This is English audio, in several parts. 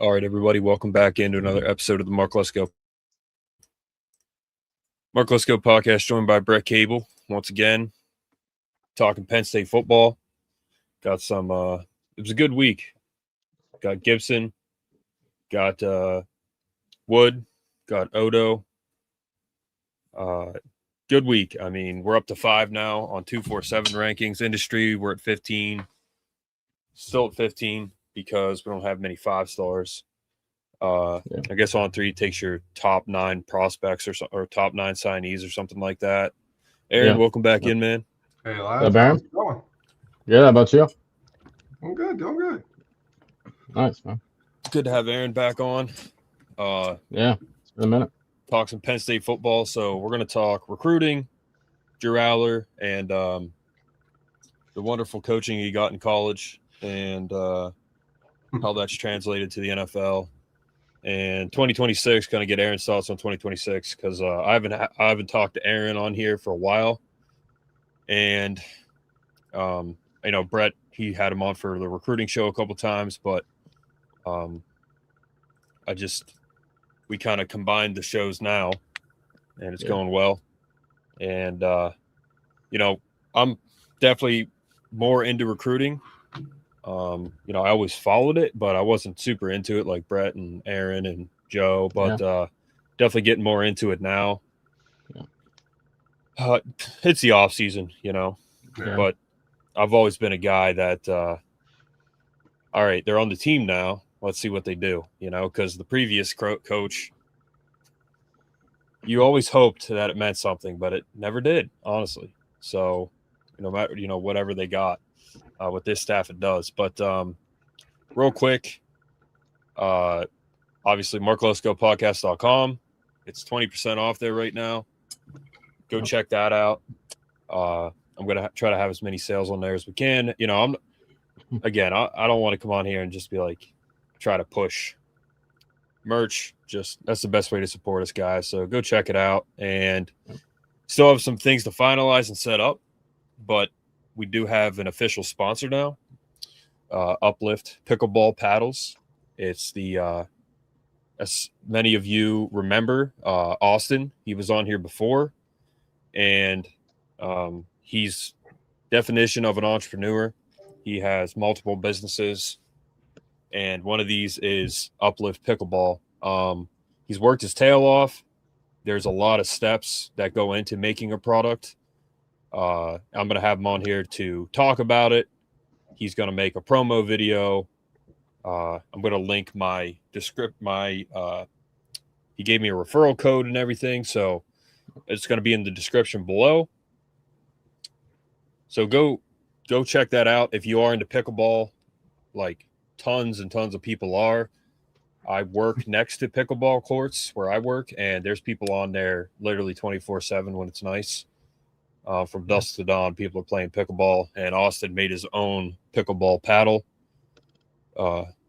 All right, everybody, welcome back into another episode of the Lesko Podcast, joined by Brett Cable once again, talking Penn State football. Got some. It was a good week. Got Gibson, got Wood, got Odoh. Good week. I mean, we're up to 5 now on 247 rankings. Industry, we're at 15. Still at 15 because we don't have many 5-stars. I guess on 3 takes your top 9 prospects or top 9 signees or something like that. Aaron, welcome back in, man. Hey, lads. How's it going? Yeah, how about you? I'm good. Doing good. Nice, man. It's good to have Aaron back on. Yeah, it's been a minute. Talk some Penn State football. So we're going to talk recruiting, Drew Allar, and the wonderful coaching he got in college and how that's translated to the NFL. And 2026, going to get Aaron's thoughts on 2026 because I haven't talked to Aaron on here for a while. And, Brett, he had him on for the recruiting show a couple times, but we kind of combined the shows now, and it's going well. And, I'm definitely more into recruiting. I always followed it, but I wasn't super into it like Brett and Aaron and Joe, but definitely getting more into it now. Yeah. It's the off season, but I've always been a guy that, all right, they're on the team now. Let's see what they do, because the previous coach, you always hoped that it meant something, but it never did, honestly. So no matter, whatever they got with this staff, it does. But real quick, obviously, Podcast.com. It's 20% off there right now. Go check that out. I'm going to try to have as many sales on there as we can. I don't want to come on here and just be like, try to push merch. Just that's the best way to support us, guys. So go check it out. And still have some things to finalize and set up, but we do have an official sponsor now, Uplift Pickleball Paddles. It's the, as many of you remember, Austin. He was on here before, and he's definition of an entrepreneur. He has multiple businesses, and one of these is Uplift Pickleball. He's worked his tail off. There's a lot of steps that go into making a product. I'm going to have him on here to talk about it. He's going to make a promo video. I'm going to link he gave me a referral code and everything. So it's going to be in the description below. So go check that out. If you are into pickleball, like tons and tons of people are. I work next to pickleball courts where I work, and there's people on there literally 24/7 when it's nice. From dusk to dawn, people are playing pickleball, and Austin made his own pickleball paddle.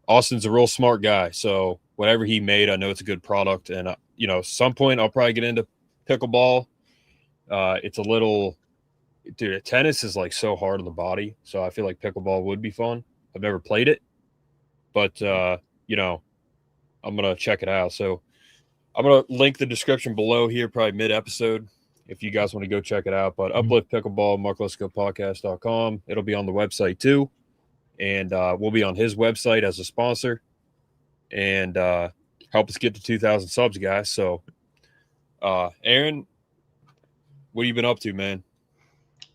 Austin's a real smart guy, so whatever he made, I know it's a good product. And, at some point I'll probably get into pickleball. It's a little – dude, tennis is like so hard on the body, so I feel like pickleball would be fun. I've never played it, but, I'm going to check it out. So I'm going to link the description below here, probably mid-episode, if you guys want to go check it out. But Uplift Pickleball, Podcast.com. It'll be on the website too. And we'll be on his website as a sponsor. And help us get to 2,000 subs, guys. So, Aaron, what have you been up to, man?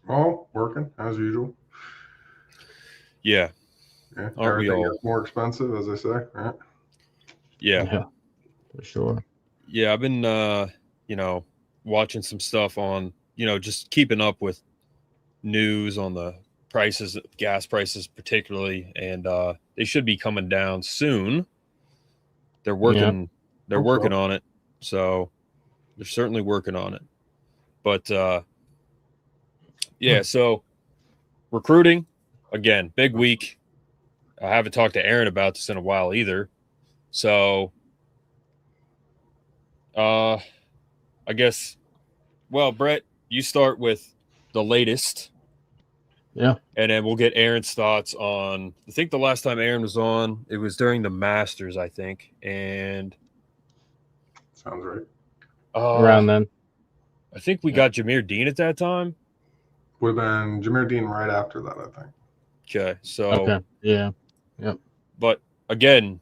Oh, working as usual. Yeah. Aren't we all more expensive, as they say, right? Yeah, for sure. Yeah, I've been, watching some stuff on, just keeping up with news on the prices, gas prices particularly, and they should be coming down soon. They're working. They're working on it, so they're certainly working on it. But so recruiting again, big week. I haven't talked to Aaron about this in a while either. So, I guess, well, Brett, you start with the latest. Yeah. And then we'll get Aaron's thoughts on, I think the last time Aaron was on, it was during the Masters, I think. And sounds right. Around then. I think we got Jameer Dean at that time. Would have been Jameer Dean right after that, I think. Okay. So, okay. Yeah. Yep. But again,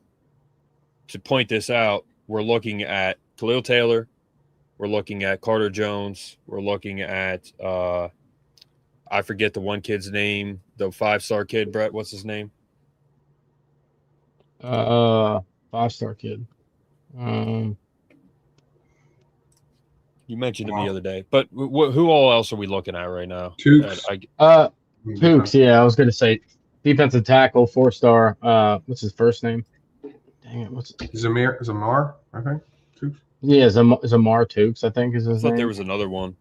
to point this out, we're looking at Khalil Taylor. We're looking at Carter Jones. We're looking at, I forget the one kid's name, the 5-star kid, Brett. What's his name? 5-star kid. You mentioned him the other day. But who all else are we looking at right now? Tukes. Tukes, yeah, I was going to say defensive tackle, 4-star. What's his first name? Dang it, what's Zamar, I think. Tukes. Yeah, Zamar Tukes, I think is his name. I thought there was another one.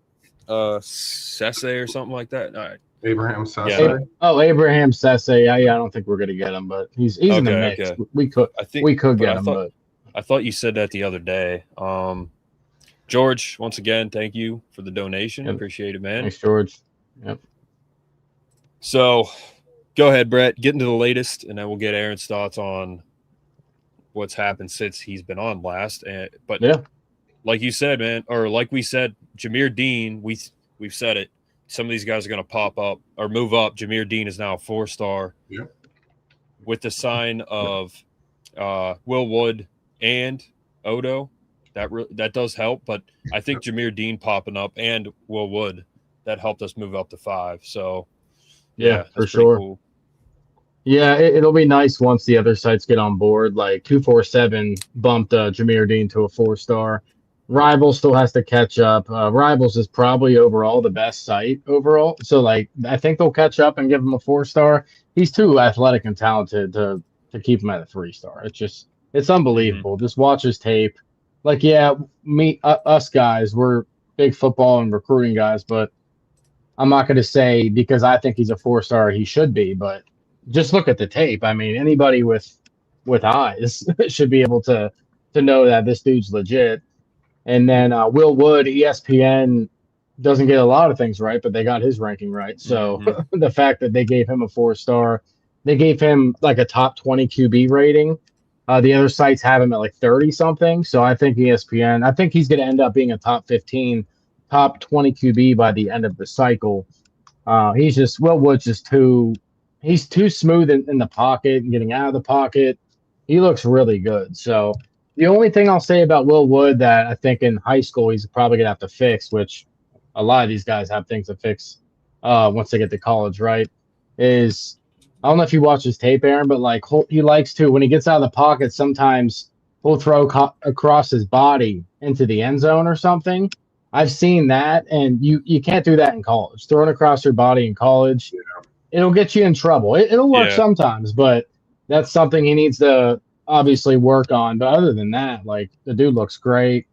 Sese or something like that. All right. Abraham Sese. Yeah. Abraham Sese. Yeah, I don't think we're gonna get him, but he's in the mix. Okay. We could get him, but I thought you said that the other day. George, once again, thank you for the donation. Yep. Appreciate it, man. Thanks, George. Yep. So, go ahead, Brett. Get into the latest, and then we'll get Aaron's thoughts on what's happened since he's been on last. But yeah, like you said, man, or like we said, Jameer Dean, we've said it. Some of these guys are going to pop up or move up. Jameer Dean is now a 4-star. Yeah. With the sign of Will Wood and Odoh, that does help. But I think Jameer Dean popping up and Will Wood, that helped us move up to 5. So, yeah for sure. Cool. Yeah, it'll be nice once the other sites get on board. Like 247 bumped Jameer Dean to a 4-star. Rivals still has to catch up. Rivals is probably overall the best site overall. So, like, I think they'll catch up and give him a 4-star. He's too athletic and talented to keep him at a 3-star. It's unbelievable. Just watch his tape. Like, yeah, us guys, we're big football and recruiting guys, but I'm not going to say because I think he's a 4-star he should be, but just look at the tape. I mean, anybody with eyes should be able to know that this dude's legit. And then Will Wood, ESPN doesn't get a lot of things right, but they got his ranking right. So the fact that they gave him a 4-star, they gave him like a top 20 QB rating. The other sites have him at like 30 something. So I think ESPN, I think he's going to end up being a top 15, top 20 QB by the end of the cycle. Will Wood's just he's too smooth in the pocket and getting out of the pocket. He looks really good. So the only thing I'll say about Will Wood that I think in high school he's probably going to have to fix, which a lot of these guys have things to fix once they get to college, right, is I don't know if you watch his tape, Aaron, but like he likes to, when he gets out of the pocket, sometimes he'll throw across his body into the end zone or something. I've seen that, and you can't do that in college. Throwing across your body in college, it'll get you in trouble. It'll work sometimes, but that's something he needs to obviously work on. But other than that, like, the dude looks great.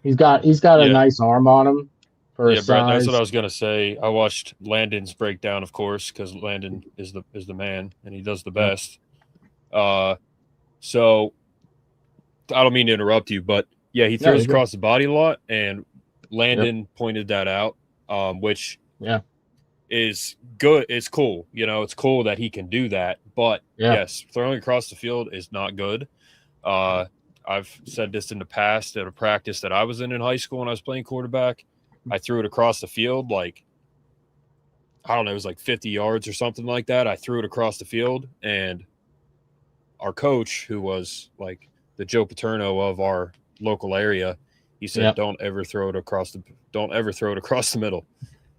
He's got a nice arm on him for his Brett, size. that's what I was gonna say. I watched Landon's breakdown, of course, because Landon is the man and he does the best. So I don't mean to interrupt you, but yeah, he throws across the body a lot, and Landon pointed that out, which is good. It's cool. You know, it's cool that he can do that. But yes, throwing across the field is not good. I've said this in the past at a practice that I was in high school when I was playing quarterback. I threw it across the field, like, I don't know, it was like 50 yards or something like that. I threw it across the field, and our coach, who was like the Joe Paterno of our local area, he said, don't ever throw it across the middle.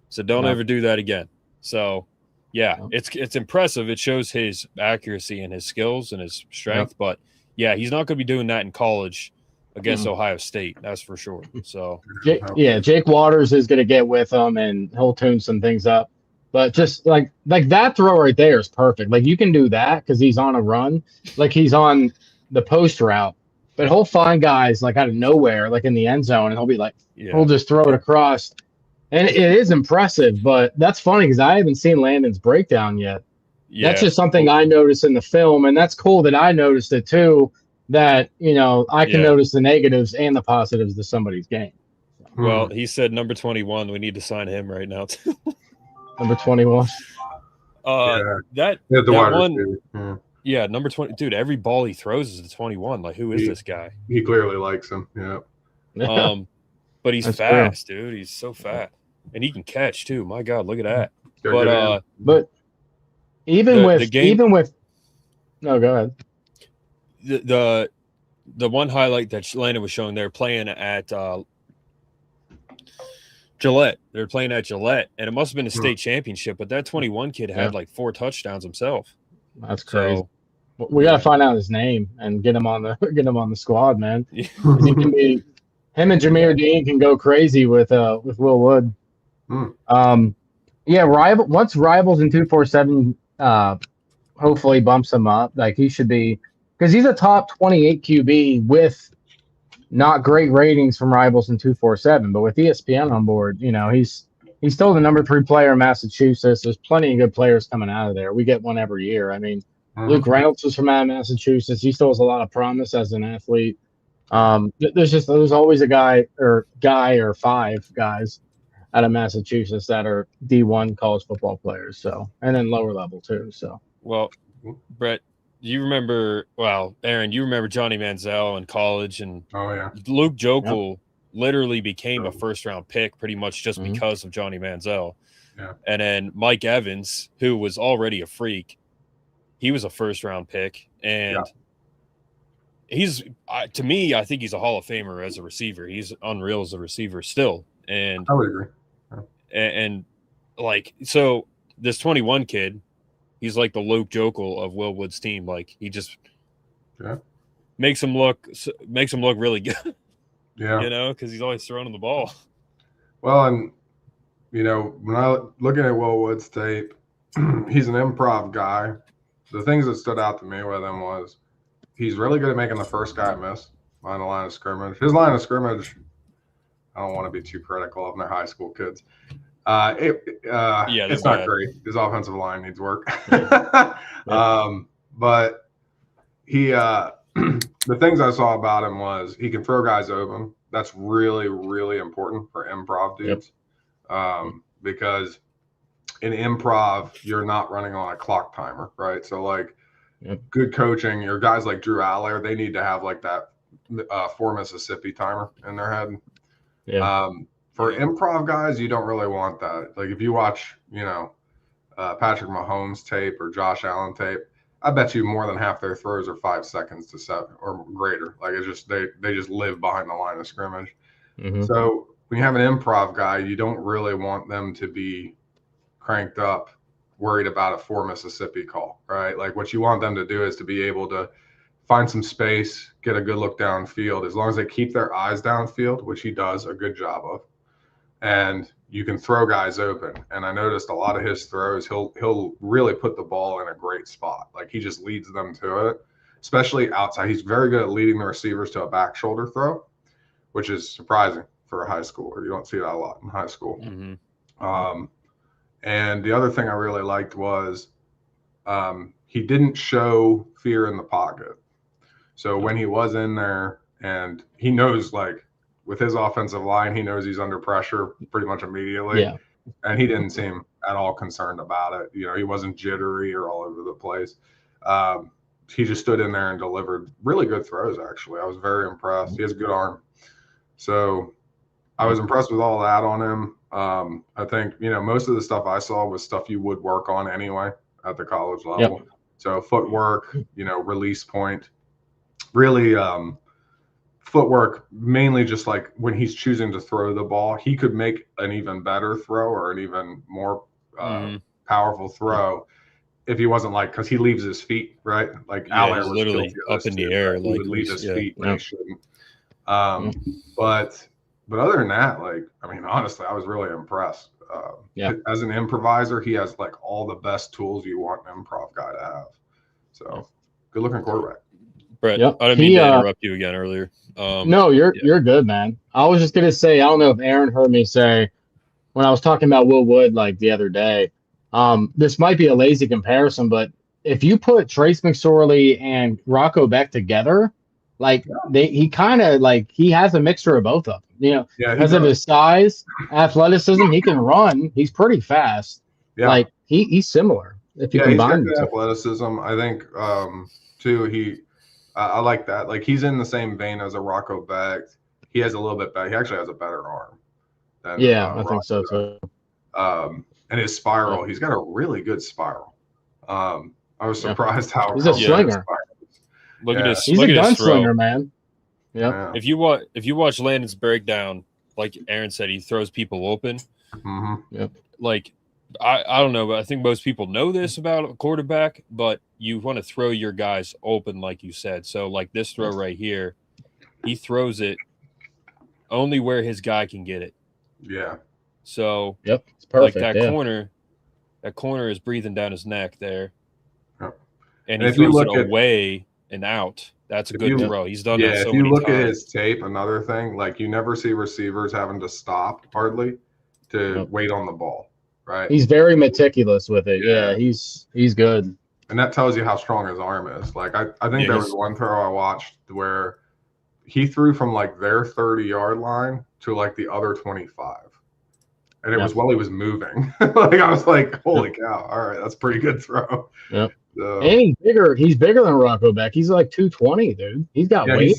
So don't ever do that again. So it's impressive. It shows his accuracy and his skills and his strength, but he's not going to be doing that in college against Ohio State. That's for sure. So Jake Waters is going to get with him and he'll tune some things up, but just like that throw right there is perfect. Like, you can do that because he's on a run, like he's on the post route, but he'll find guys like out of nowhere, like in the end zone, and he'll be like, he'll just throw it across. And it is impressive, but that's funny because I haven't seen Landon's breakdown yet. Yeah. That's just something I noticed in the film, and that's cool that I noticed it too, that, you know, I can notice the negatives and the positives to somebody's game. Well, he said number 21. We need to sign him right now, too. Number 21. That the wide one, receiver. yeah, number 20, dude. Every ball he throws is the 21. Like, who is this guy? He clearly likes him. Yeah. But he's That's fast, dude. He's so fast, and he can catch too. My God, look at that. But even with no, go ahead. The one highlight that Landon was showing, they're playing at Gillette. They're playing at Gillette, and it must have been a state championship. But that 21 kid had like 4 touchdowns himself. That's crazy. So, we got to find out his name and get him on the squad, man. He can be. Him and Jameer Dean can go crazy with Will Wood. Once Rivals in 247 hopefully bumps him up, like he should be, because he's a top 28 QB with not great ratings from Rivals in 247, but with ESPN on board, he's still the number 3 player in Massachusetts. There's plenty of good players coming out of there. We get one every year. I mean, Luke Reynolds was from out of Massachusetts. He still has a lot of promise as an athlete. There's always a guy or 5 guys out of Massachusetts that are D1 college football players. So, and then lower level too. So, well, Brett, you remember? Well, Aaron, you remember Johnny Manziel in college, and Luke Jokel literally became a first-round pick pretty much just because of Johnny Manziel. Yeah. And then Mike Evans, who was already a freak, he was a first-round pick, and. Yeah. He's to me, I think he's a Hall of Famer as a receiver. He's unreal as a receiver still. And I would agree. Yeah. And like, so this 21 kid, he's like the Luke Jokel of Will Wood's team. Like, he just makes him look really good. Yeah. Because he's always throwing the ball. Well, and when I looking at Will Wood's tape, he's an improv guy. The things that stood out to me with him was he's really good at making the first guy miss on the line of scrimmage. His line of scrimmage, I don't want to be too critical of their high school kids. It's not great. His offensive line needs work. But he, the things I saw about him was he can throw guys open. That's really, really important for improv dudes. Because in improv, you're not running on a clock timer, right? So like, good coaching, your guys like Drew Allar, they need to have like that 4 Mississippi timer in their head. For improv guys, you don't really want that. Like if you watch, Patrick Mahomes tape or Josh Allen tape, I bet you more than half their throws are 5 seconds to 7 or greater. Like it's just they just live behind the line of scrimmage. So when you have an improv guy, you don't really want them to be cranked up, worried about a 4 Mississippi call, right? Like what you want them to do is to be able to find some space, get a good look downfield, as long as they keep their eyes downfield, which he does a good job of. And you can throw guys open. And I noticed a lot of his throws, he'll really put the ball in a great spot. Like he just leads them to it, especially outside. He's very good at leading the receivers to a back shoulder throw, which is surprising for a high schooler. You don't see that a lot in high school. And the other thing I really liked was he didn't show fear in the pocket. So when he was in there, and he knows, like, with his offensive line, he knows he's under pressure pretty much immediately. And he didn't seem at all concerned about it. He wasn't jittery or all over the place. He just stood in there and delivered really good throws, actually. I was very impressed. He has a good arm. So I was impressed with all that on him. I think, most of the stuff I saw was stuff you would work on anyway at the college level. So footwork, release point, really footwork, mainly just like when he's choosing to throw the ball, he could make an even better throw or an even more powerful throw if he wasn't because he leaves his feet, right? Like Allar was literally up in the air. Right? He would leave his feet when he shouldn't. But other than that, honestly, I was really impressed. As an improviser, he has all the best tools you want an improv guy to have. So good looking quarterback. Brett, I didn't mean to interrupt you again earlier. No, you're good, man. I was just gonna say, I don't know if Aaron heard me say when I was talking about Will Wood the other day. This might be a lazy comparison, but if you put Trace McSorley and Rocco Beck together, he kind of he has a mixture of both of them. Because of his size, athleticism, he can run. He's pretty fast. He's similar. if you Yeah, he's got combine good them. athleticism. I think too. I like that. Like he's in the same vein as a Rocco Becht. He has a little bit better. He actually has a better arm than Yeah, I think Rocco so too. And his spiral, he's got a really good spiral. I was surprised how he's a slinger. Look at his. He's look a at his throw. gunslinger, man. Yeah. If you watch Landon's breakdown, like Aaron said, he throws people open. Mm-hmm. Yep. Like I don't know, but I think most people know this about a quarterback, but you want to throw your guys open, like you said. So like this throw right here, he throws it only where his guy can get it. Yeah. So yep, it's perfect. Like that corner is breathing down his neck there. Yep. And he throws it away and out. That's a good throw. He's done that so many times. If you look at his tape, another thing, like you never see receivers having to stop hardly to wait on the ball, right? He's very meticulous with it. Yeah, he's good. And that tells you how strong his arm is. Like I think there was one throw I watched where he threw from like their 30-yard line to like the other 25. And it was while he was moving. Like I was like, holy cow. All right, that's a pretty good throw. Yep. And he's bigger than Rocco Becht. He's like 220, dude. He's got weight.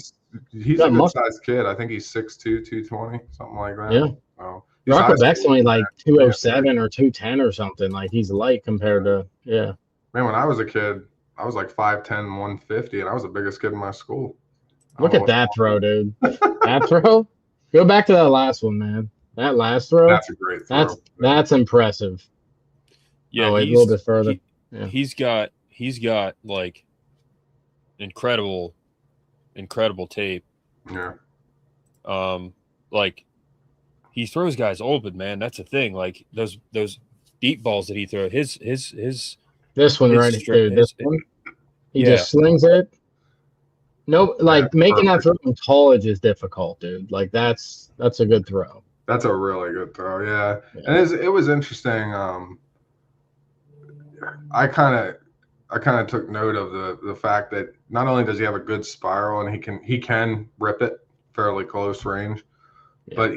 He's a good sized kid. I think he's 6'2", 220, something like that. Yeah. So Rocco Becht's only like 207 or 210 or something. Like he's light compared to Man, when I was a kid, I was like 5'10", 150, and I was the biggest kid in my school. Look at that throw, dude. That throw? Go back to that last one, man. That last throw. That's a great throw. That's impressive. Yeah, a little bit further. He's got like incredible tape. Yeah. Like he throws guys open, man. That's a thing. Like those deep balls that he throws. This one right here, dude. This one. He just slings it. No, like making that throw in college is difficult, dude. Like that's a good throw. That's a really good throw, yeah. And it was interesting. I kind of took note of the fact that not only does he have a good spiral and he can rip it fairly close range, but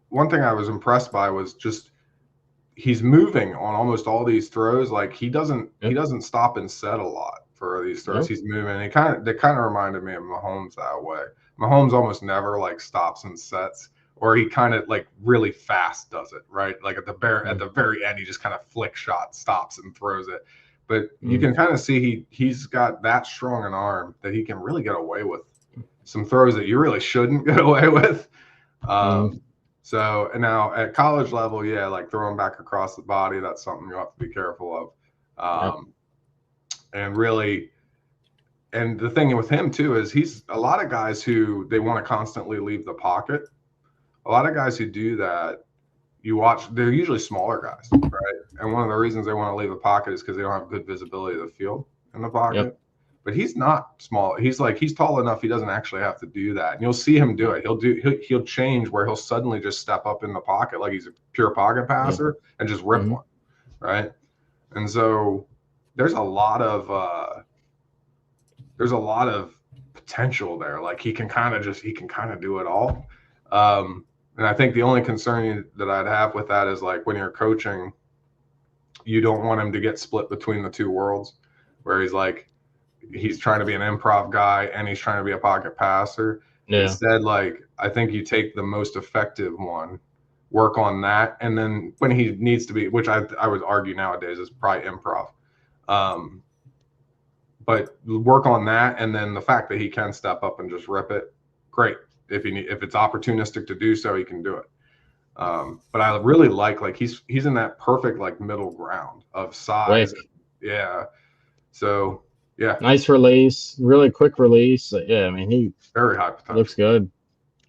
one thing I was impressed by was just he's moving on almost all these throws. Like he doesn't stop and set a lot for these throws. He's moving. They kind of reminded me of Mahomes that way. Mahomes almost never like stops and sets. Or he kind of like really fast does it, right? Like at the very end, he just kind of flick shot, stops and throws it. But you can kind of see he's got that strong an arm that he can really get away with some throws that you really shouldn't get away with. So and now at college level, like throwing back across the body, that's something you have to be careful of. And really, and the thing with him too is he's a lot of guys who they want to constantly leave the pocket. A lot of guys who do that, you watch, they're usually smaller guys, right? And one of the reasons they want to leave the pocket is because they don't have good visibility of the field in the pocket. But he's not small. He's tall enough. He doesn't actually have to do that. And you'll see him do it. He'll change where he'll suddenly just step up in the pocket like he's a pure pocket passer and just rip one, right? And so there's a lot of potential there. Like he can kind of do it all. And I think the only concern that I'd have with that is like when you're coaching, you don't want him to get split between the two worlds where he's trying to be an improv guy and he's trying to be a pocket passer. Instead, like I think you take the most effective one, work on that, and then when he needs to be, which I would argue nowadays is probably improv. But work on that, and then the fact that he can step up and just rip it, great. If it's opportunistic to do so, he can do it. But I really like he's in that perfect like middle ground of size. Yeah. So nice release, really quick release. I mean he very high potential. Looks good.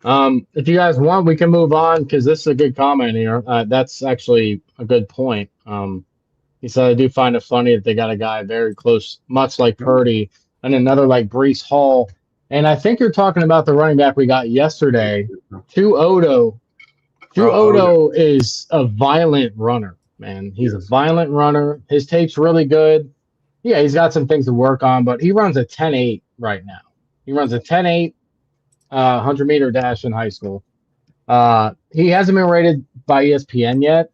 If you guys want, we can move on because this is a good comment here. That's actually a good point. He said I do find it funny that they got a guy very close, much like Purdy, and another like Breece Hall. And I think you're talking about the running back we got yesterday, Odoh. Odoh is a violent runner, man. He's a violent runner. His tape's really good. Yeah, he's got some things to work on, but he runs a 10.8 right now. He runs a 10.8 100-meter dash in high school. He hasn't been rated by ESPN yet,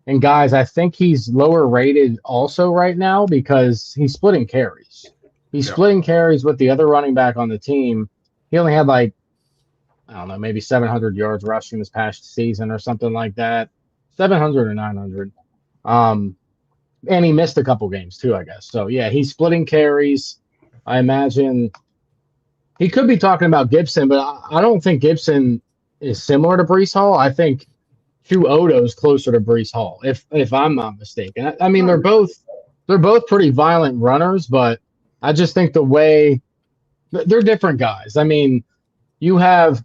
And guys, I think he's lower rated also right now because he's splitting carries. He's splitting carries with the other running back on the team. He only had like, I don't know, maybe 700 yards rushing this past season or something like that. 700 or 900. And he missed a couple games too, I guess. So, yeah, he's splitting carries. I imagine he could be talking about Gibson, but I don't think Gibson is similar to Breece Hall. I think Chukwuma Odoh is closer to Breece Hall, if I'm not mistaken. I mean, they're both pretty violent runners, but I just think the way they're different guys. I mean, you have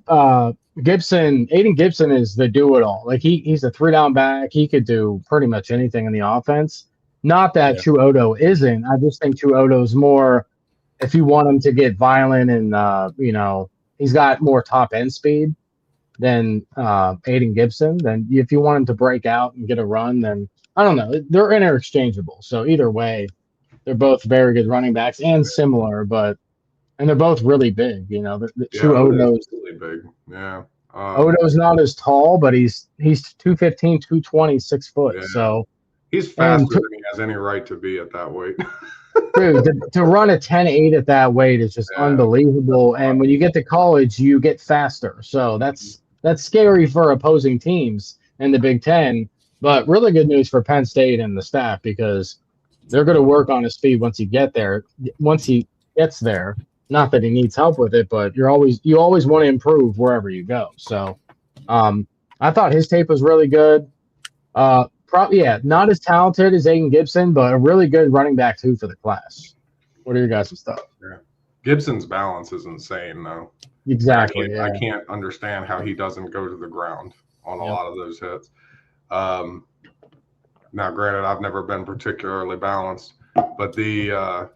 Gibson. Aiden Gibson is the do-it-all. Like he's a 3-down back. He could do pretty much anything in the offense. Not that Chukwuma Odoh isn't. I just think Chukwuma Odah's more. If you want him to get violent and he's got more top end speed than Aiden Gibson. Then if you want him to break out and get a run, then I don't know. They're interchangeable. So either way, they're both very good running backs and similar, and they're both really big. Odah's really big. Yeah. Odoh's not as tall, but he's 215, 220, 6 foot. Yeah. So he's faster than he has any right to be at that weight. Dude, to run a 10.8 at that weight is just unbelievable. And when you get to college, you get faster. So that's scary for opposing teams in the Big Ten. But really good news for Penn State and the staff because they're going to work on his speed once he gets there. Not that he needs help with it, but you always want to improve wherever you go. So I thought his tape was really good. Not as talented as Aiden Gibson, but a really good running back too for the class. What are your guys' thoughts? Yeah. Gibson's balance is insane, though. Exactly. I can't understand how he doesn't go to the ground on a lot of those hits. Now, granted, I've never been particularly balanced, but the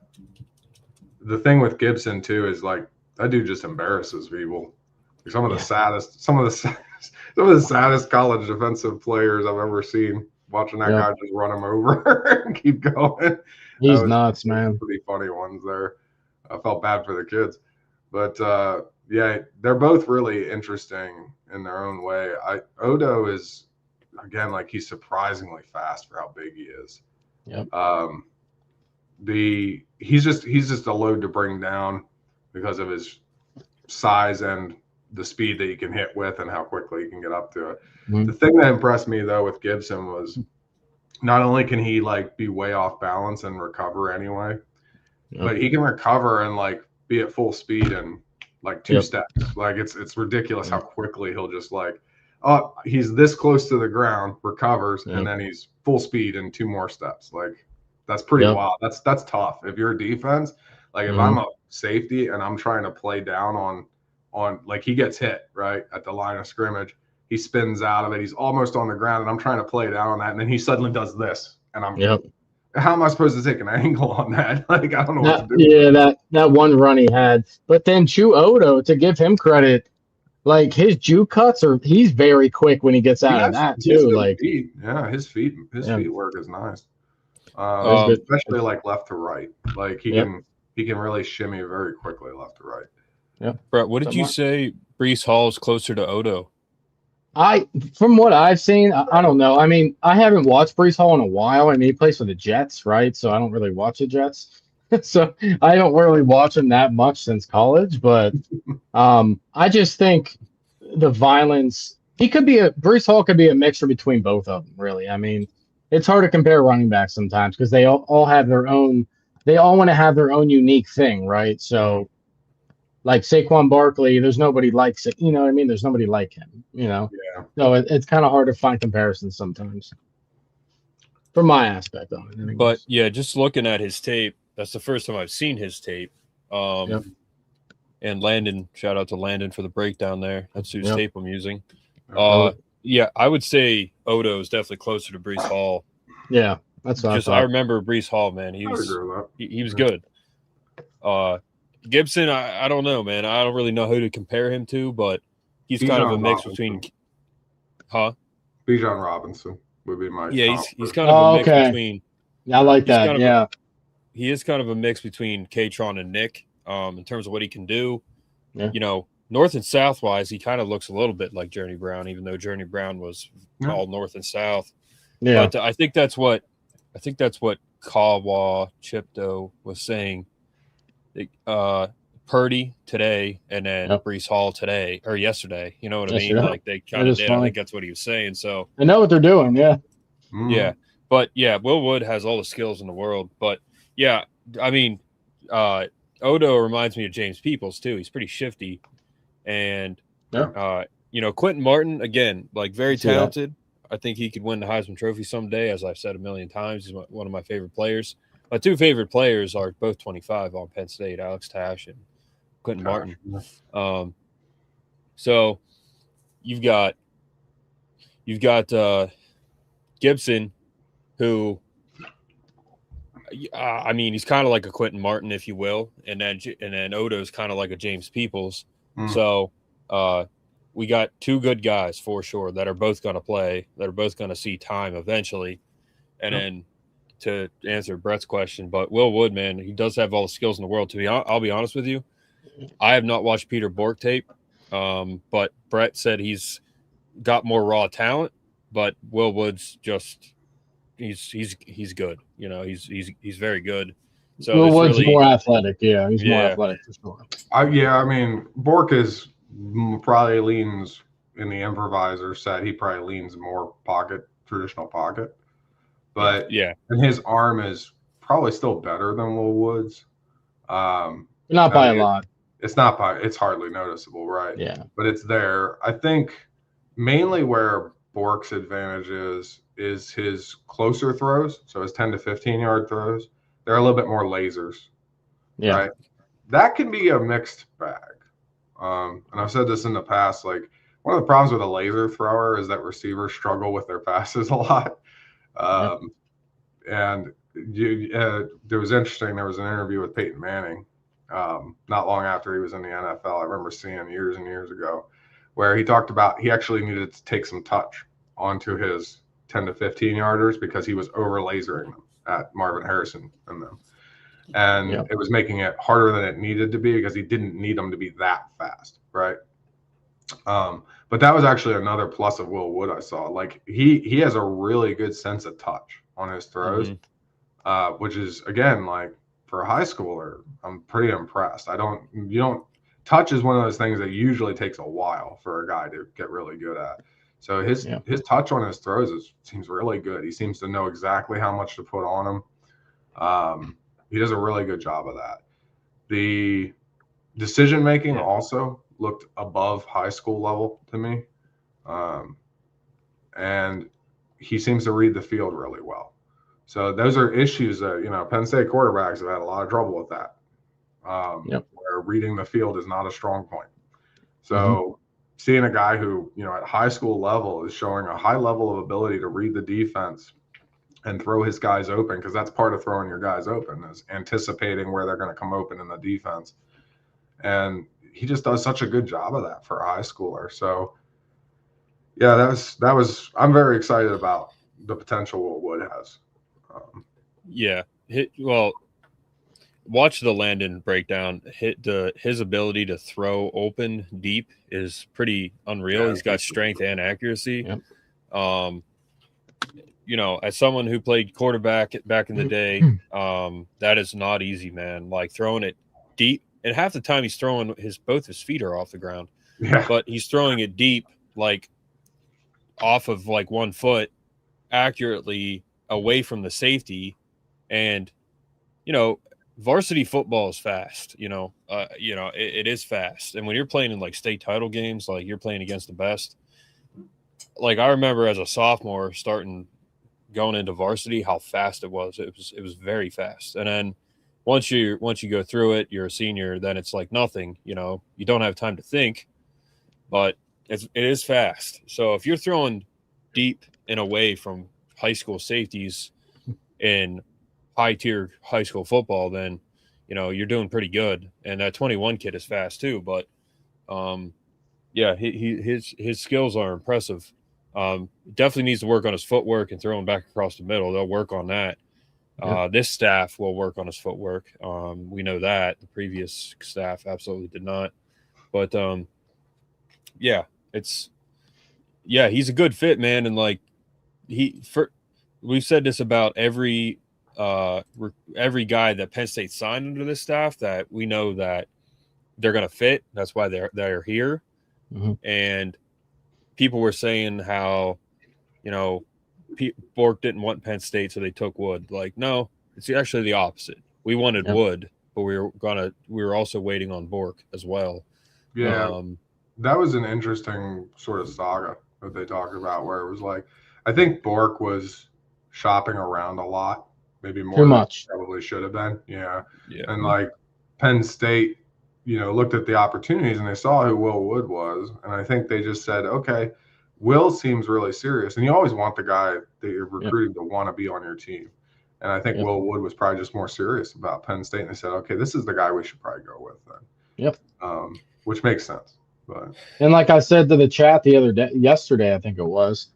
thing with Gibson too is like that dude just embarrasses people. Some of the saddest college defensive players I've ever seen. Watching that guy just run him over and keep going. He's nuts, man. Pretty funny ones there. I felt bad for the kids, but they're both really interesting in their own way. Odoh is again like he's surprisingly fast for how big he is. Yep. He's just a load to bring down because of his size and the speed that you can hit with and how quickly you can get up to it. Mm-hmm. The thing that impressed me though with Gibson was not only can he like be way off balance and recover anyway, but he can recover and like be at full speed in like 2 steps. Like it's ridiculous how quickly he'll just like, oh, he's this close to the ground, recovers, and then he's full speed in 2 more steps. Like that's pretty wild. That's tough. If you're a defense, like if I'm a safety and I'm trying to play down on like he gets hit right at the line of scrimmage, he spins out of it, he's almost on the ground, and I'm trying to play down on that, and then he suddenly does this, and I'm how am I supposed to take an angle on that? Like I don't know what to do. Yeah, that one run he had, but then Chukwuma Odoh, to give him credit, like his juke cuts he's very quick when he gets out of that too. Like his feet work is nice, especially like left to right. Like he can really shimmy very quickly left to right. Yeah, Brett, what did you say? Breece Hall is closer to Odoh. From what I've seen, I don't know. I mean, I haven't watched Breece Hall in a while. I mean, he plays for the Jets, right? So I don't really watch the Jets. So I don't really watch him that much since college. But I just think the violence. Breece Hall could be a mixture between both of them. Really, I mean, it's hard to compare running backs sometimes because they all have their own. They all want to have their own unique thing, right? So. Like Saquon Barkley, there's nobody likes it. You know what I mean? There's nobody like him, Yeah. So it's kind of hard to find comparisons sometimes from my aspect on it. Anyways. But, just looking at his tape, that's the first time I've seen his tape. And Landon, shout out to Landon for the breakdown there. That's whose tape I'm using. I would say Odoh is definitely closer to Breece Hall. Yeah, that's what I remember Breece Hall, man. He was good. Gibson, I don't know, man. I don't really know who to compare him to, but he's kind of a mix between Bijan Robinson would be my he's kind of a mix between. I like that. He is kind of a mix between Katron and Nick in terms of what he can do. Yeah. North and south wise, he kind of looks a little bit like Journey Brown, even though Journey Brown was all north and south. Yeah. But I think that's what Kawa Chipto was saying. Purdy today and then Breece Hall today or yesterday. You know what I mean? Like they kind of did. Funny. I think that's what he was saying. So I know what they're doing. Yeah. Yeah. But yeah, Will Wood has all the skills in the world. But yeah, I mean, Odoh reminds me of James Peoples too. He's pretty shifty. And, Quentin Martin, again, like very talented. I think he could win the Heisman Trophy someday, as I've said a million times. He's one of my favorite players. My two favorite players are both 25 on Penn State, Alex Tash and Quentin Martin. So you've got Gibson, who, I mean, he's kind of like a Quentin Martin, if you will, and then Odoh's kind of like a James Peoples. So we got two good guys for sure that are both going to play, that are both going to see time eventually. And then to answer Brett's question, but Will Wood, man, he does have all the skills in the world. I'll be honest with you, I have not watched Peter Bork tape, but Brett said he's got more raw talent. But Will Wood's just he's good. You know, he's very good. So Will Wood's more athletic. Yeah, he's more athletic for sure. I mean, Bork is probably leans in the improviser set. He probably leans more traditional pocket. But and his arm is probably still better than Will Wood's. Not by a lot. It's not by. It's hardly noticeable, right? Yeah. But it's there. I think mainly where Bork's advantage is his closer throws. So his 10 to 15 yard throws. They're a little bit more lasers. Yeah. Right? That can be a mixed bag. And I've said this in the past. Like one of the problems with a laser thrower is that receivers struggle with their passes a lot. And it was interesting. There was an interview with Peyton Manning not long after he was in the NFL. I remember seeing years and years ago where he talked about he actually needed to take some touch onto his 10 to 15 yarders because he was over lasering them at Marvin Harrison and them. And it was making it harder than it needed to be because he didn't need them to be that fast, right? But that was actually another plus of Will Wood I saw. Like he has a really good sense of touch on his throws, which is again like for a high schooler, I'm pretty impressed. Touch is one of those things that usually takes a while for a guy to get really good at. So his touch on his throws seems really good. He seems to know exactly how much to put on him. He does a really good job of that. The decision making also looked above high school level to me. And he seems to read the field really well. So those are issues that, Penn State quarterbacks have had a lot of trouble with that. Where reading the field is not a strong point. So seeing a guy who, at high school level is showing a high level of ability to read the defense and throw his guys open, because that's part of throwing your guys open is anticipating where they're going to come open in the defense. And he just does such a good job of that for a high schooler. So yeah, that was I'm very excited about the potential Will Wood has. Watch the Landon breakdown. His ability to throw open deep is pretty unreal. He's got strength and accuracy. As someone who played quarterback back in the day, that is not easy, man. Like throwing it deep, and half the time he's throwing both his feet are off the ground, but he's throwing it deep, like off of like 1 foot, accurately away from the safety, and varsity football is fast. It is fast, and when you're playing in like state title games, like you're playing against the best. Like I remember as a sophomore going into varsity, how fast it was. It was very fast. And then once you go through it, you're a senior, then it's like nothing, you don't have time to think, but it is fast. So if you're throwing deep and away from high school safeties in high tier high school football, then, you're doing pretty good. And that 21 kid is fast too, but his skills are impressive. Definitely needs to work on his footwork and throwing back across the middle. They'll work on that. This staff will work on his footwork. We know that. The previous staff absolutely did not. But he's a good fit, man. And like we've said this about every guy that Penn State signed under this staff, that we know that they're going to fit. That's why they're here. Mm-hmm. And people were saying how, Bork didn't want Penn State, so they took Wood. Like, no, it's actually the opposite. We wanted Wood, but we were also waiting on Bork as well. Yeah, that was an interesting sort of saga that they talked about, where it was like, I think Bork was shopping around a lot, maybe more too much. Probably should have been. Yeah. And like Penn State, looked at the opportunities and they saw who Will Wood was, and I think they just said, okay, Will seems really serious, and you always want the guy that you're recruiting to want to be on your team. And I think Will Wood was probably just more serious about Penn State, and they said, okay, this is the guy we should probably go with then. Yep. Which makes sense. But and like I said to the chat yesterday, I think it was,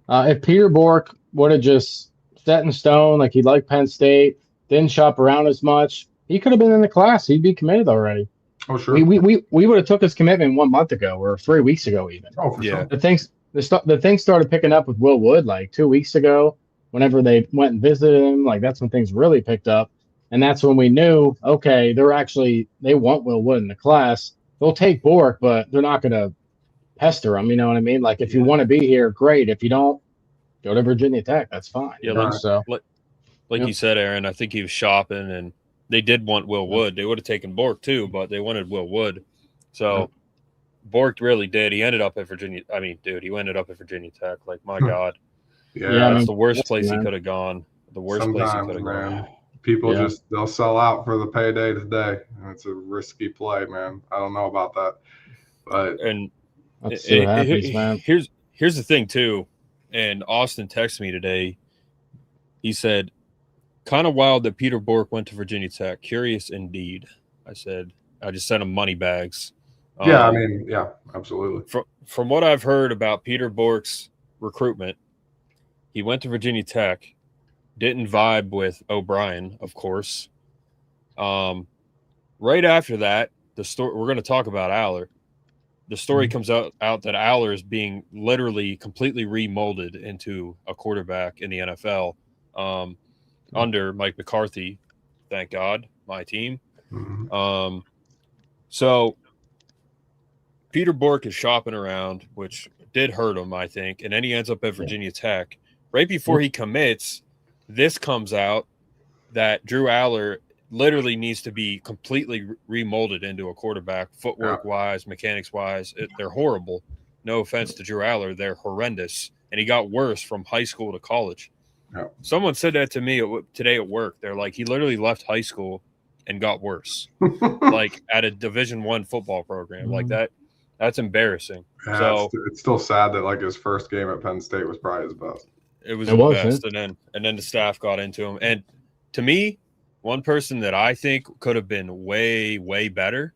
if Peter Bork would have just set in stone, like he liked Penn State, didn't shop around as much, he could have been in the class. He'd be committed already. Oh, sure. We would have took his commitment 1 month ago or 3 weeks ago even. Oh, for sure. The things started picking up with Will Wood like 2 weeks ago. Whenever they went and visited him, like that's when things really picked up. And that's when we knew, okay, they want Will Wood in the class. They'll take Bork, but they're not going to pester him. You know what I mean? Like if you want to be here, great. If you don't, go to Virginia Tech. That's fine. Yeah, you said, Aaron, I think he was shopping, and they did want Will Wood. They would have taken Bork too, but they wanted Will Wood. So Bork really did. He ended up at Virginia. I mean, dude, he ended up at Virginia Tech. Like, my God. Yeah, that's the worst place he could have gone. The worst place he could have gone. People they'll sell out for the payday today. And it's a risky play, man. I don't know about that. But here's the thing too. And Austin texted me today. He said, kind of wild that Peter Bork went to Virginia Tech. Curious indeed. I just sent him money bags. Yeah, absolutely. From what I've heard about Peter Bork's recruitment, he went to Virginia Tech, didn't vibe with O'Brien, of course. Right after that, the story we're going to talk about Allar. The story comes out that Allar is being literally completely remolded into a quarterback in the NFL under Mike McCarthy. Thank God, my team. Mm-hmm. So Peter Bork is shopping around, which did hurt him, I think, and then he ends up at Virginia Tech. Right before he commits, this comes out that Drew Allar literally needs to be completely remolded into a quarterback, footwork-wise, mechanics-wise. They're horrible. No offense to Drew Allar. They're horrendous. And he got worse from high school to college. Yeah. Someone said that to me today at work. They're like, he literally left high school and got worse, like at a Division I football program. Like that's embarrassing. Yeah, so it's still sad that like his first game at Penn State was probably his best. It was the best, and then the staff got into him. And to me, one person that I think could have been way, way better,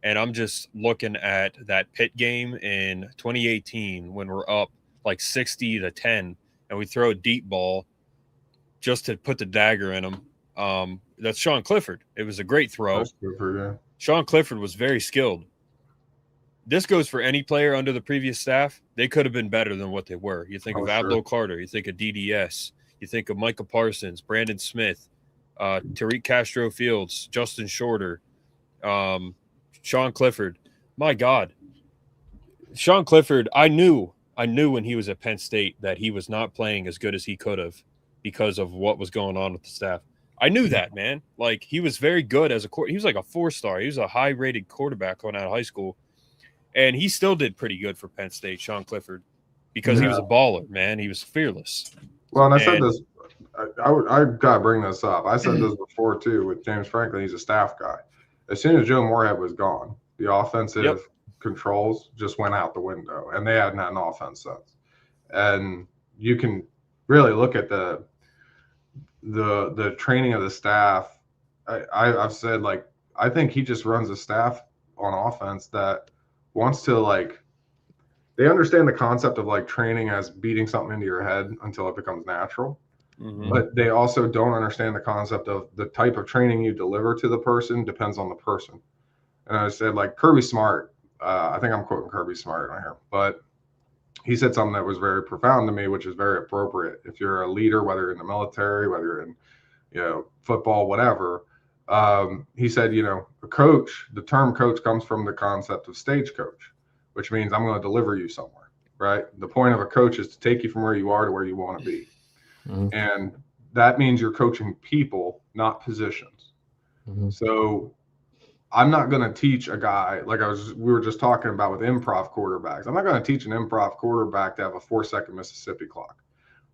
and I'm just looking at that Pitt game in 2018 when we're up like 60-10, and we throw a deep ball just to put the dagger in him. That's Sean Clifford. It was a great throw. Sean Clifford was very skilled. This goes for any player under the previous staff. They could have been better than what they were. You think of Abdul Carter. You think of DDS. You think of Micah Parsons, Brandon Smith, Tariq Castro Fields, Justin Shorter, Sean Clifford. My God. Sean Clifford, I knew when he was at Penn State that he was not playing as good as he could have because of what was going on with the staff. I knew that, man. Like, he was very good as he was like a 4-star. He was a high-rated quarterback coming out of high school. And he still did pretty good for Penn State, Sean Clifford, because he was a baller, man. He was fearless. Well, and I said this, I got to bring this up. I said this before, too, with James Franklin. He's a staff guy. As soon as Joe Moorhead was gone, the offensive controls just went out the window, and they hadn't had an offense since. And you can really look at the training of the staff. I've said, like, I think he just runs a staff on offense that wants to, like, they understand the concept of like training as beating something into your head until it becomes natural. Mm-hmm. But they also don't understand the concept of the type of training you deliver to the person depends on the person. And I said, like, Kirby Smart, I think I'm quoting Kirby Smart on here, but he said something that was very profound to me, which is very appropriate. If you're a leader, whether you're in the military, whether you're in, football, whatever, he said, a coach, the term coach comes from the concept of stagecoach, which means I'm going to deliver you somewhere, right? The point of a coach is to take you from where you are to where you want to be. Mm-hmm. And that means you're coaching people, not positions. Mm-hmm. So I'm not going to teach a guy like we were just talking about with improv quarterbacks. I'm not going to teach an improv quarterback to have a 4-second Mississippi clock.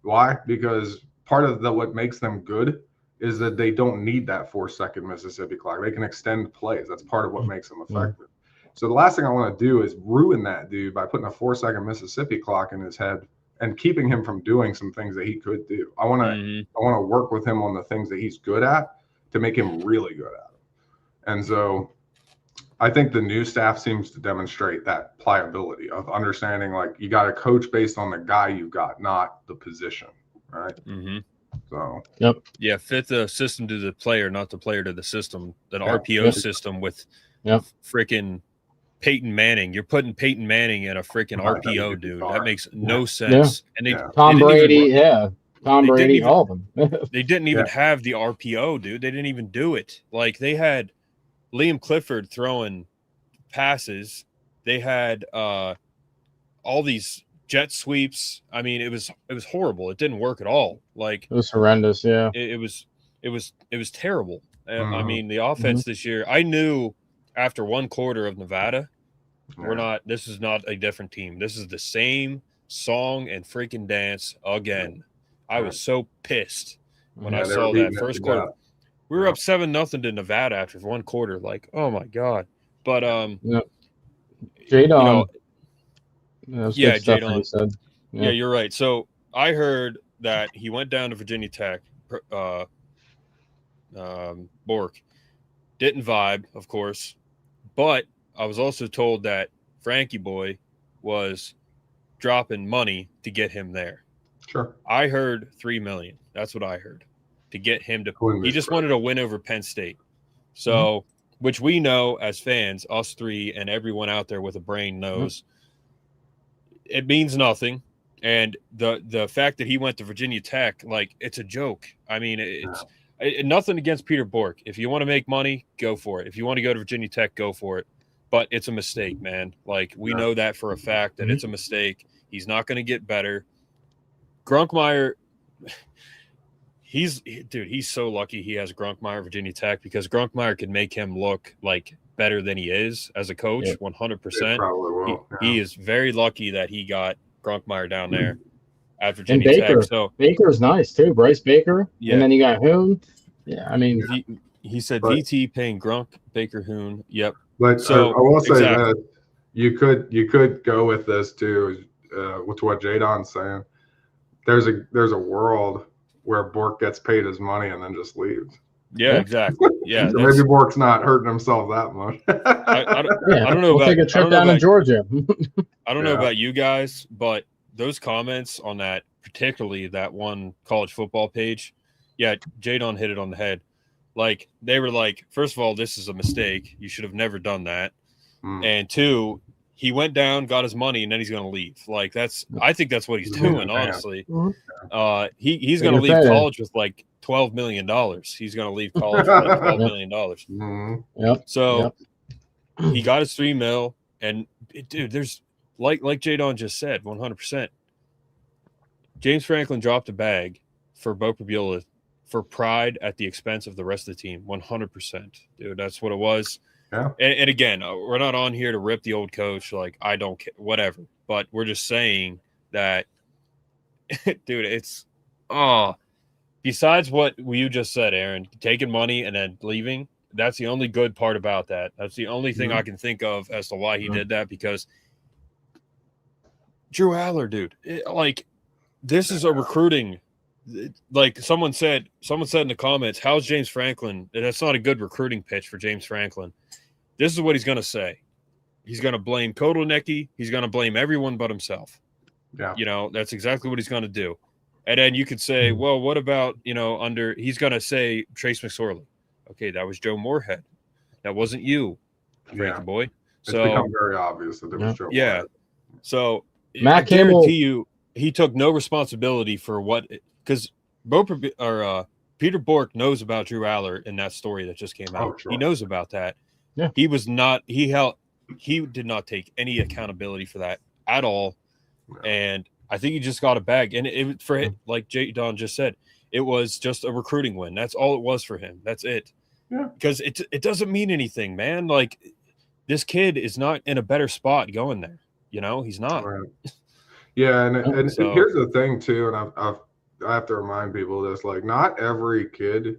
Why? Because part of what makes them good is that they don't need that 4-second Mississippi clock. They can extend plays. That's part of what makes them effective. So the last thing I want to do is ruin that dude by putting a 4-second Mississippi clock in his head and keeping him from doing some things that he could do. I want to work with him on the things that he's good at to make him really good at them. And so I think the new staff seems to demonstrate that pliability of understanding, like, you got to coach based on the guy you've got, not the position, right? Mm-hmm. So yeah, fit the system to the player, not the player to the system. An RPO system with freaking Peyton Manning. You're putting Peyton Manning in a freaking RPO, dude. That makes no sense. And Tom Brady, Tom Brady, all of them. They didn't even have the RPO, dude. They didn't even do it. Like, they had Liam Clifford throwing passes. They had all these jet sweeps. I mean, it was horrible. It didn't work at all. Like, it was horrendous. Yeah, it was terrible. I mean, the offense this year, I knew after one quarter of Nevada, this is not a different team. This is the same song and freaking dance again. I was so pissed when I saw that first quarter. We were up 7-0 to Nevada after one quarter. Like, oh my God. But Jadon. Jadon. Yeah, you're right. So I heard that he went down to Virginia Tech. Bork didn't vibe, of course, but I was also told that Frankie Boy was dropping money to get him there. Sure. I heard $3 million. That's what I heard, to get him to. He just wanted a win over Penn State. So, which we know as fans, us three and everyone out there with a brain knows, it means nothing. And the fact that he went to Virginia Tech, like, it's a joke. I mean, it's nothing against Peter Bork. If you want to make money, go for it. If you want to go to Virginia Tech, go for it. But it's a mistake, man. Like, we know that for a fact, that it's a mistake. He's not going to get better. Grunkmeyer, he's so lucky he has Grunkmeyer Virginia Tech, because Grunkmeyer can make him look like better than he is as a coach. 100%. He is very lucky that he got Grunkmeyer down there at Virginia Tech. So Baker's nice too, Bryce Baker. And then you got Hoon. Yeah, I mean, he said VT paying Grunk, Baker, Hoon. Yep. But so I will say that you could go with this too, with what Jadon's saying. There's a world where Bork gets paid his money and then just leaves. Yeah, exactly. Yeah, so maybe Bork's not hurting himself that much. I don't know. We'll take a trip down to Georgia. I don't know about you guys, but those comments on that, particularly that one college football page, Jadon hit it on the head. Like, they were like, first of all, this is a mistake. You should have never done that. And two, he went down, got his money, and then he's going to leave. Like, I think that's what he's doing, honestly. He's going to leave college with like $12 million. He's going to leave college with like $12 million. So he got his $3 million, and dude, there's like Jadon just said, 100%. James Franklin dropped a bag for Bo Prabula for pride at the expense of the rest of the team. 100%, dude. That's what it was. Yeah. And again, we're not on here to rip the old coach. Like, I don't care, whatever. But we're just saying that, dude, it's besides what you just said, Aaron, taking money and then leaving, that's the only good part about that. That's the only thing I can think of as to why he did that, because Drew Allar, dude, this is a recruiting. Like someone said in the comments, how's James Franklin? That's not a good recruiting pitch for James Franklin. This is what he's going to say. He's going to blame Kotelnicki. He's going to blame everyone but himself. Yeah. That's exactly what he's going to do. And then you could say, well, what about, he's going to say Trace McSorley. Okay, that was Joe Moorhead. That wasn't you, Frankie boy. It's become very obvious that there was Joe Moorhead. So Matt Campbell, guarantee you, he took no responsibility for what, because Peter Bork knows about Drew Allar in that story that just came out. Oh, sure. He knows about that. Yeah. He did not take any accountability for that at all. No. And I think he just got a bag. And it for him, like J. Don just said, it was just a recruiting win. That's all it was for him. That's it. Yeah. Because it doesn't mean anything, man. Like, this kid is not in a better spot going there. He's not. Right. Yeah, and So, here's the thing too, and I have to remind people of this: like, not every kid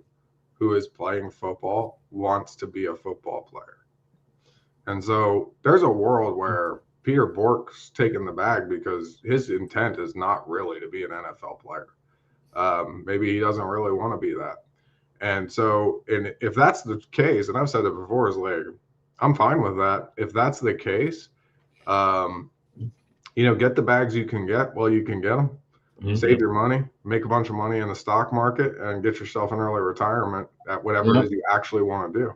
who is playing football wants to be a football player, and so there's a world where Peter Bork's taking the bag because his intent is not really to be an NFL player. Maybe he doesn't really want to be that, and so, and if that's the case, and I've said it before, is like, I'm fine with that. If that's the case, get the bags you can get while you can get them. Mm-hmm. Save your money, make a bunch of money in the stock market, and get yourself an early retirement at whatever it is you actually want to do.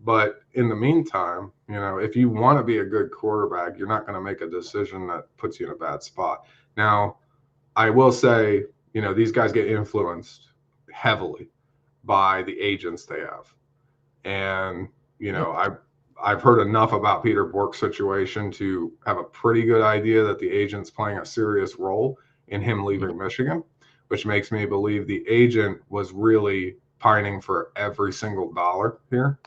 But in the meantime, if you want to be a good quarterback, you're not going to make a decision that puts you in a bad spot. Now, I will say, these guys get influenced heavily by the agents they have. And, I've heard enough about Peter Bork's situation to have a pretty good idea that the agent's playing a serious role in him leaving Michigan, which makes me believe the agent was really pining for every single dollar here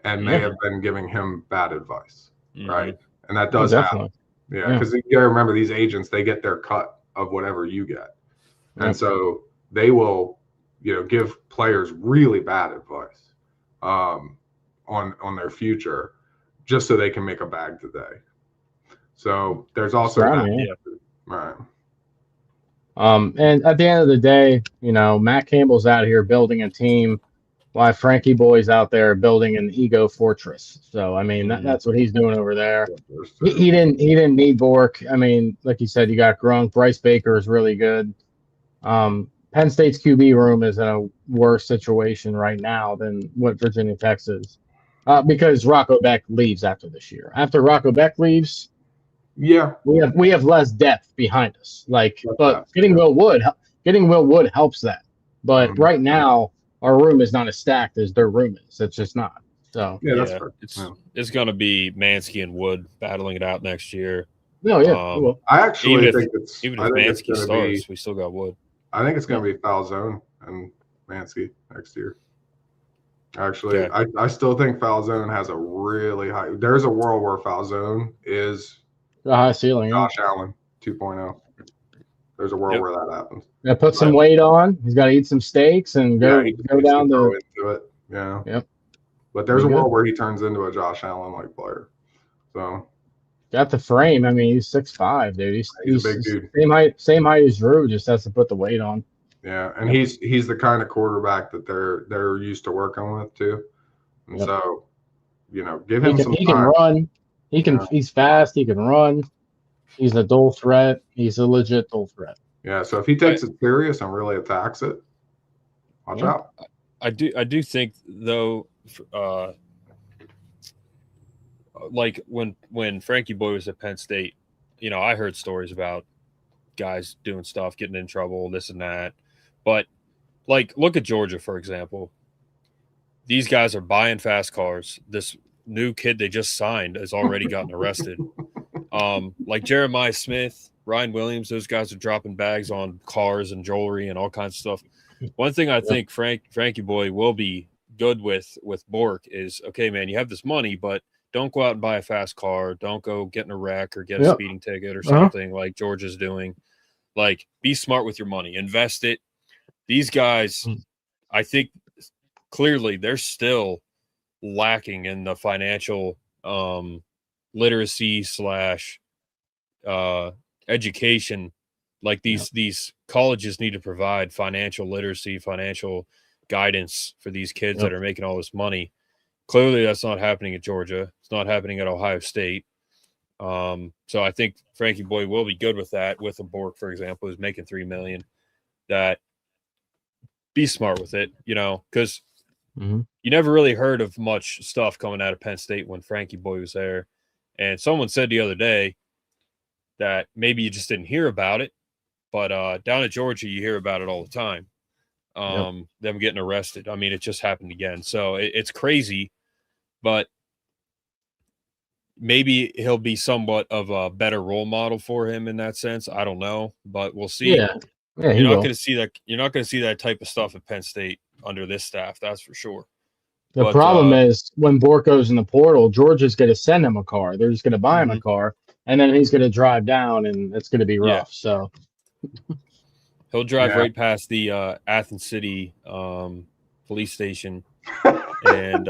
and may have been giving him bad advice, right? And that does happen. Yeah, because you got to remember, these agents, they get their cut of whatever you get. And so they will, give players really bad advice on their future, just so they can make a bag today. So there's also that. Right. And at the end of the day, Matt Campbell's out here building a team, while Frankie Boy's out there building an ego fortress. So I mean, that's what he's doing over there. He didn't need Bork. I mean, like you said, you got Grunk. Bryce Baker is really good. Penn State's QB room is in a worse situation right now than what Virginia Tech's is. Because Rocco Beck leaves after this year. After Rocco Beck leaves, we have less depth behind us. But getting Will Wood helps that. But right now, our room is not as stacked as their room is. It's just not. So that's fair. It's going to be Mansky and Wood battling it out next year. No, yeah. I actually think even if Mansky starts, we still got Wood. I think it's going to be Falzone and Mansky next year. Actually, I still think Falzone has a really high. There's a world where Falzone is a high ceiling. Josh Allen 2.0. There's a world where that happens. Yeah, put some weight on. He's got to eat some steaks and go down into it. Yeah. Yep. But there's a world where he turns into a Josh Allen like player. So got the frame. I mean, he's 6'5", dude. He's a big dude. Same height as Drew. Just has to put the weight on. Yeah, and he's the kind of quarterback that they're used to working with too, and so give him some time. He can run. He's fast. He can run. He's a dual threat. He's a legit dual threat. Yeah, so if he takes it serious and really attacks it, watch out. I do think though, like when Frankie Boy was at Penn State, I heard stories about guys doing stuff, getting in trouble, this and that. But, look at Georgia, for example. These guys are buying fast cars. This new kid they just signed has already gotten arrested. Like Jeremiah Smith, Ryan Williams, those guys are dropping bags on cars and jewelry and all kinds of stuff. One thing I think Frankie Boy will be good with Bork is, okay, man, you have this money, but don't go out and buy a fast car. Don't go get in a wreck or get a speeding ticket or something like Georgia's doing. Be smart with your money. Invest it. These guys, I think clearly they're still lacking in the financial literacy / education. These colleges need to provide financial literacy, financial guidance for these kids that are making all this money. Clearly that's not happening at Georgia. It's not happening at Ohio State. So I think Frankie Boy will be good with that, with a Bork, for example, who's making $3 million. That be smart with it, because you never really heard of much stuff coming out of Penn State when Frankie Boy was there. And someone said the other day, that maybe you just didn't hear about it, but down at Georgia, you hear about it all the time. Them getting arrested. I mean, it just happened again. So it's crazy, but maybe he'll be somewhat of a better role model for him in that sense. I don't know, but we'll see. Yeah, you're not going to see that. You're not going to see that type of stuff at Penn State under this staff. That's for sure. The problem is when Bork goes in the portal, Georgia's going to send him a car. They're just going to buy him a car, and then he's going to drive down, and it's going to be rough. So he'll drive right past the Athens City police station and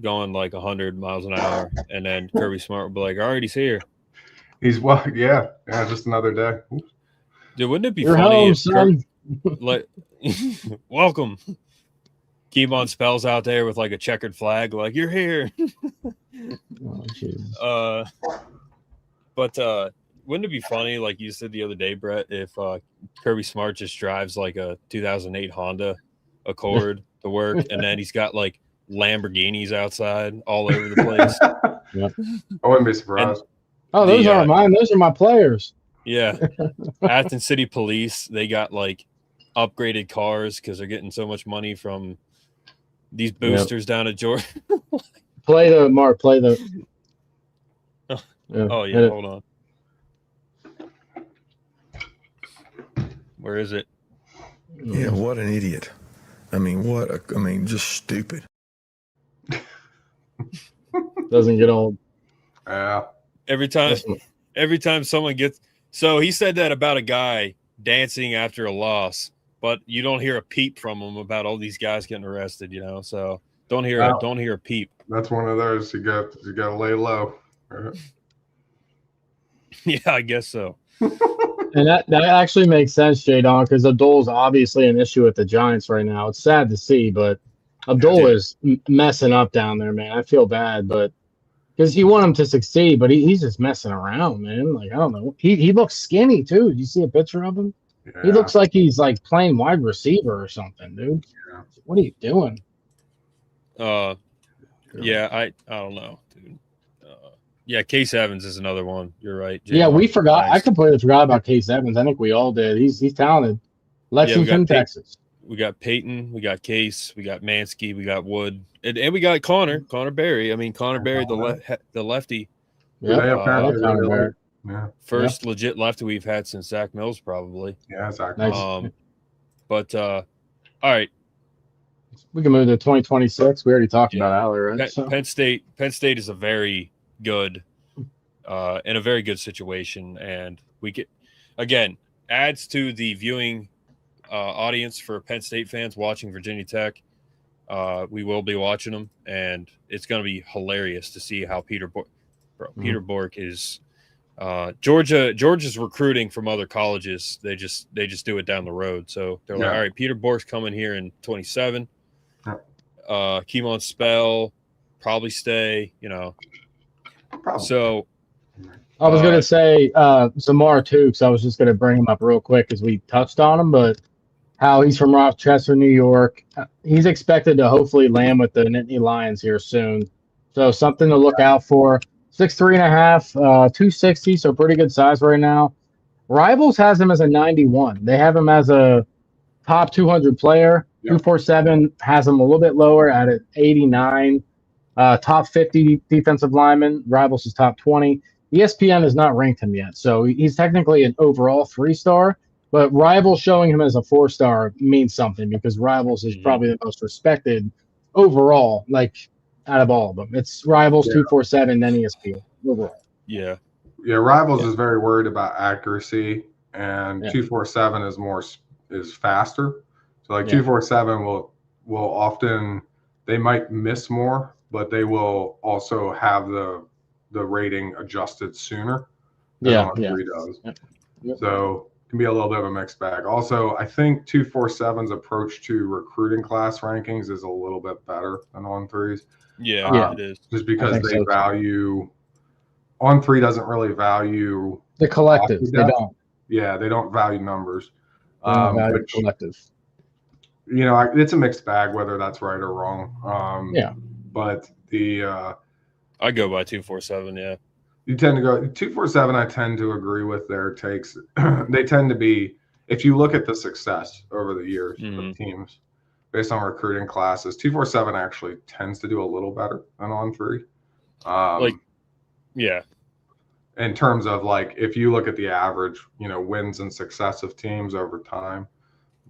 going like 100 miles an hour, and then Kirby Smart will be like, "All right, he's here." He's just another day. Dude, wouldn't it be You're funny home, son. like welcome? Keemon spells out there with like a checkered flag, like you're here. But wouldn't it be funny, like you said the other day, Brett, if Kirby Smart just drives like a 2008 Honda Accord to work, and then he's got like Lamborghinis outside all over the place? I wouldn't be surprised. Those aren't mine. Those are my players. Yeah. Athens City Police, they got like upgraded cars because they're getting so much money from these boosters down at Georgia. Play the hold on. Where is it? Yeah, what an idiot. I mean, just stupid. Doesn't get old. Yeah. Every time someone gets, so he said that about a guy dancing after a loss, but you don't hear a peep from him about all these guys getting arrested, so don't hear a peep. That's one of those you got to lay low. Yeah, I guess so. And that actually makes sense, Jadon, because Abdul's obviously an issue with the Giants right now. It's sad to see, but Abdul is messing up down there, man. I feel bad, but because you want him to succeed, but he's just messing around, man. Like, I don't know. He looks skinny too. Did you see a picture of him? Yeah. He looks like he's like playing wide receiver or something, dude. Yeah. What are you doing? Yeah, I don't know, dude. Yeah, Case Evans is another one. You're right. Yeah, we forgot. Nice. I completely forgot about Case Evans. I think we all did. He's talented. Lexington, Texas. We got Peyton. We got Case. We got Mansky. We got Wood. And we got Connor Berry. I mean, Connor Berry, the lefty. Yeah. First legit lefty we've had since Zach Mills, probably. Yeah, Zach Mills. All right. We can move to 2026. We already talked about Allar, right? Penn State is a very good in a very good situation, and we get adds to the viewing audience for Penn State fans watching Virginia Tech. We will be watching them, and it's going to be hilarious to see how Peter Bork is. Georgia's recruiting from other colleges. They just do it down the road. So they're like, all right, Peter Bork's coming here in 27. Keemon Spell probably stay. Probably. So I was going to say Zamar too, because I was just going to bring him up real quick because we touched on him, but how he's from Rochester, New York. He's expected to hopefully land with the Nittany Lions here soon. So something to look out for. 6'3.5", 260, so pretty good size right now. Rivals has him as a 91. They have him as a top 200 player. 247 has him a little bit lower at an 89. Top 50 defensive lineman. Rivals is top 20. ESPN has not ranked him yet, so he's technically an overall 3-star. But Rivals showing him as a 4-star means something because Rivals is probably the most respected overall, out of all of them. It's Rivals, 247, then ESPN overall. Yeah. Yeah, Rivals is very worried about accuracy, and 247 is faster. So 247 will often, they might miss more, but they will also have the rating adjusted sooner than 3 does. Yep. So it can be a little bit of a mixed bag. Also, I think 247's approach to recruiting class rankings is a little bit better than On3's. Yeah, it is. Just because they value On3 doesn't really value the collective. They don't. Yeah, they don't value numbers. They don't value collective. It's a mixed bag whether that's right or wrong. But I go by 247. Yeah. You tend to go 247. I tend to agree with their takes. They tend to be, if you look at the success over the years of teams based on recruiting classes, 247 actually tends to do a little better than on 3. In terms of like, if you look at the average, wins and success of teams over time,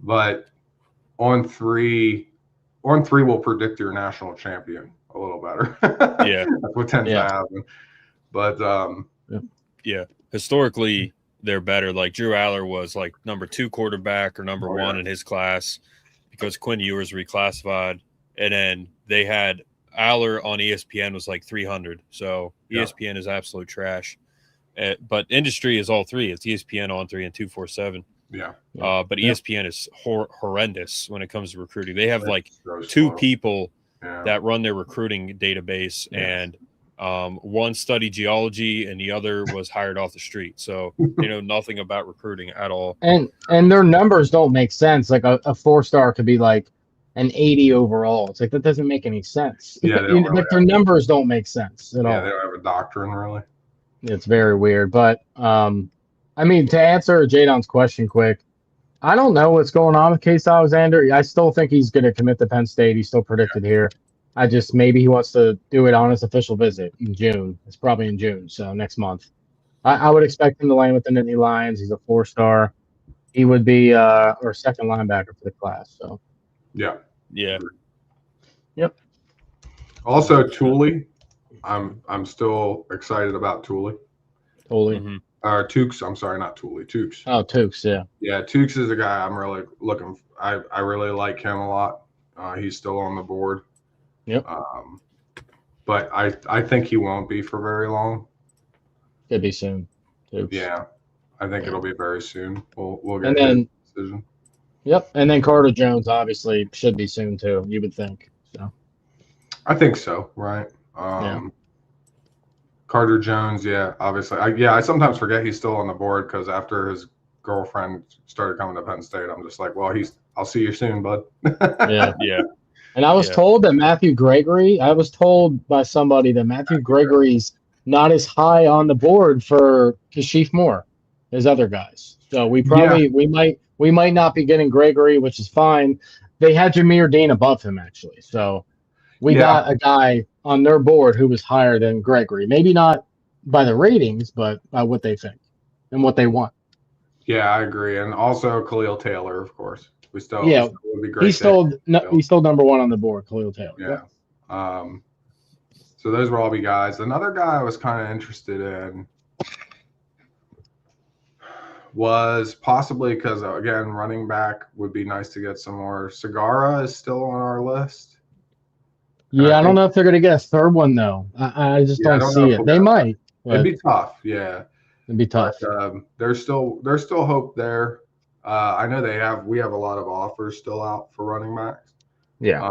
but on 3 will predict your national champion a little better. Yeah. That's what tends to happen. But historically they're better. Like Drew Allar was like number 2 quarterback or number 1 in his class because Quinn Ewers reclassified, and then they had Allar on ESPN was like 300. So ESPN is absolute trash. But industry is all 3. It's ESPN on 3 and 247. Yeah. But ESPN is horrendous when it comes to recruiting. They have like 2 people that run their recruiting database, and one studied geology and the other was hired off the street. So they know nothing about recruiting at all. And their numbers don't make sense. Like a 4-star could be like an 80 overall. It's like that doesn't make any sense. Yeah, their numbers don't make sense at all. Yeah, they don't have a doctrine really. It's very weird. But I mean, to answer Jadon's question quick, I don't know what's going on with Case Alexander. I still think he's going to commit to Penn State. He's still predicted here. Maybe he wants to do it on his official visit in June. It's probably in June, so next month. I would expect him to land with the Nittany Lions. He's a 4-star. He would be our second linebacker for the class. So yeah. Yep. Also, Tooley. I'm still excited about Tooley. Totally. Tukes. I'm sorry, not Tooley. Tukes. Oh, Tukes. Yeah. Yeah, Tukes is a guy I'm really looking. I really like him a lot. He's still on the board. Yep. But I think he won't be for very long. Could be soon. Tukes. Yeah, I think it'll be very soon. We'll get a decision. Yep, and then Carter Jones obviously should be soon too. You would think so. I think so. Right. Carter Jones, obviously. I sometimes forget he's still on the board because after his girlfriend started coming to Penn State, I'm just like, well, I'll see you soon, bud. Yeah. And I was told that Matthew Gregory, I was told by somebody that Matthew Gregory's not as high on the board for Kashif Moore as other guys. So we might not be getting Gregory, which is fine. They had Jameer Dean above him actually. So we got a guy on their board who was higher than Gregory. Maybe not by the ratings, but by what they think and what they want. Yeah, I agree. And also Khalil Taylor, of course. Would be great. He's still number 1 on the board, Khalil Taylor. Yeah. So those will all be guys. Another guy I was kind of interested in was possibly because, again, running back would be nice to get some more. Segara is still on our list. Yeah, I don't know if they're going to get a third one, though. I just don't see it. They might. It'd be tough, yeah. It'd be tough. But, there's still hope there. I know we have a lot of offers still out for running backs. Yeah.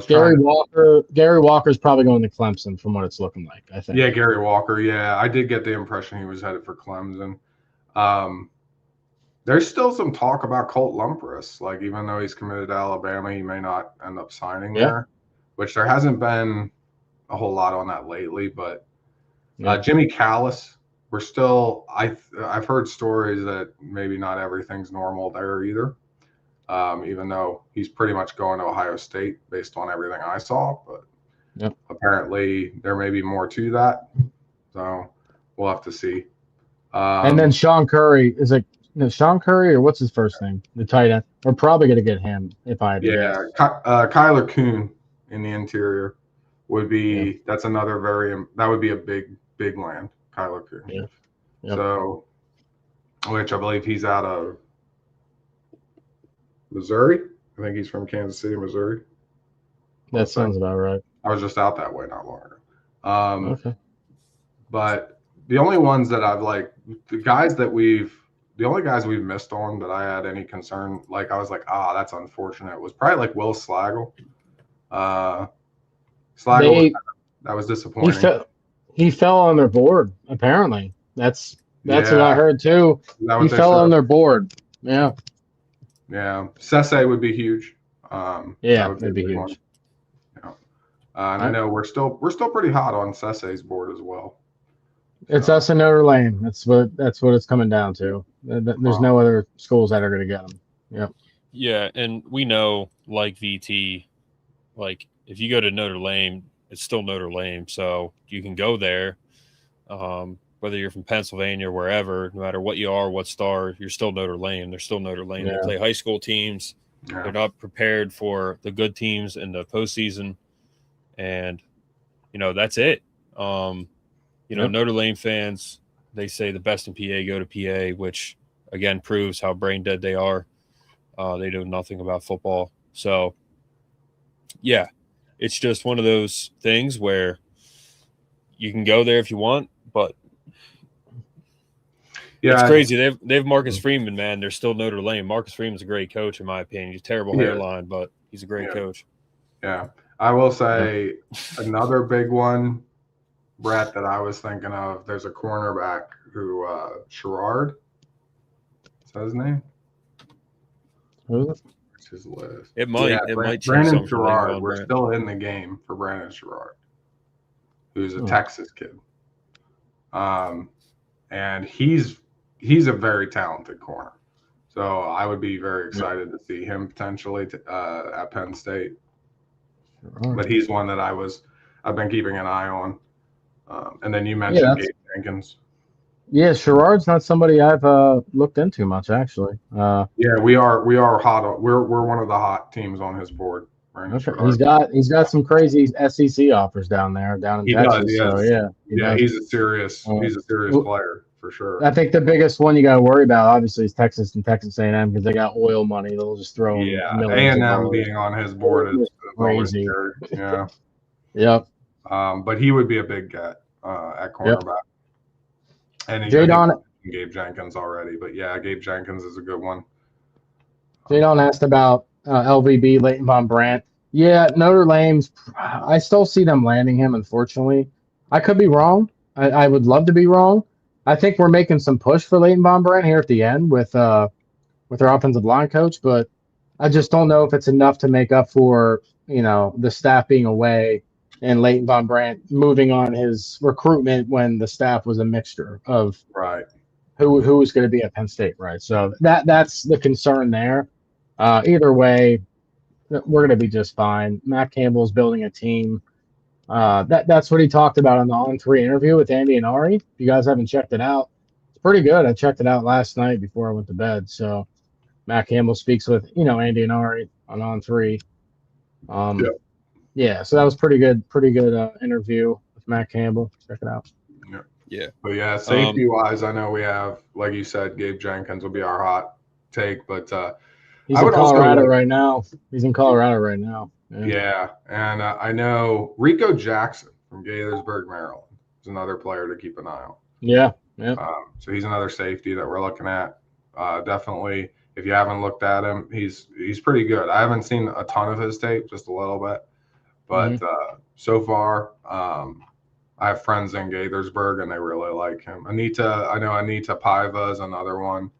Gary Walker's probably going to Clemson from what it's looking like, I think. Yeah, Gary Walker. Yeah, I did get the impression he was headed for Clemson. There's still some talk about Colt Lumpras. Like, even though he's committed to Alabama, he may not end up signing there, which there hasn't been a whole lot on that lately. But Jimmy Callis, we're still. I've heard stories that maybe not everything's normal there either. Even though he's pretty much going to Ohio State based on everything I saw, but apparently there may be more to that. So we'll have to see. And then Sean Curry, is it Sean Curry or what's his first name? The tight end. We're probably going to get him if I had to guess. Kyler Kuhn in the interior would be that's another that would be a big land, Kyler Kuhn. Yeah. Yep. So, which I believe he's out of Missouri. I think he's from Kansas City, Missouri. That sounds about right. I was just out that way not long ago. Okay. But the only ones that I've the only guys we've missed on that I had any concern, like I was like, that's unfortunate, was probably like Will Slagel. That was disappointing. He fell on their board, apparently. That's what I heard too. He fell on their board. Yeah. Yeah. Sese would be huge. It'd be huge. And I know we're still pretty hot on Sesse's board as well. It's us and Notre Dame. That's what it's coming down to. There's no other schools that are going to get them. Yep. Yeah, and we know, like VT, like if you go to Notre Dame, it's still Notre Dame, so you can go there. Whether you're from Pennsylvania or wherever, no matter what you are, what star, you're still Notre Dame. They're still Notre Dame. Yeah. They play high school teams. Yeah. They're not prepared for the good teams in the postseason, and that's it. Notre Dame fans, they say the best in PA go to PA, which again proves how brain dead they are. They know nothing about football. So, yeah, it's just one of those things where you can go there if you want, but it's crazy. They have Marcus Freeman, man. They're still Notre Dame. Marcus Freeman's a great coach, in my opinion. He's a terrible hairline, but he's a great coach. Yeah. I will say another big one, Brett, that I was thinking of, there's a cornerback who Sherrard. Is that his name? Who is it? What's his list? It might. Yeah, it might change Brandon something for Sherrard. Brandon. We're still in the game for Brandon Sherrard, who's a Texas kid. And he's a very talented corner. So I would be very excited to see him potentially at Penn State. But he's one that I've been keeping an eye on. And then you mentioned Gabe Jenkins. Yeah, Sherrard's not somebody I've looked into much, actually. We are hot. We're one of the hot teams on his board. Okay. He's got some crazy SEC offers down in Texas. He's a serious player for sure. I think the biggest one you got to worry about, obviously, is Texas and Texas A&M, because they got oil money. They'll just throw in A&M being on his board is crazy. Yeah. Yep. But he would be a big get at cornerback. Yep. And Gabe Jenkins already, but Gabe Jenkins is a good one. Jadon asked about LVB, Leighton Von Brandt. Yeah, Notre Dame's. I still see them landing him. Unfortunately, I could be wrong. I would love to be wrong. I think we're making some push for Leighton Von Brandt here at the end with our offensive line coach, but I just don't know if it's enough to make up for the staff being away and Leighton Von Brandt moving on his recruitment when the staff was a mixture of who was going to be at Penn State, right? So that's the concern there. Either way, we're going to be just fine. Matt Campbell's building a team. That's what he talked about on the On3 interview with Andy and Ari. If you guys haven't checked it out, it's pretty good. I checked it out last night before I went to bed. So Matt Campbell speaks with Andy and Ari on On3. So that was pretty good interview with Matt Campbell. Check it out. Yeah. But safety wise, I know we have, like you said, Gabe Jenkins will be our hot take, but he's in Colorado right now. Yeah. And I know Rico Jackson from Gaithersburg, Maryland is another player to keep an eye on. Yeah. So he's another safety that we're looking at. Definitely, if you haven't looked at him, he's pretty good. I haven't seen a ton of his tape, just a little bit. But so far, I have friends in Gaithersburg, and they really like him. Anita Paiva is another one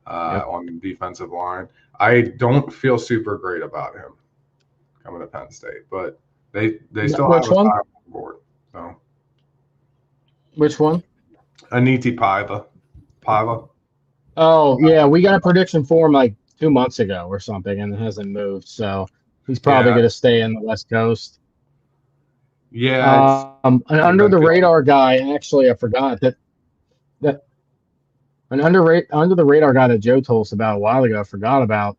on the defensive line. I don't feel super great about him coming to Penn State, but they still have a on board. So. Which one? Anita Paiva. Oh, yeah. We got a prediction for him like 2 months ago or something, and it hasn't moved. So he's probably going to stay in the West Coast. Yeah. An under the radar guy, actually, I forgot that an under the radar guy that Joe told us about a while ago, I forgot about.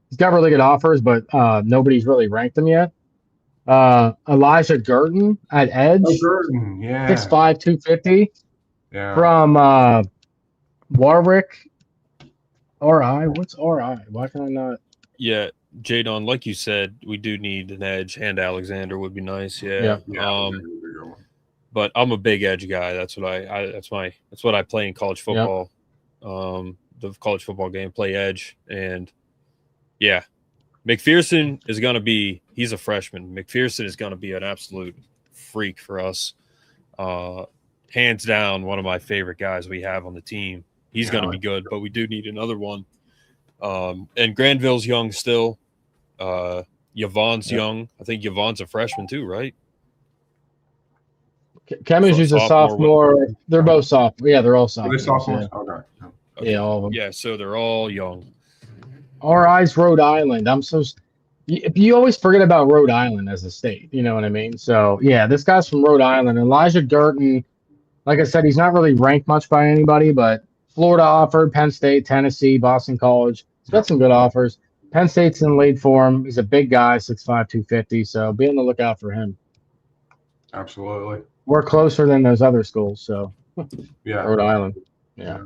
He's got really good offers, but nobody's really ranked him yet. Elijah Gurton at Edge. Oh, Gurton, 6'5", 250. Yeah. From Warwick. RI. What's RI? Why can I not? Yeah, Jadon, like you said, we do need an edge, and Alexander would be nice. Yeah. But I'm a big edge guy. That's what that's what I play in college football. The college football game, play edge, and McPherson is going to be. He's a freshman. McPherson is going to be an absolute freak for us. Hands down, one of my favorite guys we have on the team. He's going to be good, but we do need another one. And Granville's young still. Yvonne's young. I think Yvonne's a freshman too, right? Kemiju's a sophomore. They're both sophomore. Yeah, they're all Are they sophomores. sophomores? Yeah. Okay. Yeah, all of them. Yeah, so they're all young. RI's Rhode Island. You always forget about Rhode Island as a state. You know what I mean? So, yeah, this guy's from Rhode Island. Elijah Durton, like I said, he's not really ranked much by anybody, but Florida offered, Penn State, Tennessee, Boston College. He's got some good offers. Penn State's in lead for him. He's a big guy, 6'5", 250, so be on the lookout for him. Absolutely. We're closer than those other schools, so Yeah. Rhode Island. Yeah.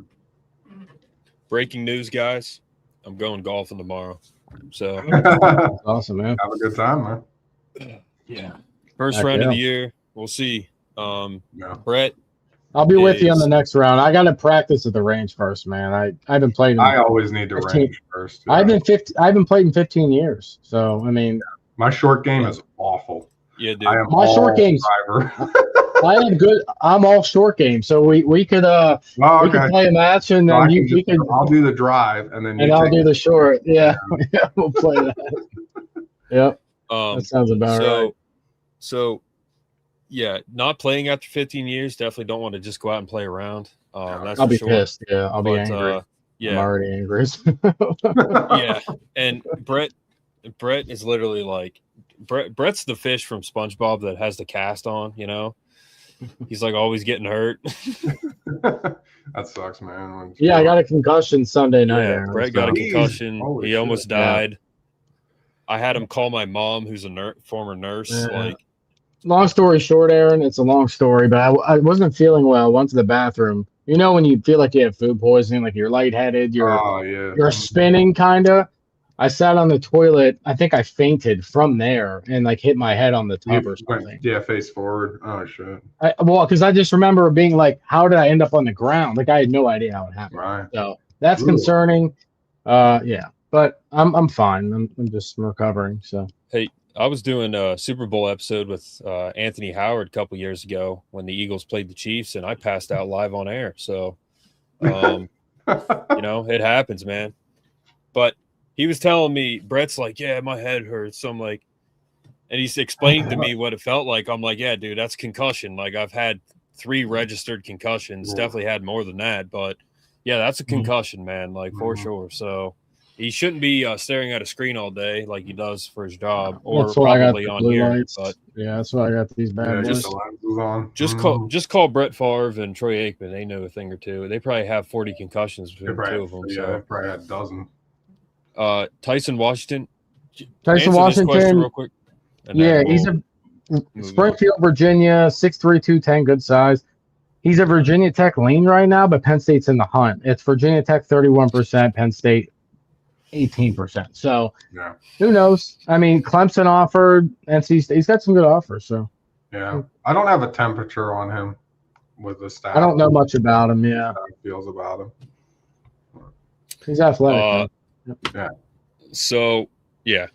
Breaking news, guys. I'm going golfing tomorrow. So That's awesome, man. Have a good time, man. yeah. First Heck round yeah. of the year. We'll see. Yeah. Brett. I'll be with you on the next round. I got to practice at the range first, man. I haven't played. I always need to 15. range first. I haven't played in 15 years. So I mean, my short game is awful. Yeah, dude. I am my short game's driver. I'm all short game. So we could we could play a match and then I'll do the drive and then I'll do the short. Yeah. Yeah, we'll play that. Yep. That sounds about right. So yeah, not playing after 15 years, definitely don't want to just go out and play around. That's I'll for be sure. pissed. Yeah, I'll be angry. Yeah. I'm already angry. Yeah. And Brett is literally like Brett's the fish from SpongeBob that has the cast on, you know? He's like always getting hurt. That sucks, man. Yeah, I got a concussion Sunday night. Yeah, Brett got a concussion. Holy he shit. almost died. I had him call my mom, who's a former nurse. Yeah. Long story short, Aaron, it's a long story, but I wasn't feeling well. I went to the bathroom. You know when you feel like you have food poisoning, like you're lightheaded, you're spinning kind of. I sat on the toilet. I think I fainted from there and like hit my head on the tub or something. Yeah, face forward. Oh shit. Because I just remember being like, how did I end up on the ground? Like I had no idea how it happened. Right. So that's concerning. Yeah, but I'm fine. I'm just recovering. So hey, I was doing a Super Bowl episode with Anthony Howard a couple years ago when the Eagles played the Chiefs, and I passed out live on air. So, you know, it happens, man. But he was telling me, Brett's like, yeah, my head hurts. So I'm like, and he's explaining to me what it felt like. I'm like, yeah, dude, that's concussion. Like I've had 3 registered concussions, definitely had more than that. But yeah, that's a concussion, man, like for sure. So he shouldn't be staring at a screen all day like he does for his job, or probably on here. Lights. But yeah, that's why I got these bad boys. Just call Brett Favre and Troy Aikman. They know a thing or two. They probably have 40 concussions between the two of them. Yeah, they probably had a dozen. Tyson Washington. Tyson Washington, real quick. Yeah, he's a Springfield, Virginia, 6'3", 210, good size. He's a Virginia Tech lean right now, but Penn State's in the hunt. It's Virginia Tech 31%, Penn State 18%. So who knows? I mean, Clemson offered, NC State. He's got some good offers. So yeah, I don't have a temperature on him with the staff. I don't know much about him. Yeah, how he feels about him. He's athletic. Yeah. So yeah.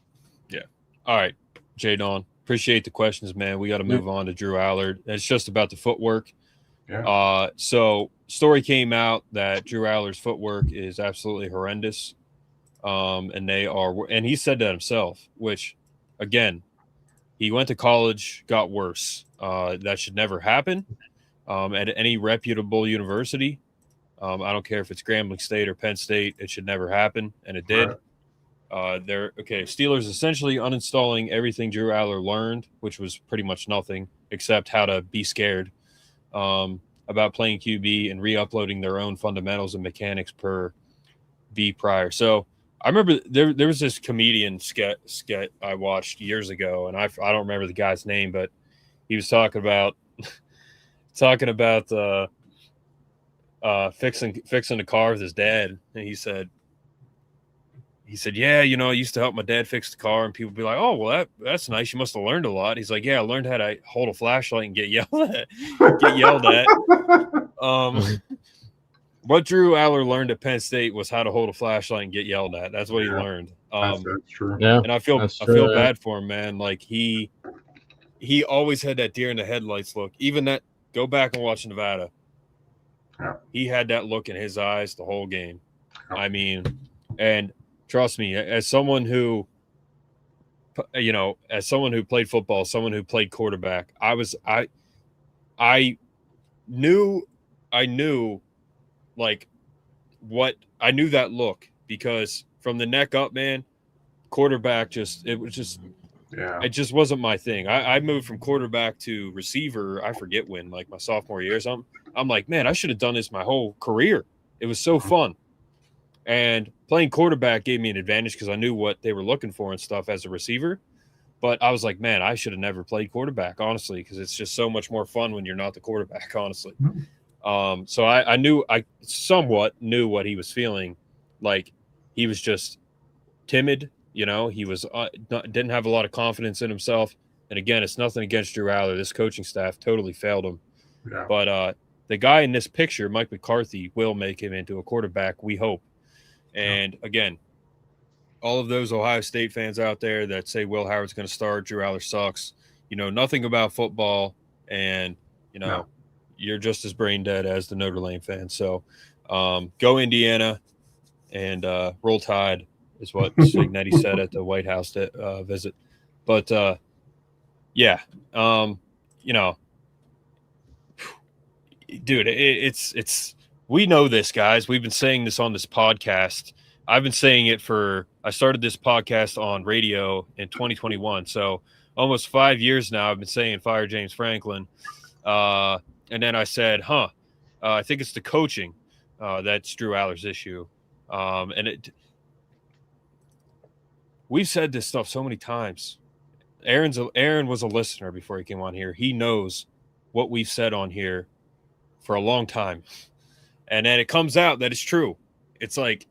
All right, J Don. Appreciate the questions, man. We got to move on to Drew Allard. It's just about the footwork. Yeah. So story came out that Drew Allard's footwork is absolutely horrendous. And he said that himself, which again, he went to college, got worse. That should never happen at any reputable university. I don't care if it's Grambling State or Penn State, it should never happen. And it did. Steelers essentially uninstalling everything Drew Allard learned, which was pretty much nothing except how to be scared about playing QB and re-uploading their own fundamentals and mechanics per B prior. So I remember there was this comedian sketch I watched years ago, and I don't remember the guy's name, but he was talking about fixing the car with his dad, and he said, yeah, you know, I used to help my dad fix the car, and people would be like, oh, well, that's nice. You must have learned a lot. He's like, yeah, I learned how to hold a flashlight and get yelled at. What Drew Allard learned at Penn State was how to hold a flashlight and get yelled at. That's what he learned. That's true. Yeah, and I feel bad for him, man. Like he always had that deer in the headlights look. Even that, go back and watch Nevada. Yeah. He had that look in his eyes the whole game. I mean, and trust me, as someone who you know, as someone who played football, someone who played quarterback, I knew like what I knew that look, because from the neck up, man, quarterback it just wasn't my thing. I moved from quarterback to receiver, I forget when, like my sophomore year or something. I'm like, man, I should have done this my whole career. It was so fun. And playing quarterback gave me an advantage because I knew what they were looking for and stuff as a receiver. But I was like, man, I should have never played quarterback, honestly, because it's just so much more fun when you're not the quarterback, honestly. So I somewhat knew what he was feeling. Like, he was just timid, you know, he was didn't have a lot of confidence in himself. And again, it's nothing against Drew Allar. This coaching staff totally failed him. Yeah. But the guy in this picture, Mike McCarthy, will make him into a quarterback, we hope. And again, all of those Ohio State fans out there that say Will Howard's going to start, Drew Allar sucks, you know nothing about football, and you know you're just as brain dead as the Notre Dame fans. So go Indiana and roll Tide is what Signetti said at the White House visit. But you know, dude, it's we know this, guys. We've been saying this on this podcast. I've been saying it I started this podcast on radio in 2021. So almost 5 years now, I've been saying fire James Franklin. And then I said, I think it's the coaching that's Drew Allar's issue. We've said this stuff so many times. Aaron was a listener before he came on here. He knows what we've said on here for a long time. And then it comes out that it's true. It's like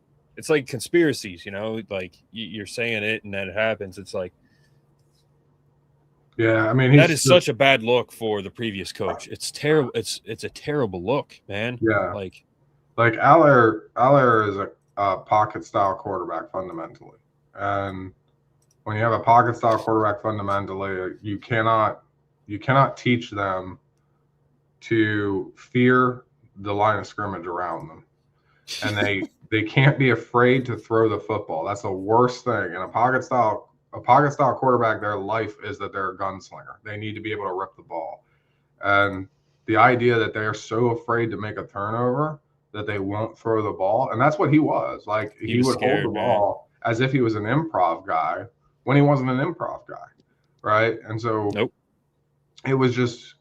conspiracies, you know, like you're saying it and then it happens. It's like, yeah, I mean, that is such a bad look for the previous coach. It's terrible. It's a terrible look, man. Yeah. Like Allar is a pocket style quarterback fundamentally. And when you have a pocket style quarterback fundamentally, you cannot teach them to fear the line of scrimmage around them. And they can't be afraid to throw the football. That's the worst thing. And a pocket style quarterback, their life is that they're a gunslinger. They need to be able to rip the ball. And the idea that they're so afraid to make a turnover that they won't throw the ball. And that's what he was. Like, he would hold the ball as if he was an improv guy when he wasn't an improv guy. Right. And so it was just,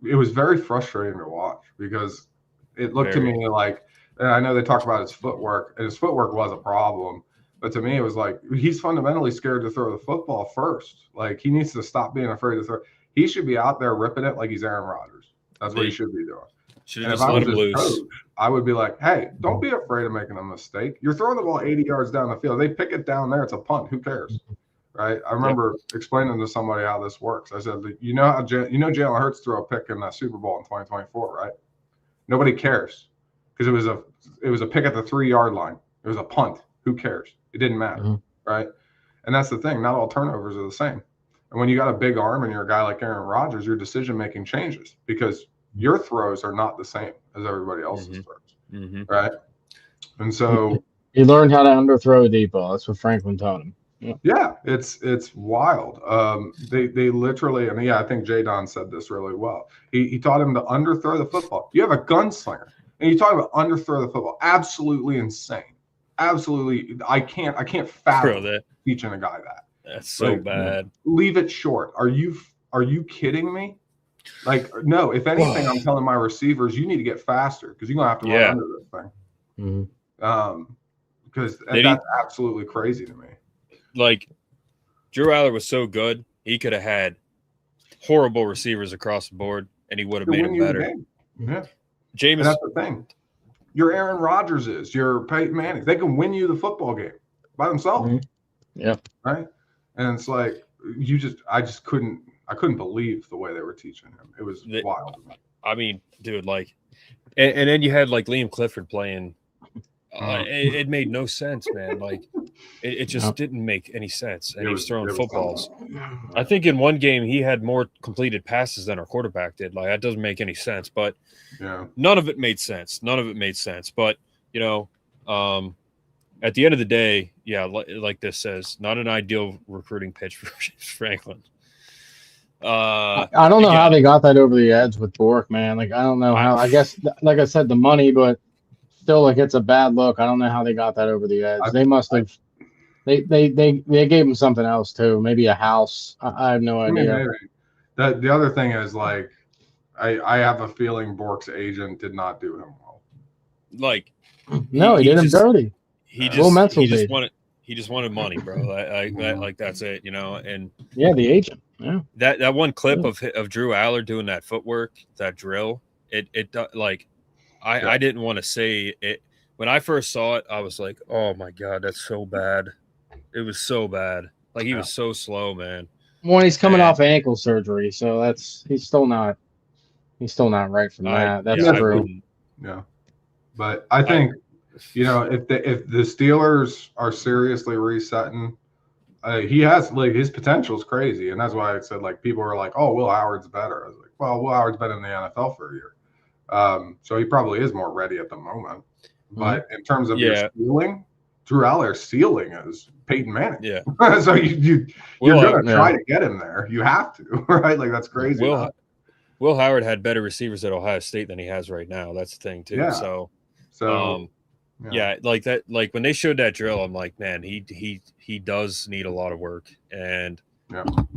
it was very frustrating to watch, because it looked to me like, and I know they talked about his footwork, and his footwork was a problem, but to me it was like, he's fundamentally scared to throw the football first. Like, he needs to stop being afraid to throw. He should be out there ripping it like he's Aaron Rodgers. That's what he should be doing. And if I was his coach, I would be like, hey, don't be afraid of making a mistake. You're throwing the ball 80 yards down the field. They pick it down there. It's a punt. Who cares? Right. I remember explaining to somebody how this works. I said, you know Jalen Hurts threw a pick in the Super Bowl in 2024, right? Nobody cares, because it was a pick at the 3-yard line. It was a punt. Who cares? It didn't matter, right? And that's the thing. Not all turnovers are the same. And when you got a big arm and you're a guy like Aaron Rodgers, your decision making changes, because your throws are not the same as everybody else's throws, right? And so he learned how to underthrow a deep ball. That's what Franklin taught him. Yeah, it's wild. They literally, and I think Jay Don said this really well. He taught him to underthrow the football. You have a gunslinger, and you talk about underthrow the football. Absolutely insane. Absolutely, I can't fathom teaching a guy that. That's so bad. Leave it short. Are you kidding me? Like, no. If anything, I'm telling my receivers, you need to get faster, because you're gonna have to run under this thing. Because that's absolutely crazy to me. Like, Drew Allar was so good, he could have had horrible receivers across the board, and he would have made them better. Yeah, Jameis. And that's the thing. Your Aaron Rodgers is your Peyton Manning. They can win you the football game by themselves. Yeah. Right. And it's like, I couldn't believe the way they were teaching him. It was wild. I mean, dude, like, and then you had like Liam Clifford playing. It made no sense, man. Like, it just didn't make any sense. And he was throwing footballs. I think in one game he had more completed passes than our quarterback did. Like, that doesn't make any sense. But none of it made sense. But, you know, at the end of the day, yeah, like this says, not an ideal recruiting pitch for Franklin. I don't know how they got that over the edge with Bork, man. Like, I don't know how. I guess, like I said, the money, but still, like, it's a bad look. I don't know how they got that over the edge. They must have. They gave him something else too. Maybe a house. I have no idea. The other thing is, like, I have a feeling Bork's agent did not do him well. Like, no, he did him dirty. He just wanted money, bro. Like that's it, you know. And yeah, the agent. Yeah. That one clip of Drew Allar doing that footwork, that drill. I didn't want to say it when I first saw it. I was like, oh my god, that's so bad. It was so bad. Like, he was so slow, man. Well, he's coming off ankle surgery, so he's still not right from that. That's true. Yeah, but I think, you know, if the Steelers are seriously resetting, he has, like, his potential is crazy, and that's why I said, like, people are like, oh, Will Howard's better. I was like, well, Will Howard's been in the NFL for a year, so he probably is more ready at the moment. But in terms of your ceiling, Drew Allar's ceiling is Peyton Manning. Yeah. So you're going to try to get him there. You have to, right? Like, that's crazy. Will Howard had better receivers at Ohio State than he has right now. That's the thing too. Yeah. Like that. Like, when they showed that drill, I'm like, man, he does need a lot of work. And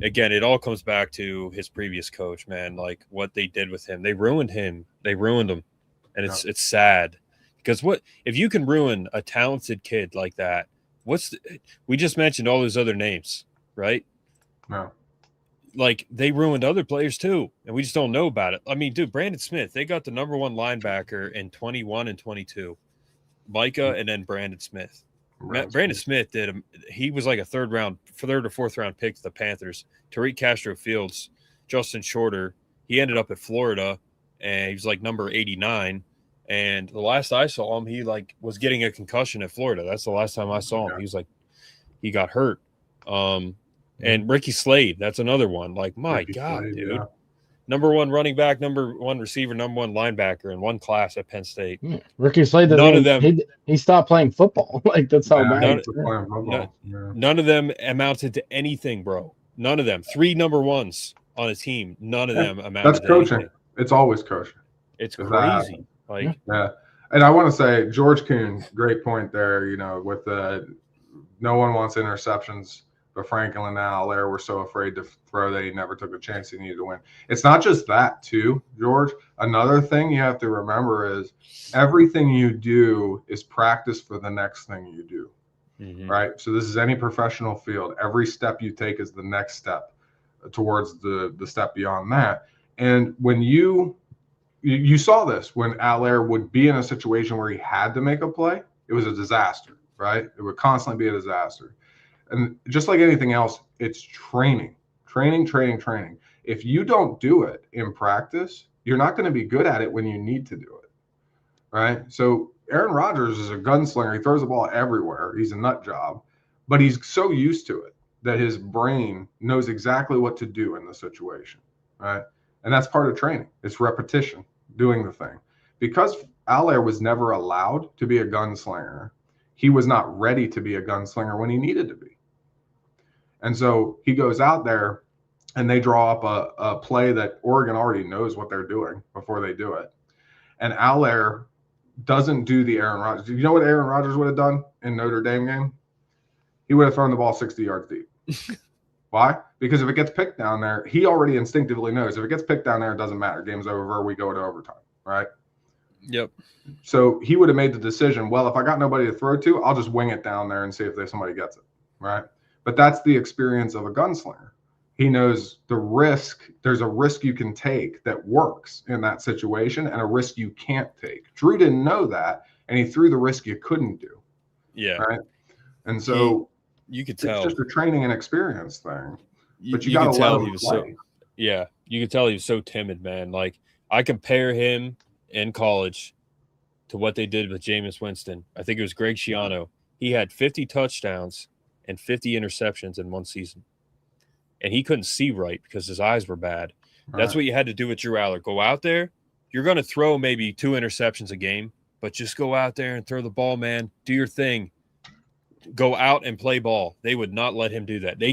again, it all comes back to his previous coach, man. Like, what they did with him, they ruined him. They ruined him, and it's sad. Because if you can ruin a talented kid like that? We just mentioned all those other names, right? No. Like, they ruined other players too, and we just don't know about it. I mean, dude, Brandon Smith, they got the number 1 linebacker in 21 and 22, Micah, and then Brandon Smith. Brandon Smith he was like a third or fourth round pick to the Panthers. Tariq Castro Fields, Justin Shorter, he ended up at Florida, and he was like number 89. And the last I saw him, he was getting a concussion at Florida. That's the last time I saw him. He was he got hurt. And Ricky Slade, that's another one. Like, my God, dude. Yeah. Number 1 running back, number 1 receiver, number 1 linebacker in one class at Penn State. Yeah. Ricky Slade, none of them. He stopped playing football. Like, that's how bad. None of them amounted to anything, bro. None of them. 3 number 1s on a team. None of them amounted to anything. That's coaching. It's always coaching. It's crazy. Yeah. And I want to say, George Kuhn, great point there, you know, with no one wants interceptions, but Franklin and Allar were so afraid to throw that he never took a chance he needed to win. It's not just that, too, George. Another thing you have to remember is everything you do is practice for the next thing you do, right? So this is any professional field. Every step you take is the next step towards the step beyond that. And when you saw this when Allar would be in a situation where he had to make a play, it was a disaster, right? It would constantly be a disaster. And just like anything else, it's training. If you don't do it in practice, you're not going to be good at it when you need to do it, right? So Aaron Rodgers is a gunslinger. He throws the ball everywhere. He's a nut job, but he's so used to it that his brain knows exactly what to do in the situation, right? And that's part of training. It's repetition, doing the thing. Because Allar was never allowed to be a gunslinger, he was not ready to be a gunslinger when he needed to be. And so he goes out there and they draw up a play that Oregon already knows what they're doing before they do it. And Allar doesn't do the Aaron Rodgers. You know what Aaron Rodgers would have done in Notre Dame game? He would have thrown the ball 60 yards deep. Why? Because if it gets picked down there, he already instinctively knows if it gets picked down there, it doesn't matter. Game's over. We go to overtime, right? Yep. So he would have made the decision, well, if I got nobody to throw to, I'll just wing it down there and see if somebody gets it, right? But that's the experience of a gunslinger. He knows the risk. There's a risk you can take that works in that situation and a risk you can't take. Drew didn't know that, and he threw the risk you couldn't do. Yeah. Right? And so you could tell. It's just a training and experience thing. But you got to tell he was you could tell he was so timid, man. Like, I compare him in college to what they did with Jameis Winston. I think it was Greg Schiano. He had 50 touchdowns and 50 interceptions in one season. And he couldn't see right because his eyes were bad. That's what you had to do with Drew Allar. Go out there. You're going to throw maybe 2 interceptions a game, but just go out there and throw the ball, man. Do your thing. go out and play ball. They would not let him do that. They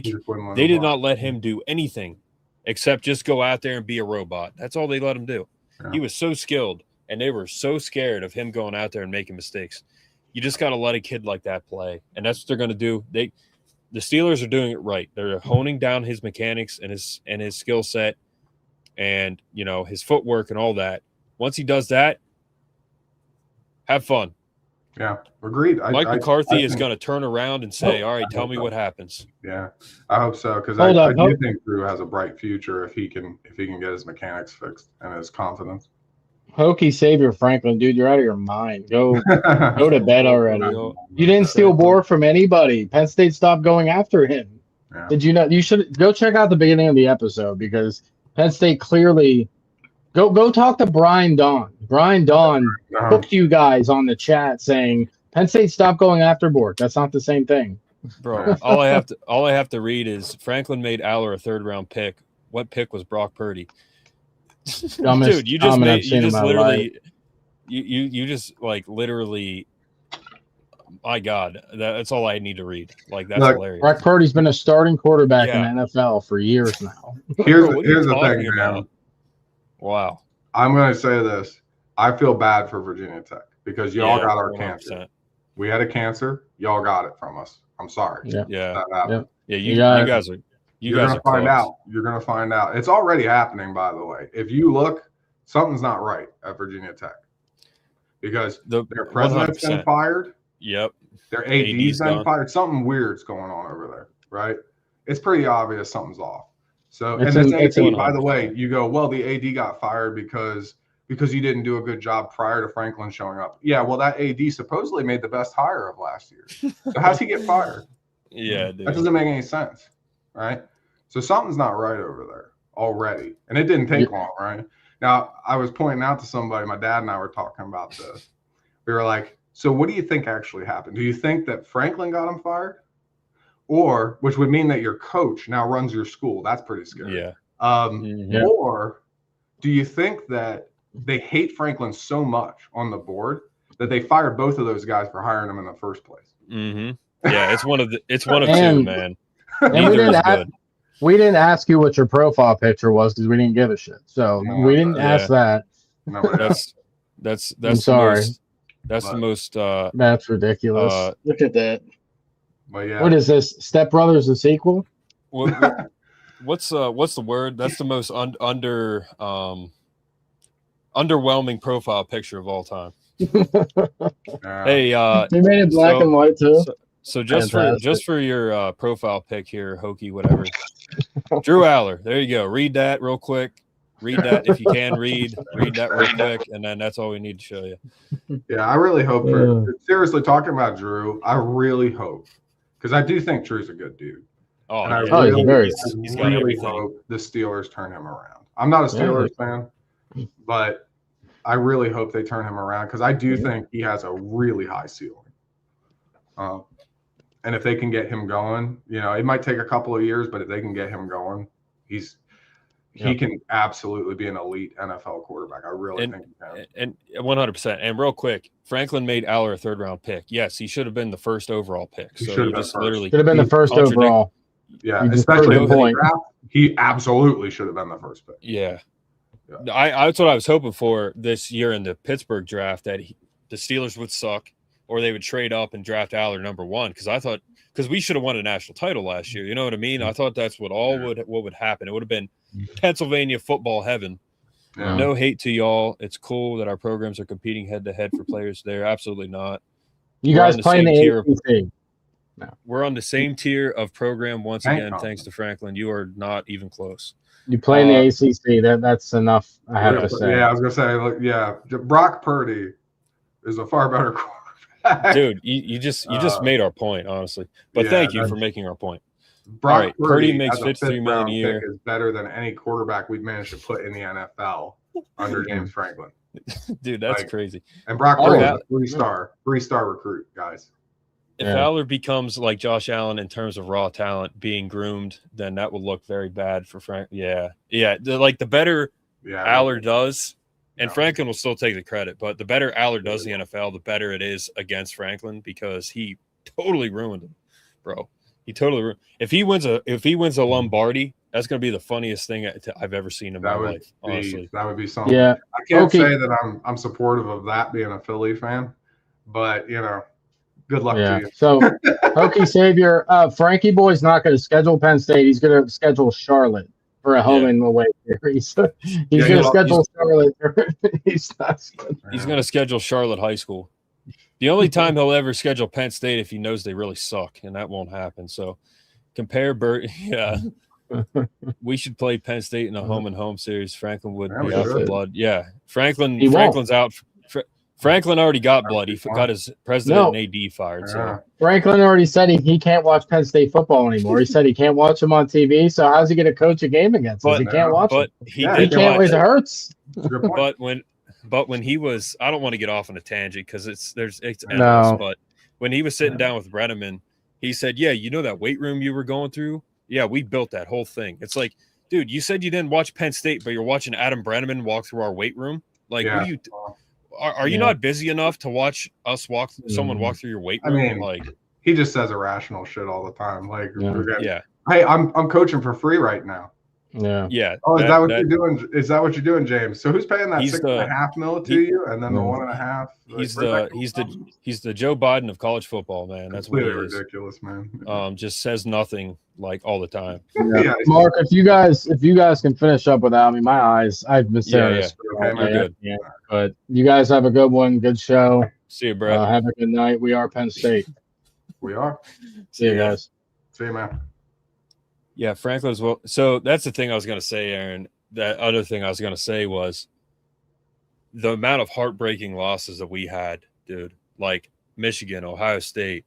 They did not let him do anything except just go out there and be a robot. That's all they let him do. Yeah. He was so skilled, and they were so scared of him going out there and making mistakes. You just got to let a kid like that play, and that's what they're going to do. The Steelers are doing it right. They're honing down his mechanics and his skill set, and his footwork and all that. Once he does that, have fun. Yeah, agreed. Mike McCarthy is going to turn around and say, "All right, tell me what happens." Yeah, I hope so, because I do think Drew has a bright future if he can get his mechanics fixed and his confidence. Hokey Savior Franklin, dude, you're out of your mind. Go to bed already. You didn't steal Borg from anybody. Penn State stopped going after him. Yeah. Did you not? You should go check out the beginning of the episode because Penn State clearly go talk to Brian Dawn. Brian Dawn hooked you guys on the chat saying Penn State stopped going after Borg. That's not the same thing. Bro, all I have to read is Franklin made Allar a 3rd-round pick. What pick was Brock Purdy? Dude, you just literally, my God, that's all I need to read. Like, that's hilarious. Brock Purdy's been a starting quarterback in the NFL for years now. Here's the thing, man. Wow. I'm going to say this. I feel bad for Virginia Tech because y'all got our 100%. Cancer. We had a cancer. Y'all got it from us. I'm sorry. Yeah. You guys are. You're going to find out. You're going to find out. It's already happening, by the way. If you look, something's not right at Virginia Tech because their president's 100%. Been fired. Yep. Their AD's been fired. Something weird's going on over there, right? It's pretty obvious something's off. So, and this AD, by the way, you go, well, the AD got fired because you didn't do a good job prior to Franklin showing up. Yeah, well, that AD supposedly made the best hire of last year. So how's he get fired? Yeah, dude. That doesn't make any sense, right? So something's not right over there already. And it didn't take long, right? Now, I was pointing out to somebody, my dad and I were talking about this. We were like, so what do you think actually happened? Do you think that Franklin got him fired? Or, which would mean that your coach now runs your school. That's pretty scary. Yeah. Or do you think that they hate Franklin so much on the board that they fired both of those guys for hiring him in the first place? Mm-hmm. Yeah, it's one of two, man. And we didn't ask you what your profile picture was because we didn't give a shit. So we didn't ask that. No, that's I'm sorry. That's the most. That's ridiculous. Look at that. But yeah. What is this? Step Brothers, the sequel? What's the word? That's the most underwhelming profile picture of all time. Hey, they made it black and white too. So just for your profile pic here, Hokey, whatever. Drew Allar. There you go. Read that real quick. Read that if you can read that real quick, and then that's all we need to show you. Yeah, I really hope seriously talking about Drew, I really hope. Because I do think Drew's a good dude. Oh, and he's got really everything. Hope the Steelers turn him around. I'm not a Steelers fan, but I really hope they turn him around because I do think he has a really high ceiling. And if they can get him going, it might take a couple of years, but if they can get him going, he can absolutely be an elite NFL quarterback. I really think he can. And 100%. And real quick, Franklin made Allar a 3rd-round pick. Yes, he should have been the first overall pick. He so should you just literally should have been the first overall. Yeah, especially in the draft, he absolutely should have been the first pick. Yeah. That's what I was hoping for this year in the Pittsburgh draft, that the Steelers would suck or they would trade up and draft Allar number 1 because we should have won a national title last year. You know what I mean? I thought that's what would happen. It would have been Pennsylvania football heaven. Yeah. No hate to y'all. It's cool that our programs are competing head-to-head for players there. Absolutely not. You guys playing the ACC. We're on the same tier of program once again, thanks to Franklin. You are not even close. You play in the ACC. That's enough, I have to say. Yeah, I was going to say, Brock Purdy is a far better quarterback. Dude, you just made our point, honestly. But thank you for making our point. Brock Purdy makes $53 million a year. Is better than any quarterback we've managed to put in the NFL under James Franklin. Dude, that's crazy. And Brock Purdy is a three-star recruit, guys. If Allar becomes like Josh Allen in terms of raw talent being groomed, then that will look very bad for Frank. Yeah. The better Allar does, and Franklin will still take the credit, but the better Allar does the NFL, the better it is against Franklin because he totally ruined him, bro. He totally if he wins a Lombardi, that's gonna be the funniest thing I've ever seen in my life. Honestly, that would be something. Yeah, I can't say that I'm supportive of that being a Philly fan, but good luck to you. So, Hokie Savior, Frankie Boy's not going to schedule Penn State. He's going to schedule Charlotte for a home and away series. He's going to schedule Charlotte. He's going to schedule Charlotte High School. The only time he'll ever schedule Penn State if he knows they really suck, and that won't happen. So, compare Bert. Yeah, we should play Penn State in a home series. Franklin would be out for blood. Yeah, Franklin's out. Franklin already got blood. He got his president and AD fired. So Franklin already said he can't watch Penn State football anymore. He said he can't watch them on TV. So how's he going to coach a game against us? He can't watch it. He can't. It hurts. But when he was, I don't want to get off on a tangent because it's endless. No. But when he was sitting down with Brenneman, he said, "Yeah, you know that weight room you were going through? Yeah, we built that whole thing." It's like, dude, you said you didn't watch Penn State, but you're watching Adam Brenneman walk through our weight room. Like, what do you? Are you not busy enough to watch us someone walk through your weight room? I mean, like, he just says irrational shit all the time. Like, yeah. Hey, I'm coaching for free right now. Yeah. Oh, is that what you're doing? Is that what you're doing, James? So who's paying that $6.5 million to you, and then the $1.5? He's the Joe Biden of college football, man. That's what he is. Ridiculous, man. Just says nothing like all the time. Yeah. Mark, if you guys can finish up without me, my eyes. I've been saying good. Yeah, but you guys have a good one. Good show. See you, bro. Have a good night. We are Penn State. We are. See you guys. See you, man. Yeah, Franklin's well. So that's the thing I was going to say, Aaron. That other thing I was going to say was the amount of heartbreaking losses that we had, dude. Like Michigan, Ohio State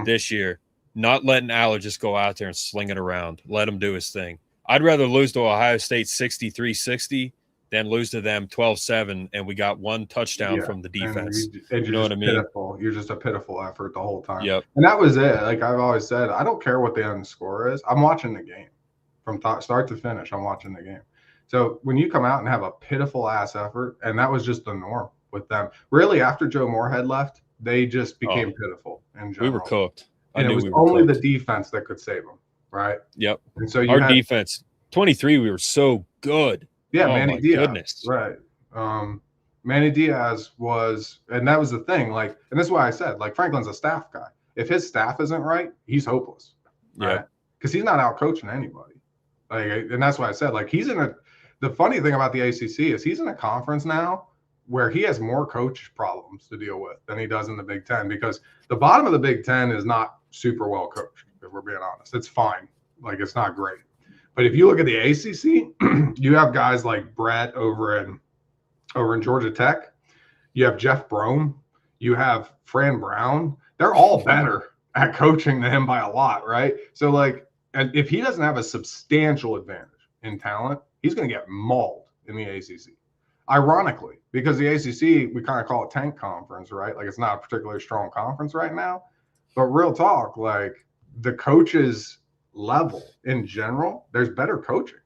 this year, not letting Allar just go out there and sling it around. Let him do his thing. I'd rather lose to Ohio State 63-60 than lose to them 12-7, and we got one touchdown from the defense. And you know what I mean? You're just a pitiful effort the whole time. Yep. And that was it. Like I've always said, I don't care what the end score is. I'm watching the game from start to finish. I'm watching the game. So when you come out and have a pitiful ass effort, and that was just the norm with them. Really, after Joe Moorhead left, they just became pitiful in general. We were cooked. And it was only the defense that could save them, right? Yep. And so our defense, 23, we were so good. Yeah, Manny Diaz. Goodness. Right. Manny Diaz was, and that was the thing. Like, and that's why I said, like, Franklin's a staff guy. If his staff isn't right, he's hopeless. Right? Yeah. Because he's not out coaching anybody. Like, and that's why I said, like, the funny thing about the ACC is he's in a conference now where he has more coach problems to deal with than he does in the Big Ten, because the bottom of the Big Ten is not super well coached, if we're being honest. It's fine. Like, it's not great. But if you look at the ACC, you have guys like Brett over in Georgia Tech. You have Jeff Brome. You have Fran Brown. They're all better at coaching than him by a lot, right? So, like, and if he doesn't have a substantial advantage in talent, he's going to get mauled in the ACC. Ironically, because the ACC, we kind of call it tank conference, right? Like, it's not a particularly strong conference right now. But real talk, like, the coaches level in general, there's better coaching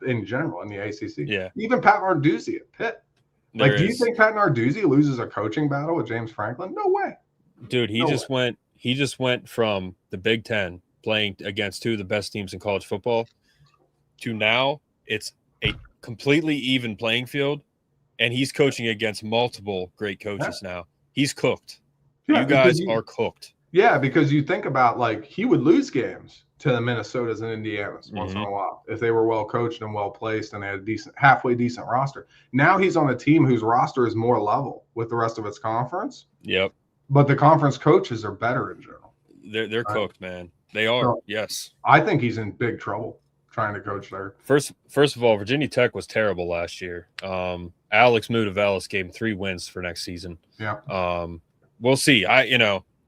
in general in the ACC. Yeah. Even Pat Narduzzi at Pitt. Like, do you think Pat Narduzzi loses a coaching battle with James Franklin? No way. Dude, he just went from the Big Ten playing against two of the best teams in college football to now it's a completely even playing field, and he's coaching against multiple great coaches now. He's cooked. You guys are cooked. Yeah, because you think about, like, he would lose games to the Minnesotas and Indianas once in a while if they were well coached and well placed and they had a halfway decent roster. Now he's on a team whose roster is more level with the rest of its conference. Yep. But the conference coaches are better in general. They're cooked, man. They are. So, yes. I think he's in big trouble trying to coach there. First of all, Virginia Tech was terrible last year. Alex Mudavelis gave him 3 wins for next season. Yeah. We'll see.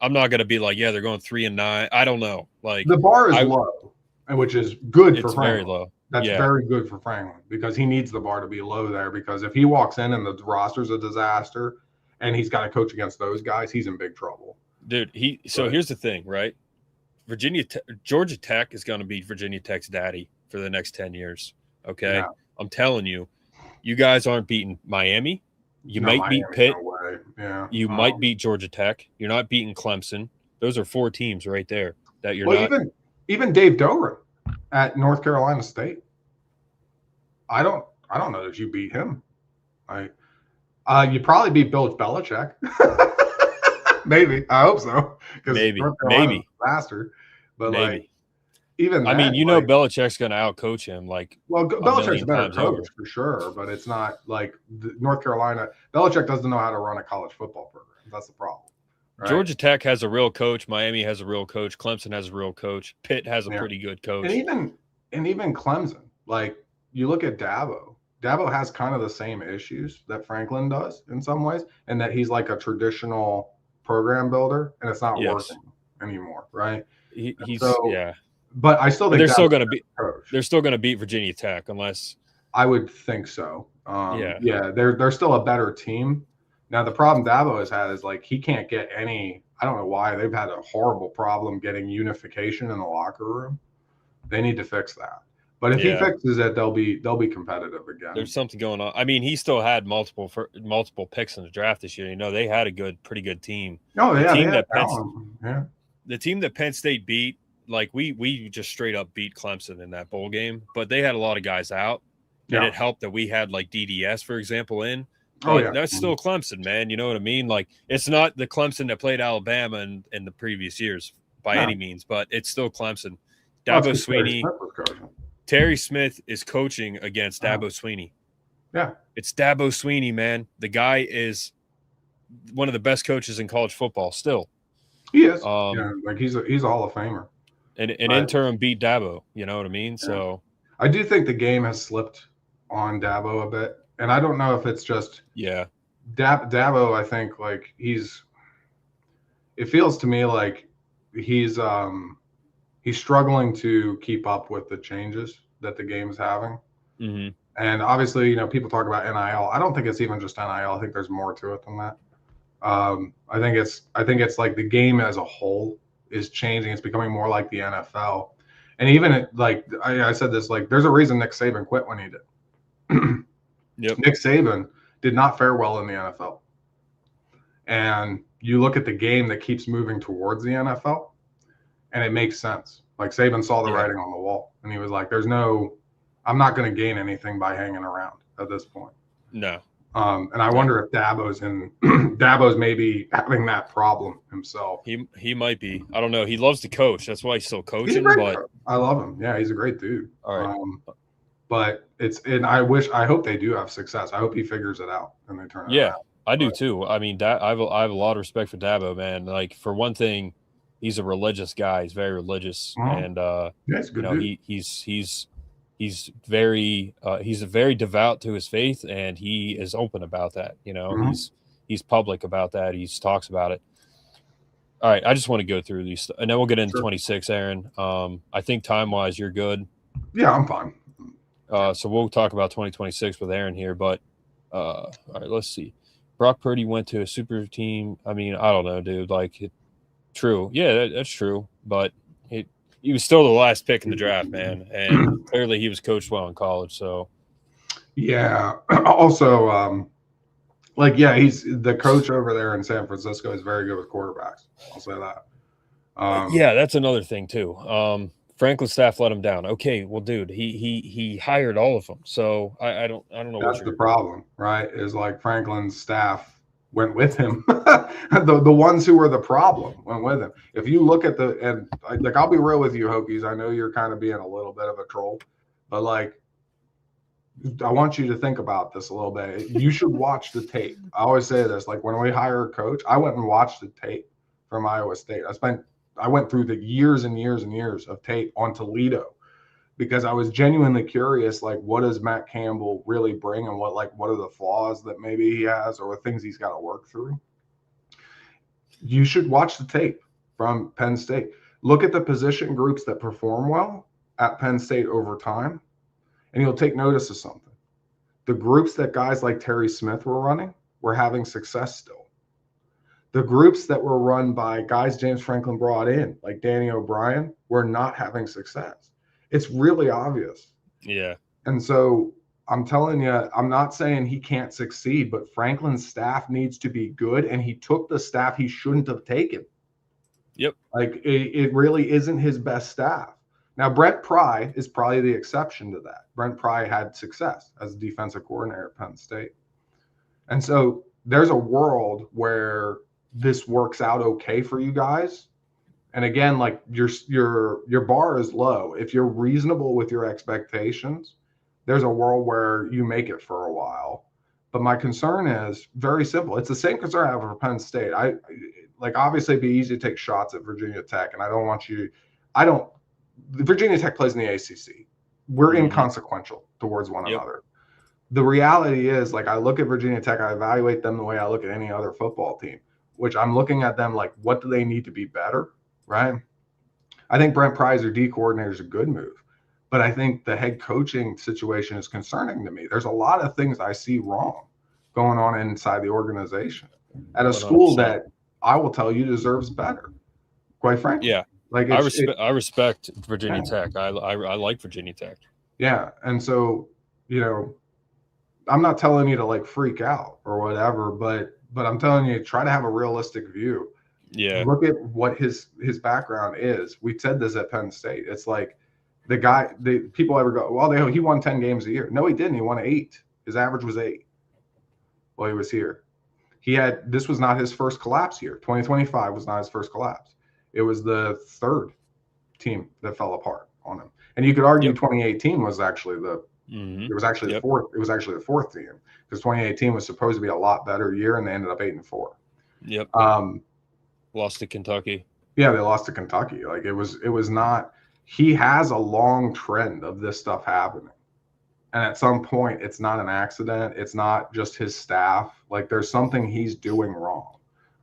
I'm not going to be like, yeah, they're going 3-9. I don't know. Like, the bar is low, which is good for Franklin. Very low. That's very good for Franklin, because he needs the bar to be low there, because if he walks in and the roster's a disaster and he's got to coach against those guys, he's in big trouble. Dude, here's the thing, right? Georgia Tech is going to be Virginia Tech's daddy for the next 10 years. Okay. Yeah. I'm telling you, you guys aren't beating Miami. You might beat Pitt. No way. Yeah. You might beat Georgia Tech. You're not beating Clemson. those are 4 teams right there that you're well, not. Even Dave Doeren at North Carolina State. I don't know that you beat him. You probably beat Bill Belichick. Maybe. I hope so. Maybe. Faster. But Maybe. like, even I mean, Belichick's going to outcoach him. Like, well, Belichick's a better coach for sure, but it's not like North Carolina. Belichick doesn't know how to run a college football program. That's the problem. Right? Georgia Tech has a real coach. Miami has a real coach. Clemson has a real coach. Pitt has a pretty good coach. And even Clemson, like you look at Dabo. Dabo has kind of the same issues that Franklin does in some ways, and that he's like a traditional program builder, and it's not working anymore, right? But I still think they're still going to beat Virginia Tech unless I would think so. They're still a better team. Now the problem Dabo has had is like he can't get any. I don't know why they've had a horrible problem getting unification in the locker room. They need to fix that. But if he fixes it, they'll be competitive again. There's something going on. I mean, he still had multiple picks in the draft this year. You know, they had a pretty good team. Oh yeah, the team that Penn State beat, like we just straight up beat Clemson in that bowl game. But they had a lot of guys out, and it helped that we had like DDS, for example, in. But that's still Clemson, man. You know what I mean? Like, it's not the Clemson that played Alabama in the previous years by any means, but it's still Clemson. Dabo Sweeney. Terry Smith is coaching against Dabo Sweeney. Yeah. It's Dabo Sweeney, man. The guy is one of the best coaches in college football still. He is. Like he's a Hall of Famer. And an interim beat Dabo, you know what I mean? Yeah. So I do think the game has slipped on Dabo a bit. And I don't know if it's just Dabo, I think like it feels to me like he's struggling to keep up with the changes that the game's having. Mm-hmm. And obviously, you know, people talk about NIL. I don't think it's even just NIL. I think there's more to it than that. I think it's like the game as a whole is changing. It's becoming more like the NFL. And even I said this, like there's a reason Nick Saban quit when he did. Yep. Nick Saban did not fare well in the NFL. And you look at the game that keeps moving towards the NFL, and it makes sense. Like Saban saw the writing on the wall, and he was like, I'm not going to gain anything by hanging around at this point. No. And I wonder if Dabo's maybe having that problem himself. He might be. I don't know. He loves to coach. That's why he's still coaching. I love him. Yeah, he's a great dude. All right. But I hope they do have success. I hope he figures it out and they turn it around. I do too. I mean, I have a lot of respect for Dabo, man. Like for one thing, he's a religious guy. He's very religious, and he's very devout to his faith, and he is open about that. You know, he's public about that. He talks about it. All right, I just want to go through these, and then we'll get into 26, Aaron. I think time-wise, you're good. Yeah, I'm fine. So we'll talk about 2026 with Aaron here, but all right, let's see. Brock Purdy went to a super team. I mean, I don't know, dude. Like, true. Yeah, that's true. But he was still the last pick in the draft, man. And clearly he was coached well in college. So, yeah. Also, he's the coach over there in San Francisco is very good with quarterbacks. I'll say that. Yeah, that's another thing too. Franklin's staff let him down. Okay, well, dude, he hired all of them. So I don't know. That's the problem, right? Is like Franklin's staff went with him. the ones who were the problem went with him. If you look at I'll be real with you, Hokies. I know you're kind of being a little bit of a troll, but like, I want you to think about this a little bit. You should watch the tape. I always say this, like when we hire a coach, I went and watched the tape from Iowa State. I went through the years and years and years of tape on Toledo because I was genuinely curious, like, what does Matt Campbell really bring and what are the flaws that maybe he has or things he's got to work through? You should watch the tape from Penn State. Look at the position groups that perform well at Penn State over time, and you'll take notice of something. The groups that guys like Terry Smith were running were having success still. The groups that were run by guys James Franklin brought in, like Danny O'Brien, were not having success. It's really obvious. Yeah. And so I'm telling you, I'm not saying he can't succeed, but Franklin's staff needs to be good, and he took the staff he shouldn't have taken. Yep. Like it really isn't his best staff. Now, Brent Pry is probably the exception to that. Brent Pry had success as a defensive coordinator at Penn State. And so there's a world where this works out okay for you guys. And again, like your bar is low. If you're reasonable with your expectations, there's a world where you make it for a while. But my concern is very simple. It's the same concern I have for Penn State. Obviously it'd be easy to take shots at Virginia Tech, and Virginia Tech plays in the ACC. We're inconsequential towards one another. The reality is, like, I look at Virginia Tech, I evaluate them the way I look at any other football team, which I'm looking at them like, what do they need to be better, right? I think Brent Pry's or D coordinator is a good move, but I think the head coaching situation is concerning to me. There's a lot of things I see wrong going on inside the organization at a school 100%. That I will tell you deserves better, quite frankly. Yeah. Like I respect Virginia Tech. I like Virginia Tech. Yeah. And so, I'm not telling you to like freak out or whatever, but I'm telling you, try to have a realistic view. Yeah. Look at what his background is. We said this at Penn State. It's like people ever go, well, he won 10 games a year. No, he didn't. He won 8. His average was 8 while he was here. This was not his first collapse year. 2025 was not his first collapse. It was the third team that fell apart on him. And you could argue 2018 was actually it was actually the fourth. It was actually the fourth team, because 2018 was supposed to be a lot better year, and they ended up 8-4. Yep. Lost to Kentucky. Yeah, they lost to Kentucky. Like it was not. He has a long trend of this stuff happening, and at some point, it's not an accident. It's not just his staff. Like there's something he's doing wrong,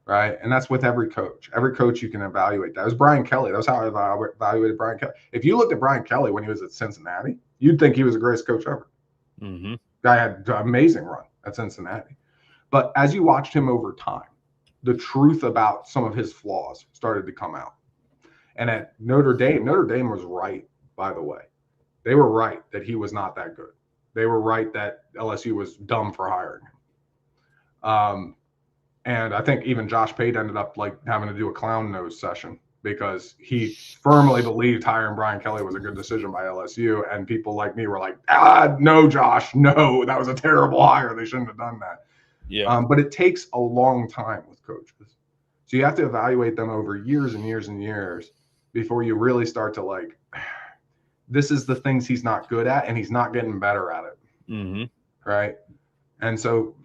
right? And that's with every coach. Every coach you can evaluate. That was Brian Kelly. That was how I evaluated Brian Kelly. If you looked at Brian Kelly when he was at Cincinnati, you'd think he was the greatest coach ever. Mm-hmm. Guy had an amazing run at Cincinnati. But as you watched him over time, the truth about some of his flaws started to come out. And at Notre Dame was right, by the way. They were right that he was not that good. They were right that LSU was dumb for hiring him. And I think even Josh Pate ended up like having to do a clown nose session because he firmly believed hiring Brian Kelly was a good decision by LSU. And people like me were like, no, Josh, no, that was a terrible hire. They shouldn't have done that. Yeah. But it takes a long time with coaches. So you have to evaluate them over years and years and years before you really start to like, this is the things he's not good at and he's not getting better at it. Mm-hmm. Right. And so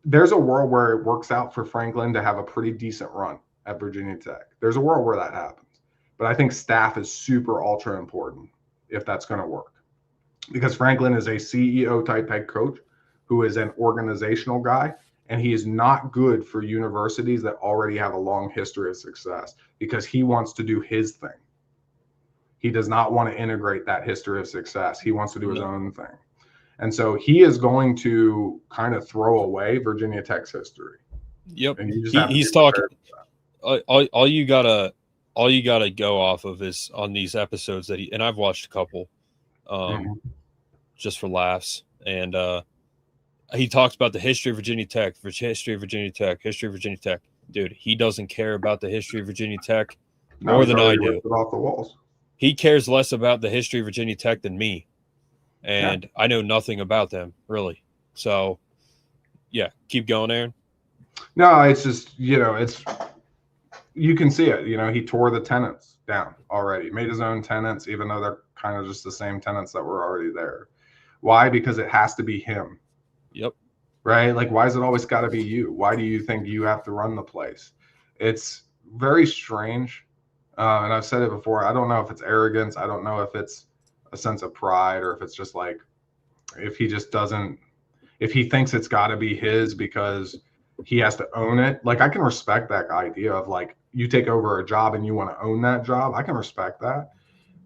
there's a world where it works out for Franklin to have a pretty decent run at Virginia Tech. There's a world where that happens. But I think staff is super ultra important if that's going to work. Because Franklin is a CEO type head coach who is an organizational guy, and he is not good for universities that already have a long history of success because he wants to do his thing. He does not want to integrate that history of success. He wants to do his own thing. And so he is going to kind of throw away Virginia Tech's history. Yep. And he's talking. All you gotta go off of is on these episodes that and I've watched a couple, just for laughs. And he talks about the history of Virginia Tech, history of Virginia Tech. Dude, he doesn't care about the history of Virginia Tech more than I do. Off the walls. He cares less about the history of Virginia Tech than me. And I know nothing about them, really. So, yeah, keep going, Aaron. No, it's just, you can see it. He tore the tenants down already, made his own tenants, even though they're kind of just the same tenants that were already there. Why? Because it has to be him. Yep. Right? Like, why is it always got to be you? Why do you think you have to run the place? It's very strange. And I've said it before. I don't know if it's arrogance. I don't know if it's a sense of pride or if it's just like, if he thinks it's got to be his because he has to own it. Like, I can respect that idea of like, you take over a job and you want to own that job. I can respect that.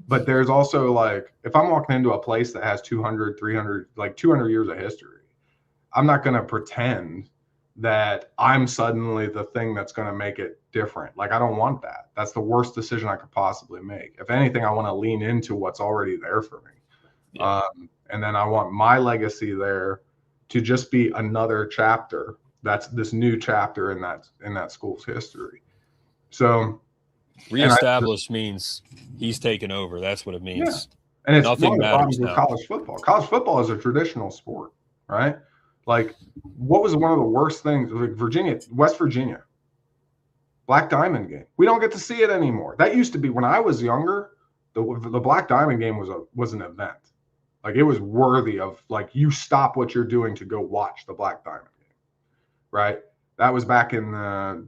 But there's also like, if I'm walking into a place that has 200, 300, like 200 years of history, I'm not going to pretend that I'm suddenly the thing that's going to make it different. Like, I don't want that. That's the worst decision I could possibly make. If anything, I want to lean into what's already there for me. Yeah. And then I want my legacy there to just be another chapter. That's this new chapter in that school's history. So Reestablished means he's taken over. That's what it means. And it's Nothing one of the problems matters with now. college football. College football is a traditional sport, right? Like, what was one of the worst things? Like West Virginia, Black Diamond game. We don't get to see it anymore. That used to be when I was younger. The Black Diamond game was an event. Like, it was worthy of, like, you stop what you're doing to go watch the Black Diamond game, right? That was back in the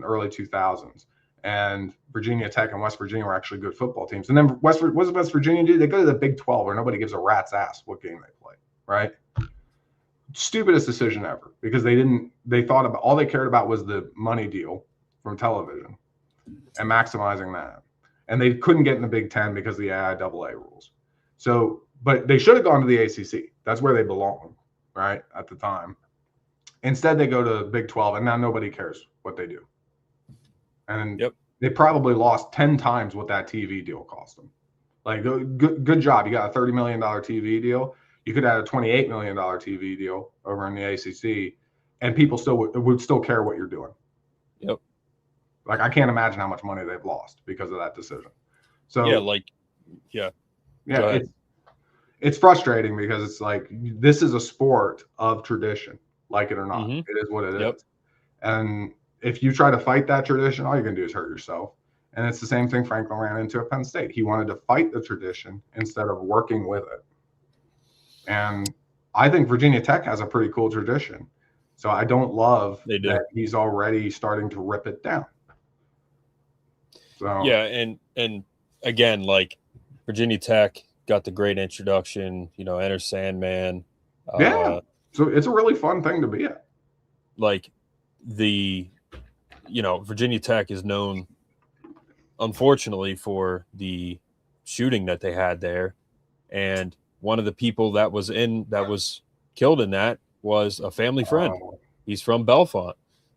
early 2000s. And Virginia Tech and West Virginia were actually good football teams. And then what does West Virginia do? They go to the Big 12 where nobody gives a rat's ass what game they play, right? Stupidest decision ever, because they thought about, all they cared about was the money deal from television and maximizing that. And they couldn't get in the Big 10 because of the IIAA rules. So, but they should have gone to the ACC. That's where they belong, right, at the time. Instead, they go to Big 12, and now nobody cares what they do. And they probably lost 10 times what that TV deal cost them. Like, good job. You got a $30 million TV deal. You could have a $28 million TV deal over in the ACC, and people still would still care what you're doing. Yep. Like, I can't imagine how much money they've lost because of that decision. So it's frustrating because it's like, this is a sport of tradition, like it or not. It is what it is. And if you try to fight that tradition, all you're going to do is hurt yourself. And it's the same thing Franklin ran into at Penn State. He wanted to fight the tradition instead of working with it. And I think Virginia Tech has a pretty cool tradition. So I don't love that he's already starting to rip it down. So yeah, and again, like, Virginia Tech got the great introduction, Enter Sandman. So it's a really fun thing to be at. Like, Virginia Tech is known, unfortunately, for the shooting that they had there. And one of the people that was killed in that was a family friend. He's from Bellefonte,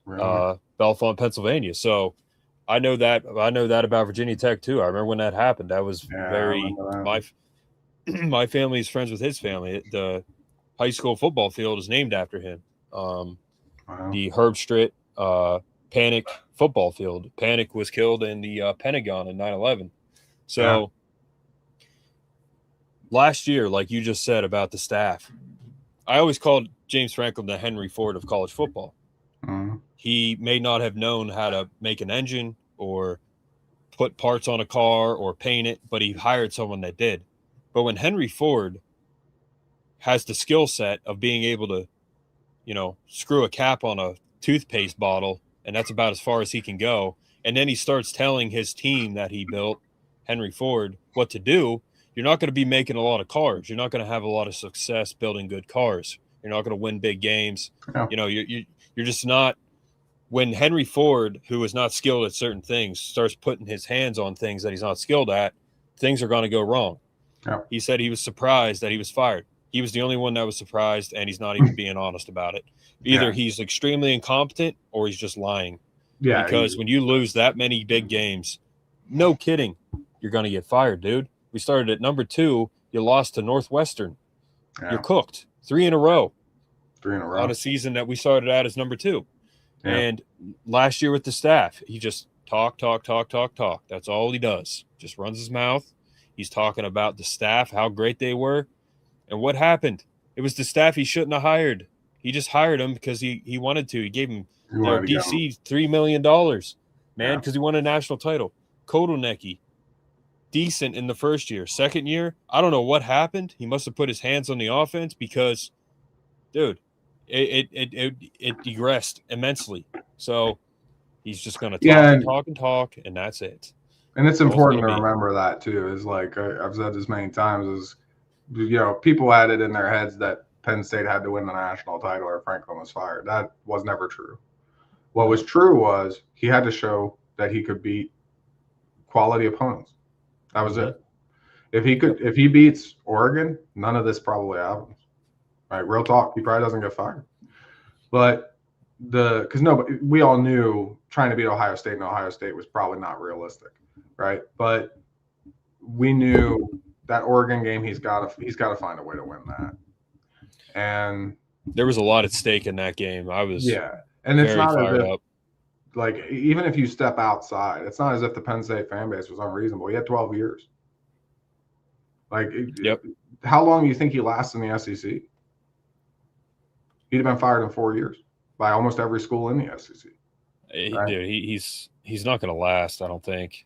Bellefonte, Pennsylvania. So I know that about Virginia Tech too. I remember when that happened. That was my family is friends with his family. The high school football field is named after him. The Herbstritt Panic football field. Panic was killed in the Pentagon in 9/11. So last year, like you just said about the staff, I always called James Franklin the Henry Ford of college football. He may not have known how to make an engine or put parts on a car or paint it, but he hired someone that did. But when Henry Ford has the skill set of being able to, screw a cap on a toothpaste bottle, and that's about as far as he can go, and then he starts telling his team that he built, Henry Ford, what to do, you're not going to be making a lot of cars. You're not going to have a lot of success building good cars. You're not going to win big games. You're just not. When Henry Ford, who is not skilled at certain things, starts putting his hands on things that he's not skilled at, things are going to go wrong. He said he was surprised that he was fired. He was the only one that was surprised, and he's not even being honest about it. Either he's extremely incompetent or he's just lying. Because when you lose that many big games, no kidding, you're going to get fired, dude. We started at number 2. You lost to Northwestern. You're cooked. 3 in a row. On a season that we started out as number 2. And last year with the staff, he just talk. That's all he does. Just runs his mouth. He's talking about the staff, how great they were. And what happened? It was the staff he shouldn't have hired. He just hired them because he wanted to. He gave him their DC $3 million, man, because he won a national title. Kotelnicki, decent in the first year. Second year, I don't know what happened. He must have put his hands on the offense because, dude, it digressed immensely. So he's just going to talk, and that's it. And it's important to remember that too. Is like I've said this many times. Is people had it in their heads that Penn State had to win the national title or Franklin was fired. That was never true. What was true was he had to show that he could beat quality opponents. That was it. If he beats Oregon, none of this probably happens. Right? Real talk. He probably doesn't get fired. But we all knew trying to beat Ohio State and Ohio State was probably not realistic, right? But we knew that Oregon game, he's got to find a way to win that. And there was a lot at stake in that game. I was and it's not fired up. like, even if you step outside, it's not as if the Penn State fan base was unreasonable. He had 12 years. Like, Yep. How long do you think he lasts in the SEC? He'd have been fired in 4 years by almost every school in the SEC. Right? Dude, he's not going to last, I don't think.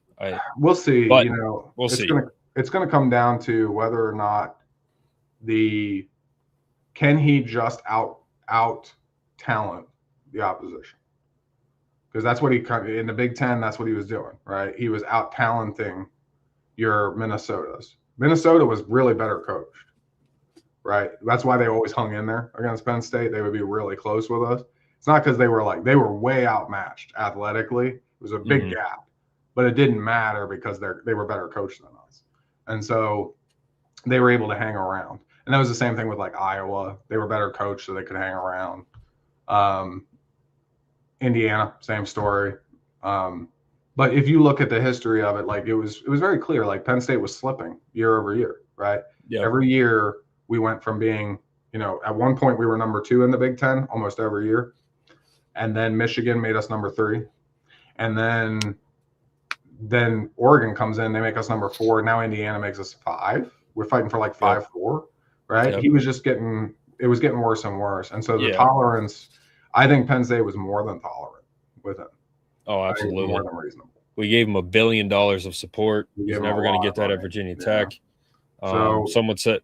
We'll see. But we'll see. It's going to come down to whether or not can he just out talent the opposition? Because that's what in the Big Ten, that's what he was doing, right? He was out talenting your Minnesotas. Minnesota was really better coached, right? That's why they always hung in there against Penn State. They would be really close with us. It's not because they were way outmatched athletically. It was a big gap, but it didn't matter because they were better coached than us. And so they were able to hang around. And that was the same thing with like Iowa. They were better coached, so they could hang around. Indiana, same story. But if you look at the history of it, like it was very clear, like Penn State was slipping year over year, right? Yeah. Every year we went from being, at one point we were number 2 in the Big Ten almost every year. And then Michigan made us number 3. And then Oregon comes in, they make us number 4. Now Indiana makes us 5. We're fighting for like 5-4, right? Yep. It was getting worse and worse. And so the tolerance, I think Penn State was more than tolerant with him. Oh, absolutely. More than reasonable. We gave him $1 billion of support. He's never going to get that at Virginia Tech. So someone said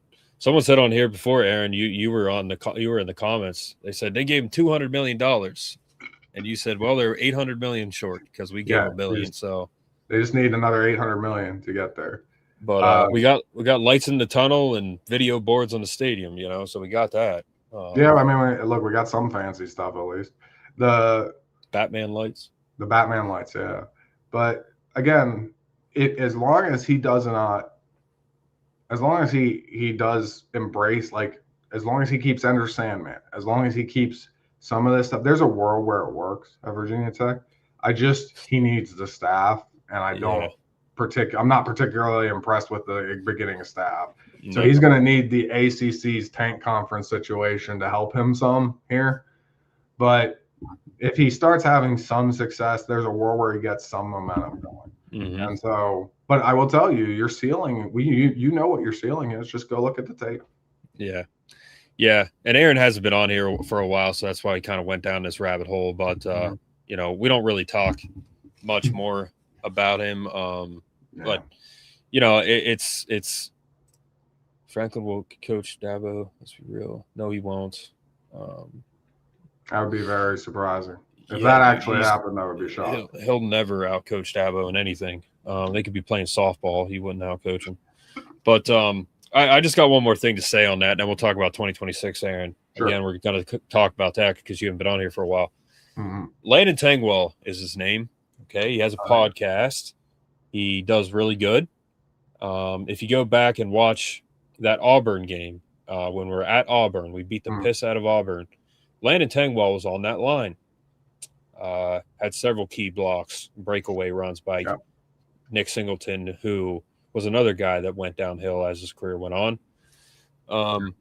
on here before, Aaron, you were in the comments. They said they gave him $200 million, and you said, well, they're $800 million short because we gave them $1 billion. So they just need another $800 million to get there. But we got lights in the tunnel and video boards on the stadium, so we got that. Yeah, I mean, look, we got some fancy stuff at least. The Batman lights. The Batman lights, yeah. But again, as long as he does embrace, like, as long as he keeps Ender Sandman, as long as he keeps some of this stuff, there's a world where it works at Virginia Tech. He needs the staff, and I'm not particularly impressed with the beginning staff. So he's going to need the ACC's tank conference situation to help him some here. But if he starts having some success, there's a world where he gets some momentum going. Mm-hmm. And so, but I will tell you, your ceiling, you know what your ceiling is. Just go look at the tape. Yeah. Yeah. And Aaron hasn't been on here for a while, so that's why he kind of went down this rabbit hole. But, we don't really talk much more about him. But, it's Franklin will coach Dabo. Let's be real. No, he won't. That would be very surprising. If that actually happened, that would be shocking. He'll never outcoach Dabo in anything. They could be playing softball. He wouldn't outcoach him. But I just got one more thing to say on that, and then we'll talk about 2026, Aaron. Sure. Again, we're going to talk about that because you haven't been on here for a while. Mm-hmm. Landon Tangwell is his name. Okay, he has a podcast. He does really good. If you go back and watch that Auburn game, when we're at Auburn, we beat the piss out of Auburn. Landon Tangwell was on that line. Had several key blocks, breakaway runs by Nick Singleton, who was another guy that went downhill as his career went on.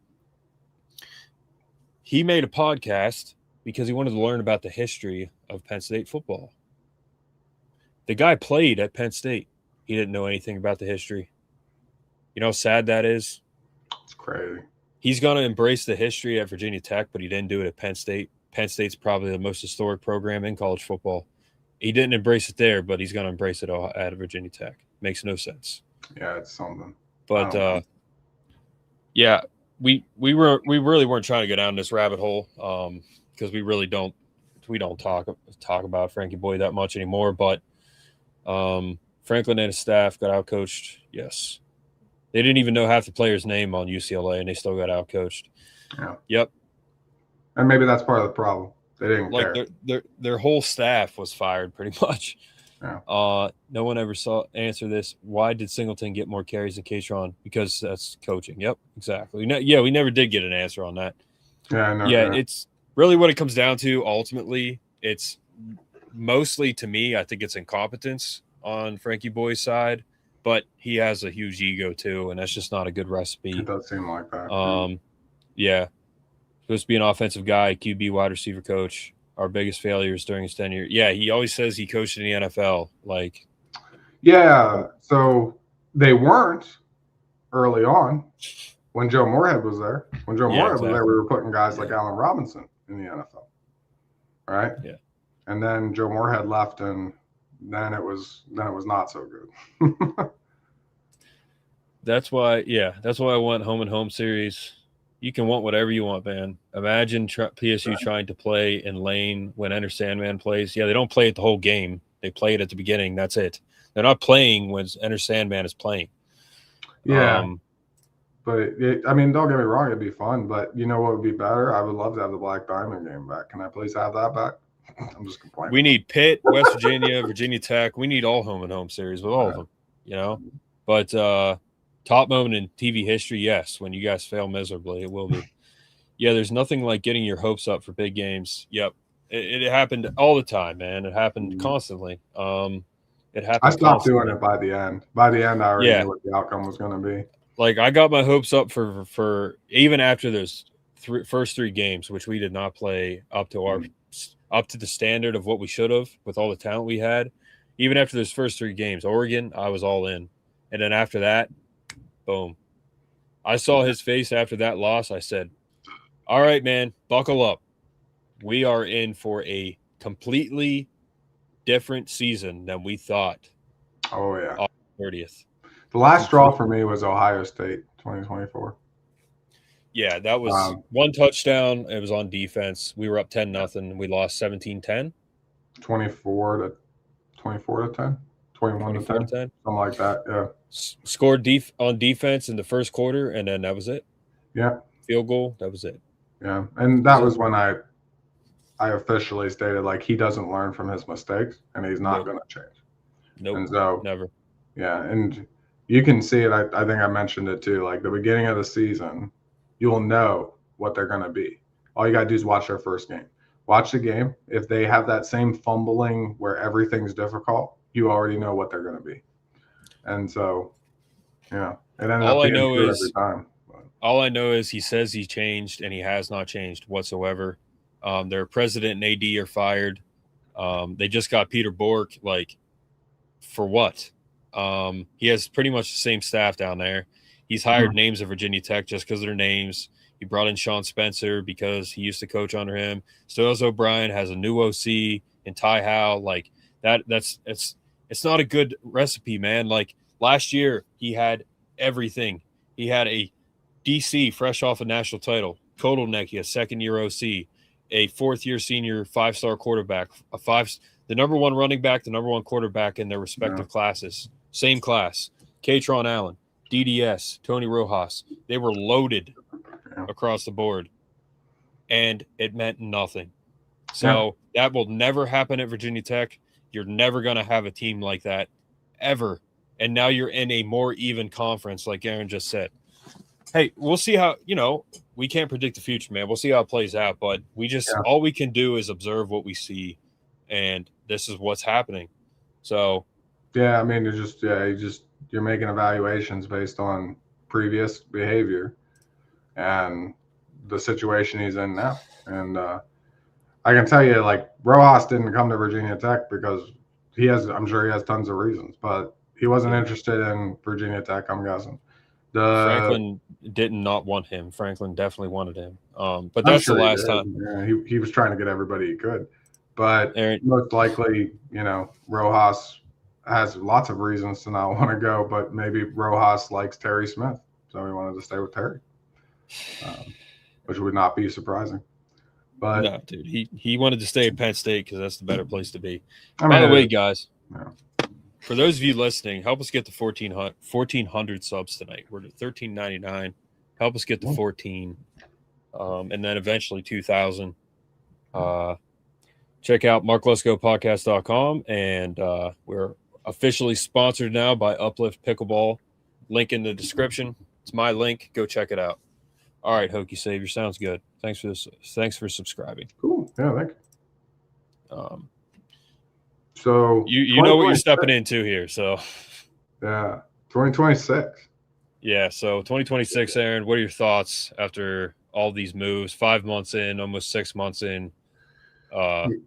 He made a podcast because he wanted to learn about the history of Penn State football. The guy played at Penn State. He didn't know anything about the history. You know how sad that is? It's crazy. He's going to embrace the history at Virginia Tech, but he didn't do it at Penn State. Penn State's probably the most historic program in college football. He didn't embrace it there, but he's going to embrace it at Virginia Tech. Makes no sense. Yeah, it's something. But we really weren't trying to go down this rabbit hole because we don't talk about Frankie Boy that much anymore. But Franklin and his staff got outcoached. Yes. They didn't even know half the player's name on UCLA, and they still got outcoached. Yeah. Yep. And maybe that's part of the problem. They didn't care. Their whole staff was fired pretty much. Yeah. No one ever answer this. Why did Singleton get more carries than Katron? Because that's coaching. Yep, exactly. We never did get an answer on that. Yeah, no. Yeah, it's really what it comes down to. Ultimately, it's mostly, to me, I think it's incompetence on Frankie Boy's side. But he has a huge ego too, and that's just not a good recipe. It does seem like that. Yeah. Supposed to be an offensive guy, QB, wide receiver coach. our biggest failures during his tenure. Yeah, he always says he coached in the NFL. Like, yeah, so they weren't early on when Joe Moorhead was there. When Joe Moorhead was there, we were putting guys like Allen Robinson in the NFL, right? Yeah. And then Joe Moorhead left, and then it was not so good. That's why I want home and home series. You can want whatever you want, man. Imagine PSU trying to play in Lane when Enter Sandman plays. Yeah, they don't play it the whole game. They play it at the beginning. That's it. They're not playing when Enter Sandman is playing. Yeah. But, don't get me wrong. It'd be fun. But you know what would be better? I would love to have the Black Diamond game back. Can I please have that back? I'm just complaining. We need Pitt, West Virginia, Virginia Tech. We need all home and home series with all of them, you know. But top moment in TV history, yes. When you guys fail miserably, it will be. Yeah, there's nothing like getting your hopes up for big games. Yep, it happened all the time, man. It happened constantly. It happened. I stopped doing it by the end. By the end, I already knew what the outcome was going to be. Like, I got my hopes up for even after those first three games, which we did not play up to the standard of what we should have with all the talent we had. Even after those first three games, Oregon, I was all in. And then after that, boom. I saw his face after that loss. I said, all right, man, buckle up. We are in for a completely different season than we thought. Oh, yeah. On 30th. The last straw for me was Ohio State 2024. Yeah, that was one touchdown. It was on defense. We were up 10-0. We lost 17-10. 24 to 10. 21 to 10. Something like that, yeah. Scored on defense in the first quarter, and then that was it. Yeah. Field goal, that was it. Yeah, and that was when I officially stated, like, he doesn't learn from his mistakes, and he's not going to change. Nope, and so, never. Yeah, and you can see it. I think I mentioned it too. Like, the beginning of the season, you'll know what they're going to be. All you got to do is watch their first game. Watch the game. If they have that same fumbling where everything's difficult, you already know what they're going to be. And so, yeah, it ended up being good every time. All I know is he says he changed, and he has not changed whatsoever. Their president and AD are fired. They just got Peter Bork. Like, for what? He has pretty much the same staff down there. He's hired names at Virginia Tech just because of their names. He brought in Sean Spencer because he used to coach under him. Stills O'Brien has a new OC in Ty Howe. Like, it's not a good recipe, man. Like, last year he had everything. He had a DC fresh off a national title, Kotelnicki, a second-year OC, a fourth-year senior 5-star quarterback, the number one running back, the number one quarterback in their respective classes. Same class. Katron Allen, DDS, Tony Rojas. They were loaded across the board, and it meant nothing. So that will never happen at Virginia Tech. You're never going to have a team like that ever. And now you're in a more even conference, like Aaron just said. Hey, we'll see how, we can't predict the future, man. We'll see how it plays out, but all we can do is observe what we see, and this is what's happening. So, yeah, I mean, you're making evaluations based on previous behavior and the situation he's in now. And I can tell you, like, Rojas didn't come to Virginia Tech because I'm sure he has tons of reasons, but he wasn't interested in Virginia Tech, I'm guessing. Franklin did not want him. Franklin definitely wanted him. But that's the last time. Yeah, he was trying to get everybody he could. But most likely, Rojas has lots of reasons to not want to go, but maybe Rojas likes Terry Smith, so he wanted to stay with Terry, which would not be surprising. But no, dude, he wanted to stay at Penn State because that's the better place to be. By the way, guys, for those of you listening, help us get to 1,400 subs tonight. We're at $13.99. Help us get to 14, and then eventually 2,000. Check out markleskopodcast.com, and we're officially sponsored now by Uplift Pickleball. Link in the description. It's my link. Go check it out. All right, Hokey Savior, sounds good. Thanks for subscribing. Cool. Yeah, thank you. So you know what you're stepping into here. So yeah, 2026. Yeah, so 2026, Aaron. What are your thoughts after all these moves? 5 months in, almost 6 months in.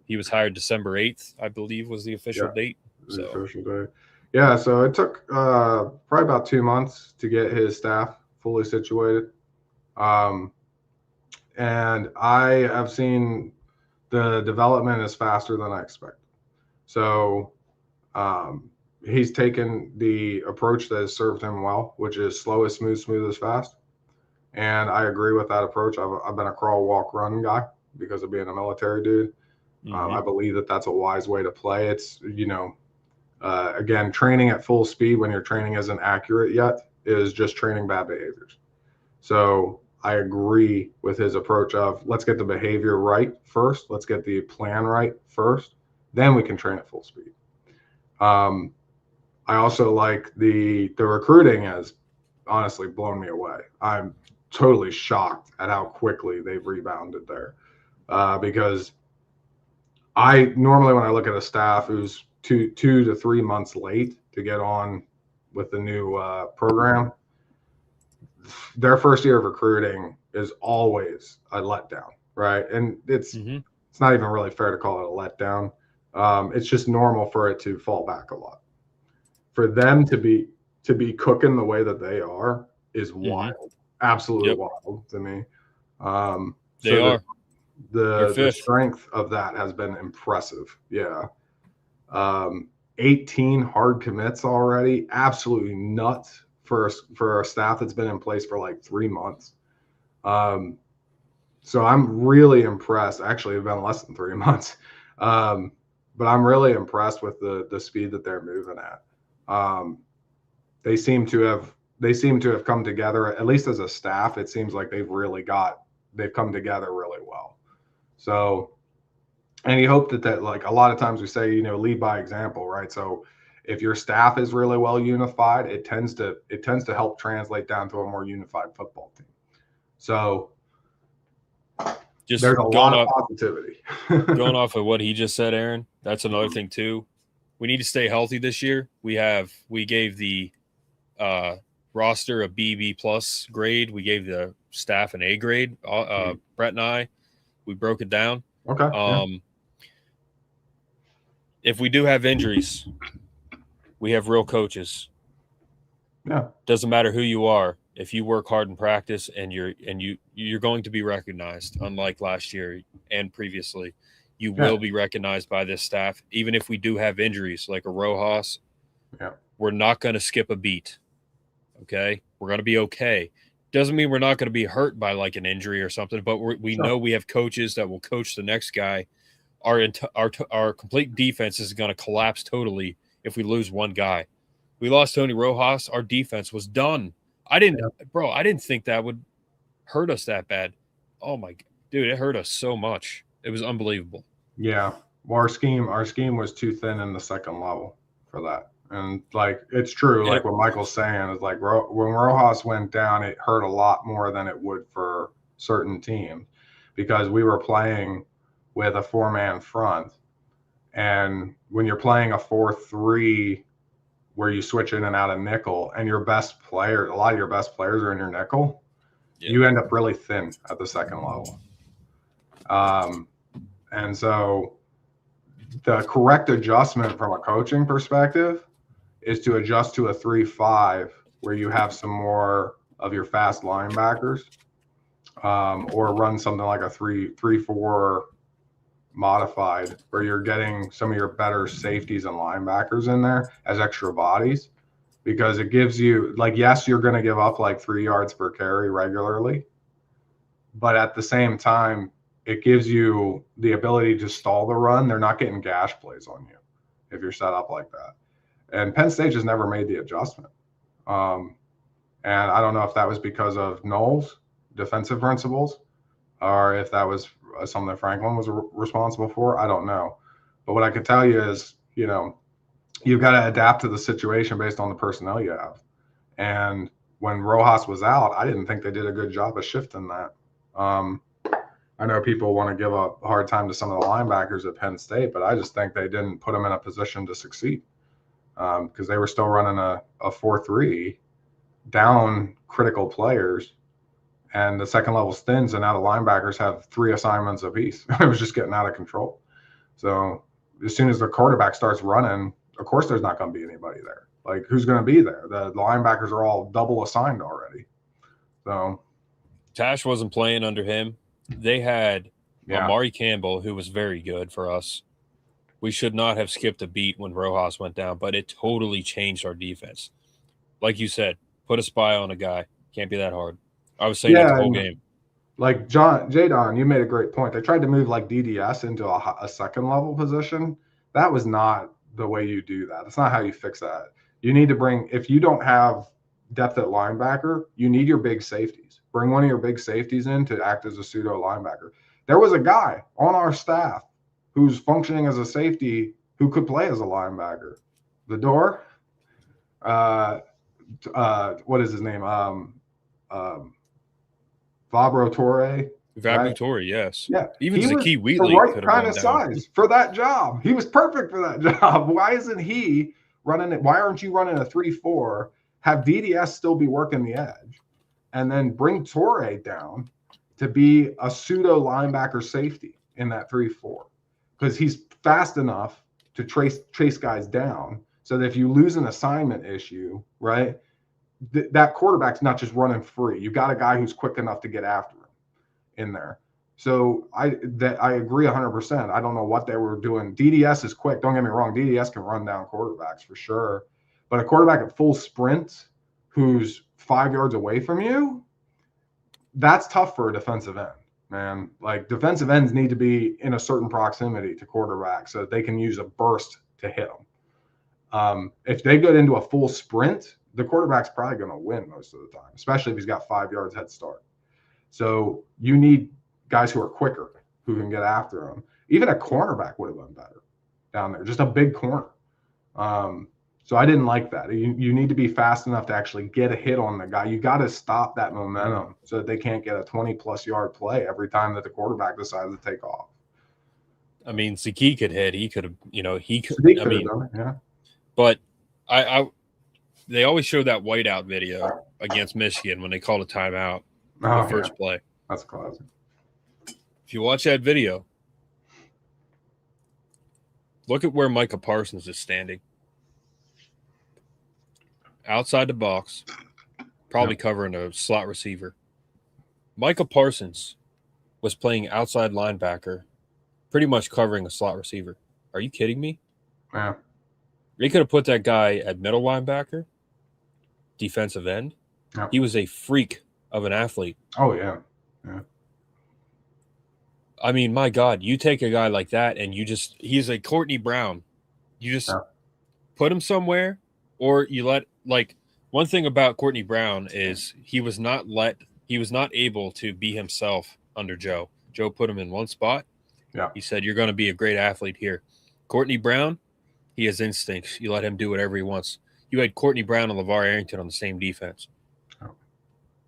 He was hired December 8th, I believe, was the official date. The official day. Yeah, so it took probably about 2 months to get his staff fully situated. And I have seen the development is faster than I expected. So he's taken the approach that has served him well, which is slow is smooth, smooth is fast. And I agree with that approach. I've been a crawl, walk, run guy because of being a military dude. I believe that that's a wise way to play. It's, again, training at full speed when your training isn't accurate yet is just training bad behaviors. So I agree with his approach of let's get the behavior right first. Let's get the plan right first. Then we can train at full speed. I also like the recruiting has honestly blown me away. I'm totally shocked at how quickly they've rebounded there. Because I normally, when I look at a staff who's 2 to 3 months late to get on with the new program, their first year of recruiting is always a letdown, right? And it's not even really fair to call it a letdown. It's just normal for it to fall back a lot. For them to be cooking the way that they are is wild, absolutely wild to me. They are. The strength of that has been impressive. Yeah. 18 hard commits already. Absolutely nuts for a staff that's been in place for like 3 months. So I'm really impressed. Actually, it's been less than 3 months. But I'm really impressed with the speed that they're moving at. They seem to have come together, at least as a staff. It seems like they've come together really well. So, and you hope that like a lot of times we say, lead by example, right? So if your staff is really well unified, it tends to help translate down to a more unified football team. So just there's a lot of positivity. Going off of what he just said, Aaron, that's another thing too. We need to stay healthy this year. We gave the roster a B plus grade. We gave the staff an A grade. Brett and I, we broke it down. Okay. If we do have injuries, we have real coaches. Yeah. Doesn't matter who you are. If you work hard in practice and you're going to be recognized, unlike last year and previously, you will be recognized by this staff. Even if we do have injuries like a Rojas, we're not going to skip a beat. Okay. We're going to be okay. Doesn't mean we're not going to be hurt by like an injury or something, but we know we have coaches that will coach the next guy. Our complete defense is going to collapse totally if we lose one guy. We lost Tony Rojas. Our defense was done. I didn't think that would hurt us that bad. Oh my dude, it hurt us so much. It was unbelievable. Yeah. Well, our scheme was too thin in the second level for that. And like, it's true. Like what Michael's saying is like, when Rojas went down, it hurt a lot more than it would for certain teams because we were playing with a 4-man front. And when you're playing a 4-3 where you switch in and out of nickel and a lot of your best players are in your nickel, you end up really thin at the second level. And so the correct adjustment from a coaching perspective is to adjust to a 3-5 where you have some more of your fast linebackers, or run something like a 3-4 modified where you're getting some of your better safeties and linebackers in there as extra bodies, because it gives you like, yes, you're going to give up like 3 yards per carry regularly, but at the same time, it gives you the ability to stall the run. They're not getting gash plays on you if you're set up like that. And Penn State has never made the adjustment. And I don't know if that was because of Knowles' defensive principles or if that was something Franklin was responsible for. I don't know. But what I can tell you is, you've got to adapt to the situation based on the personnel you have. And when Rojas was out, I didn't think they did a good job of shifting that. I know people want to give a hard time to some of the linebackers at Penn State, but I just think they didn't put them in a position to succeed because they were still running a 4-3 down critical players. and the second level's thin, so now the linebackers have 3 assignments apiece. It was just getting out of control. So as soon as the quarterback starts running, of course there's not going to be anybody there. Like, who's going to be there? The linebackers are all double assigned already. So Tash wasn't playing under him. They had yeah, Amari Campbell, who was very good for us. We should not have skipped a beat when Rojas went down, but it totally changed our defense. Like you said, put a spy on a guy. Can't be that hard. I was saying that the whole game. Like Jadon, you made a great point. They tried to move like DDS into a second level position. That was not the way you do that. That's not how you fix that. You need to bring, if you don't have depth at linebacker, you need your big safeties. Bring one of your big safeties in to act as a pseudo linebacker. There was a guy on our staff who's functioning as a safety who could play as a linebacker. The door, what is his name? Vabro Torre. Vabro Torre, yes. Yeah. Even Zakee Wheatley the right could kind have of won down. size for that job. He was perfect for that job. Why isn't he running it? Why aren't you running a 3-4? Have DDS still be working the edge, and then bring Torre down to be a pseudo linebacker safety in that 3-4, because he's fast enough to chase guys down, so that if you lose an assignment issue, right, that quarterback's not just running free. You got a guy who's quick enough to get after him in there. So I agree 100%. I don't know what they were doing. DDS is quick. Don't get me wrong. DDS can run down quarterbacks for sure. But a quarterback at full sprint who's 5 yards away from you, that's tough for a defensive end, man. Like, defensive ends need to be in a certain proximity to quarterbacks so that they can use a burst to hit them. If they go into a full sprint, the quarterback's probably going to win most of the time, especially if he's got 5 yards head start. So you need guys who are quicker, who can get after him. Even a cornerback would have been better down there, just a big corner. So I didn't like that. You need to be fast enough to actually get a hit on the guy. You got to stop that momentum so that they can't get a 20-plus yard play every time that the quarterback decides to take off. I mean, Zakee could hit. He could have, he could. I mean, done it, yeah. But they always show that whiteout video against Michigan when they called a timeout the first play. That's classic. If you watch that video, look at where Micah Parsons is standing. Outside the box, probably covering a slot receiver. Micah Parsons was playing outside linebacker, pretty much covering a slot receiver. Are you kidding me? Yeah. They could have put that guy at middle linebacker, defensive end. Yeah. He was a freak of an athlete. Oh, yeah. Yeah. I mean, my God, you take a guy like that and he's a Courtney Brown. You just put him somewhere, or you let, like, one thing about Courtney Brown is he was not able to be himself under Joe. Joe put him in one spot. Yeah. He said, you're going to be a great athlete here. Courtney Brown, he has instincts. You let him do whatever he wants. You had Courtney Brown and LeVar Arrington on the same defense. Oh.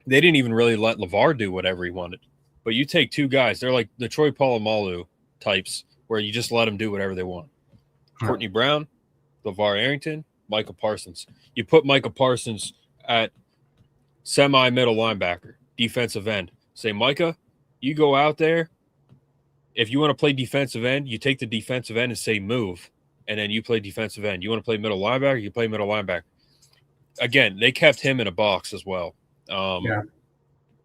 They didn't even really let LeVar do whatever he wanted. But you take two guys, they're like the Troy Polamalu types, where you just let them do whatever they want. Courtney Brown, LeVar Arrington, Micah Parsons. You put Micah Parsons at semi-middle linebacker, defensive end. Say, Micah, you go out there. If you want to play defensive end, you take the defensive end and say move, and then you play defensive end. You want to play middle linebacker, you play middle linebacker. Again, they kept him in a box as well.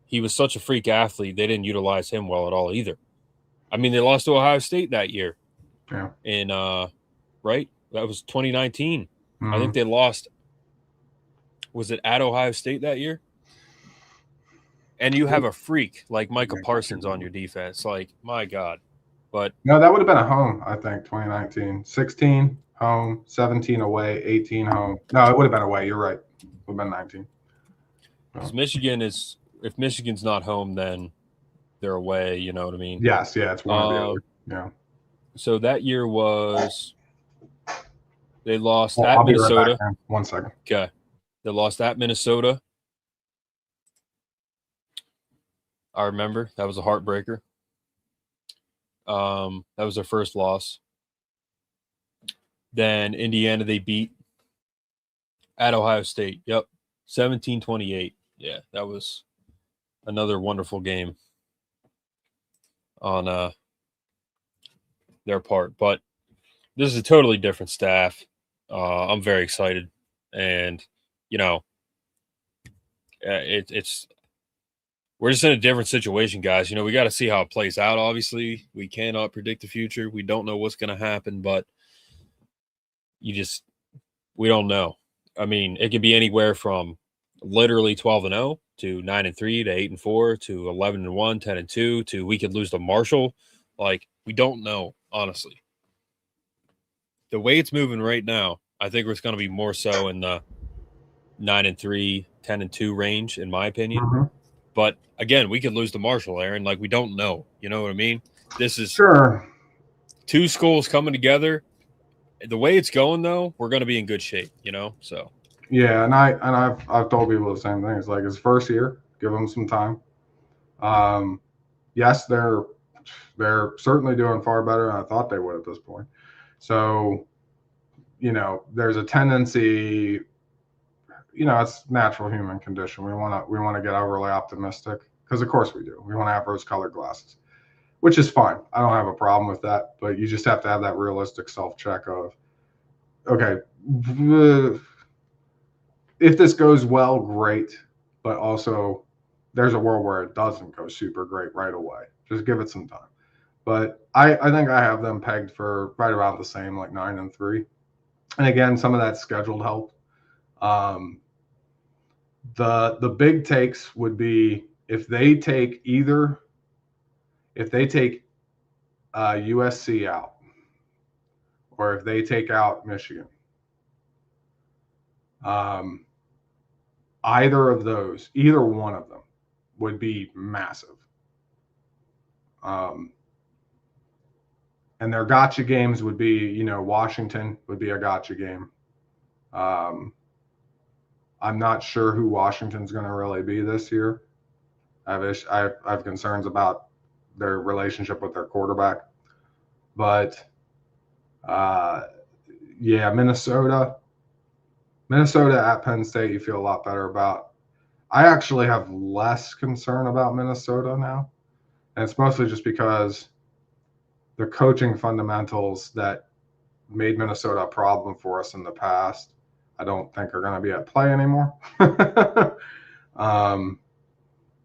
He was such a freak athlete, they didn't utilize him well at all either. I mean, they lost to Ohio State that year. Yeah. In right? That was 2019. Mm-hmm. I think they lost. Was it at Ohio State that year? And you have a freak like Micah Parsons on your defense. Like, my God. But no, that would have been a home, I think, 2019. 16 home, 17 away, 18 home. No, it would have been away. You're right. It would have been 19. Because if Michigan's not home, then they're away. You know what I mean? Yes. Yeah. It's one or the other. Yeah. So that year was they lost at Minnesota. Right back, 1 second. Okay. They lost at Minnesota. I remember. That was a heartbreaker. That was their first loss. Then Indiana, they beat at Ohio State. Yep. 17-28. Yeah, that was another wonderful game on their part. But this is a totally different staff. I'm very excited, and it's we're just in a different situation, guys. We got to see how it plays out. Obviously, we cannot predict the future. We don't know what's going to happen, but we don't know. I mean, it could be anywhere from literally 12-0 to 9-3 to 8-4 to 11-1, 10-2 to we could lose to Marshall. Like, we don't know, honestly. The way it's moving right now, I think it's going to be more so in the 9-3, 10-2 range, in my opinion. Mm-hmm. But again, we could lose to Marshall, Aaron. Like, we don't know. You know what I mean? This is sure. Two schools coming together. The way it's going, though, we're going to be in good shape. So. Yeah, and I've told people the same thing. It's like his first year, give him some time. Yes, they're certainly doing far better than I thought they would at this point. So, there's a tendency. It's natural human condition. We want to get overly optimistic because, of course, we do. We want to have rose-colored glasses, which is fine. I don't have a problem with that. But you just have to have that realistic self-check of, okay, if this goes well, great. But also, there's a world where it doesn't go super great right away. Just give it some time. But I think I have them pegged for right around the same, like 9-3. And again, some of that scheduled help. The big takes would be if they take USC out, or if they take out Michigan. Either one of them would be massive. And their gotcha games would be, Washington would be a gotcha game. I'm not sure who Washington's going to really be this year. I have concerns about their relationship with their quarterback. But, Minnesota at Penn State, you feel a lot better about. I actually have less concern about Minnesota now. And it's mostly just because the coaching fundamentals that made Minnesota a problem for us in the past, I don't think are going to be at play anymore. But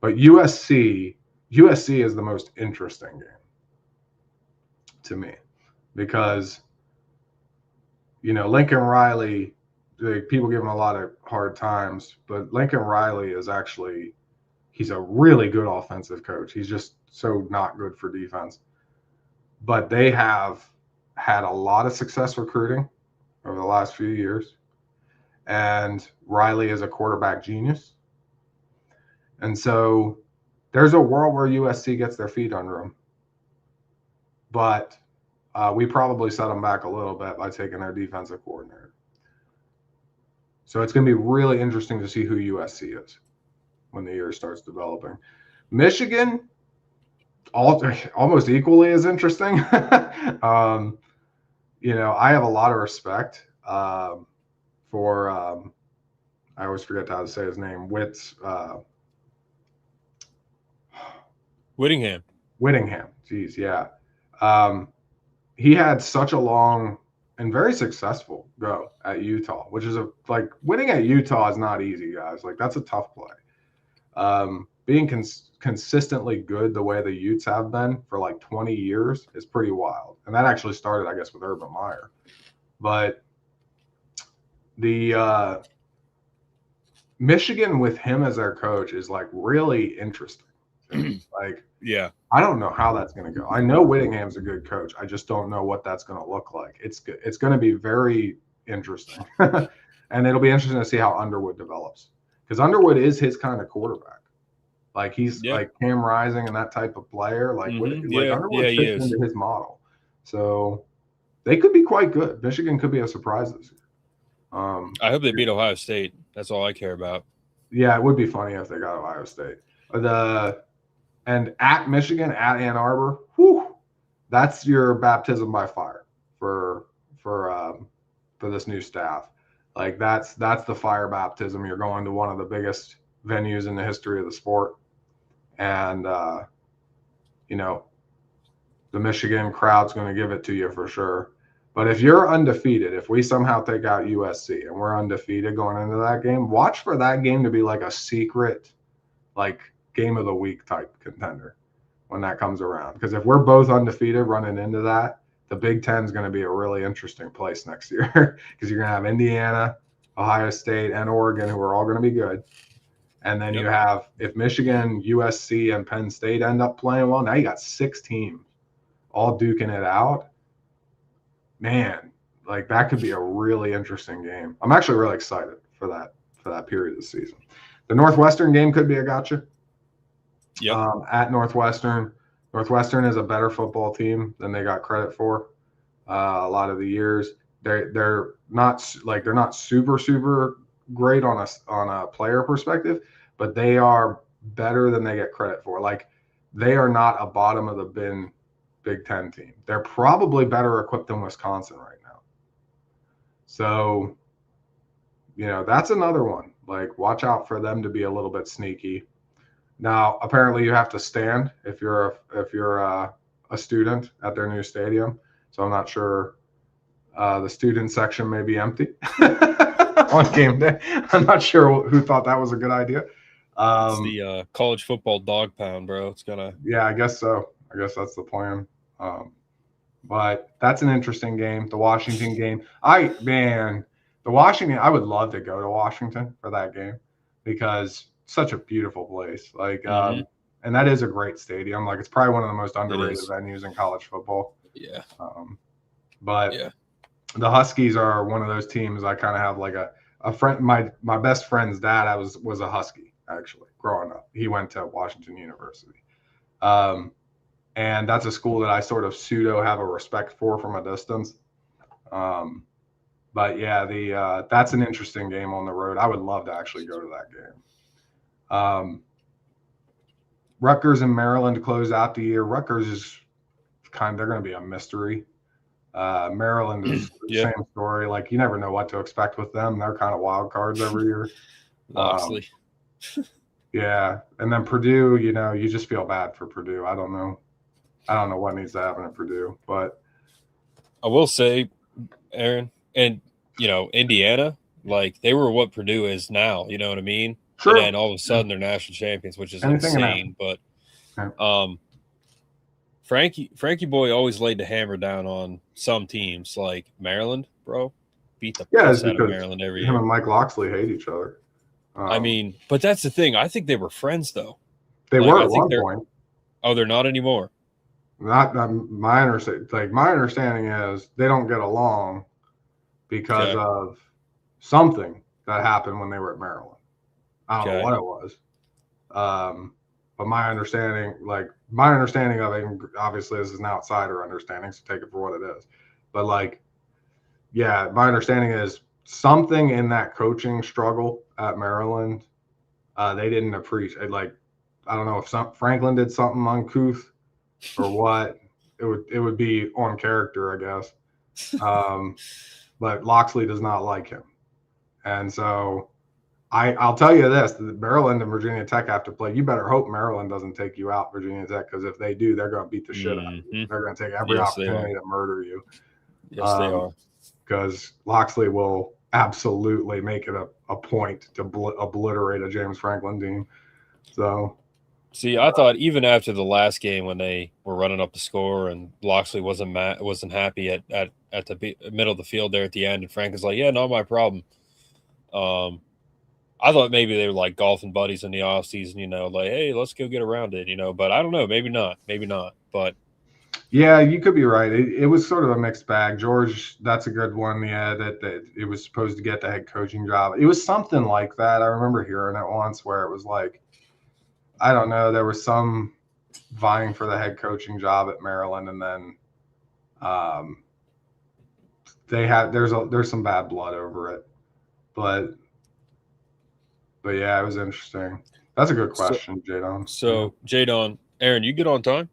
USC is the most interesting game to me because, Lincoln Riley, people give him a lot of hard times, but Lincoln Riley he's a really good offensive coach. He's just so not good for defense. But they have had a lot of success recruiting over the last few years. And Riley is a quarterback genius. And so there's a world where USC gets their feet under them. But we probably set them back a little bit by taking their defensive coordinator. So it's going to be really interesting to see who USC is when the year starts developing. Michigan, almost equally as interesting. I have a lot of respect for I always forget how to say his name. Whittingham. Geez, yeah. He had such a long and very successful go at Utah, which is winning at Utah is not easy, guys. Like, that's a tough play. Being consistently good the way the Utes have been for like 20 years is pretty wild. And that actually started, I guess, with Urban Meyer. But the Michigan with him as their coach is like really interesting. Yeah, I don't know how that's going to go. I know Whittingham's a good coach. I just don't know what that's going to look like. It's going to be very interesting. And it'll be interesting to see how Underwood develops, because Underwood is his kind of quarterback. Like, he's like Cam Rising and that type of player. Like, Underwood fits into his model. So they could be quite good. Michigan could be a surprise this year. I hope they beat Ohio State. That's all I care about. Yeah, it would be funny if they got Ohio State. And at Michigan, at Ann Arbor, that's your baptism by fire for this new staff. Like, that's the fire baptism. You're going to one of the biggest venues in the history of the sport. and you know, the Michigan crowd's going to give it to you for sure. But if you're undefeated, if we somehow take out USC and we're undefeated going into that game, watch for that game to be like a secret, like game of the week type contender when that comes around. Because if we're both undefeated running into that, the Big Ten is going to be a really interesting place next year because you're going to have Indiana, Ohio State, and Oregon, who are all going to be good. And then you have, if Michigan, USC, and Penn State end up playing well, now you got 6 teams all duking it out. Man, like that could be a really interesting game. I'm actually really excited for that period of the season. The Northwestern game could be a gotcha. At Northwestern. Northwestern is a better football team than they got credit for a lot of the years. They're not super great on a player perspective, but they are better than they get credit for. Like they are not a bottom of the bin Big Ten team. They're probably better equipped than Wisconsin right now. So, you know, that's another one. Like, watch out for them to be a little bit sneaky. Now, apparently, you have to stand if you're a student at their new stadium. So I'm not sure. The student section may be empty on game day. I'm not sure who thought that was a good idea. It's the college football dog pound, bro. It's gonna. Yeah, I guess so. I guess that's the plan. But that's an interesting game. The Washington game. I would love to go to Washington for that game because such a beautiful place. Like, and that is a great stadium. Like, it's probably one of the most underrated venues in college football. Yeah. But the Huskies are one of those teams. I kind of have like a friend. My best friend's dad was a Husky actually growing up. He went to Washington University. And that's a school that I sort of pseudo have a respect for from a distance. But yeah, that's an interesting game on the road. I would love to actually go to that game. Rutgers and Maryland close out the year. Rutgers is they're going to be a mystery. Maryland is the same story. Like you never know what to expect with them. They're kind of wild cards every year. Loxley. Yeah. And then Purdue, you know, you just feel bad for Purdue. I don't know what needs to happen at Purdue, but I will say, Aaron, and you know, Indiana, like they were what Purdue is now. You know what I mean? Sure. And then all of a sudden they're national champions, which is insane. But Frankie Boy always laid the hammer down on some teams, like Maryland, bro. Beat the piss out of Maryland every year. Him and Mike Loxley hate each other. I mean, but that's the thing. I think they were friends though. They were at one point. Oh, they're not anymore. Not my understanding. Like my understanding is they don't get along because of something that happened when they were at Maryland. I don't know what it was. But my understanding of it, obviously this is an outsider understanding, so take it for what it is. But like, yeah, my understanding is something in that coaching struggle at Maryland, they didn't appreciate. Like, I don't know if Franklin did something uncouth or what. It would be on character, I guess. But Loxley does not like him, and so I'll tell you this: Maryland and Virginia Tech have to play. You better hope Maryland doesn't take you out, Virginia Tech, because if they do, they're going to beat the shit out of you. They're going to take every opportunity to murder you. Yes, they are. Because Loxley will absolutely make it a point to obliterate a James Franklin team. So, see, I thought even after the last game when they were running up the score and Loxley wasn't happy at the middle of the field there at the end, and Frank was like, "Yeah, not my problem." I thought maybe they were like golfing buddies in the off season, you know, like, hey, let's go get around it, you know. But I don't know, maybe not. But yeah, you could be right. It was sort of a mixed bag. George, that's a good one. Yeah, that it was supposed to get the head coaching job. It was something like that. I remember hearing it once where it was like, I don't know, there was some vying for the head coaching job at Maryland, and then there's some bad blood over it, but yeah, it was interesting. That's a good question, Jadon. So Jadon, Aaron, you get on time?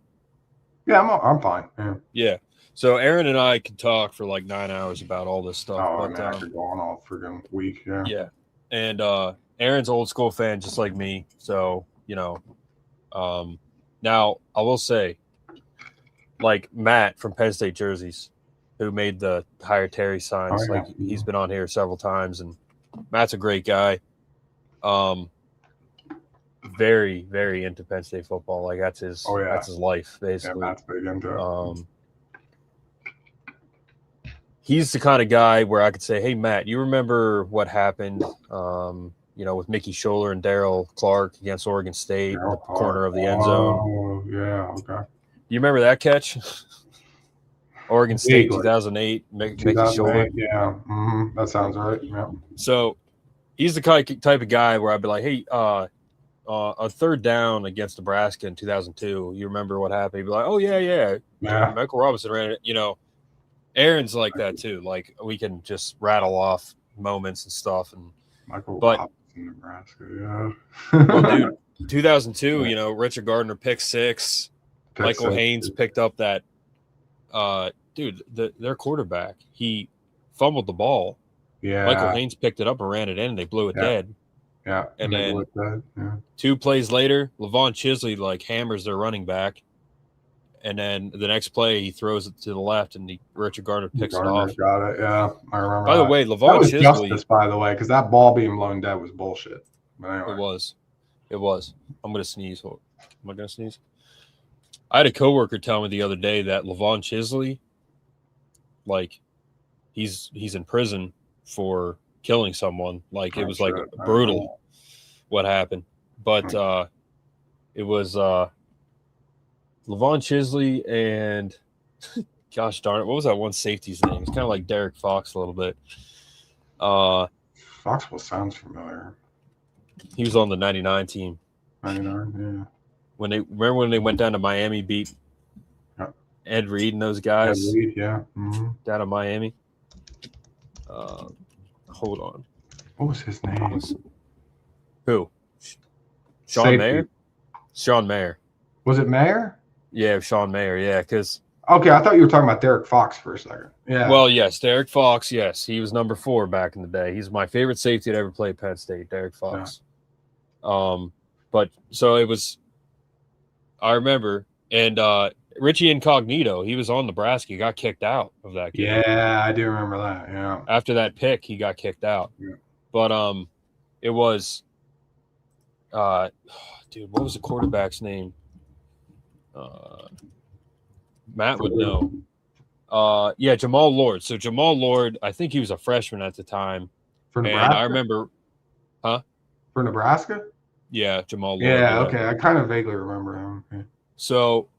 Yeah, I'm fine. Yeah. So Aaron and I could talk for like 9 hours about all this stuff. Oh, man, I could go on all freaking week. Yeah. Yeah. And Aaron's old school fan, just like me. So, you know, Now, I will say, like Matt from Penn State jerseys, who made the Hire Terry signs, like he's been on here several times, and Matt's a great guy. Very, very into Penn State football. Like that's his life, basically. Yeah, Matt's big into it. He's the kind of guy where I could say, "Hey, Matt, you remember what happened, with Mickey Scholler and Darryl Clark against Oregon State in the corner of the end zone?" Oh, yeah, okay. Do you remember that catch? Oregon State, 2008, Mickey Scholler. Yeah, that sounds right. Yeah. So he's the type of guy where I'd be like, "Hey, a third down against Nebraska in 2002. You remember what happened?" He'd be like, "Oh yeah. Michael Robinson ran it." Aaron's like that too. Like we can just rattle off moments and stuff. And Robinson, Nebraska, yeah. Well, dude, 2002. Richard Gardner pick six. Michael Haynes picked up that. Their quarterback, he fumbled the ball. Yeah. Michael Haynes picked it up and ran it in. And they blew it dead. Yeah. And then 2 plays later, Levon Chisley hammers their running back. And then the next play, he throws it to the left, and Richard Gardner picks it off. Got it. Yeah, I remember. By the way, Levon Chisley. Justice, by the way, because that ball being blown dead was bullshit. But anyway. It was. I'm gonna sneeze. Am I gonna sneeze? I had a coworker tell me the other day that Levon Chisley, he's in prison for killing someone. It was brutal what happened. But it was Levon Chisley and gosh darn it, what was that one safety's name? It's kind of like Derek Fox a little bit. Foxwell sounds familiar. He was on the 99 team. 99, yeah. When they went down to Miami, beat Ed Reed and those guys. Ed Reed, yeah. Mm-hmm. Down to Miami. Hold on. What was his name? Who? Sean Mayer? Sean Mayer. Was it Mayer? Yeah, Sean Mayer, yeah, because... Okay, I thought you were talking about Derek Fox for a second. Yeah. Well, yes, Derek Fox, yes. He was number 4 back in the day. He's my favorite safety to ever play at Penn State, Derek Fox. Yeah. But, so it was... I remember, and Richie Incognito, he was on Nebraska. He got kicked out of that game. Yeah, I do remember that, yeah. After that pick, he got kicked out. Yeah. But it was... dude, what was the quarterback's name? Matt would know. Jamal Lord. So Jamal Lord, I think he was a freshman at the time. For Nebraska? And I remember, For Nebraska? Yeah, Jamal Lord. Yeah, okay. I kind of vaguely remember him. Yeah. So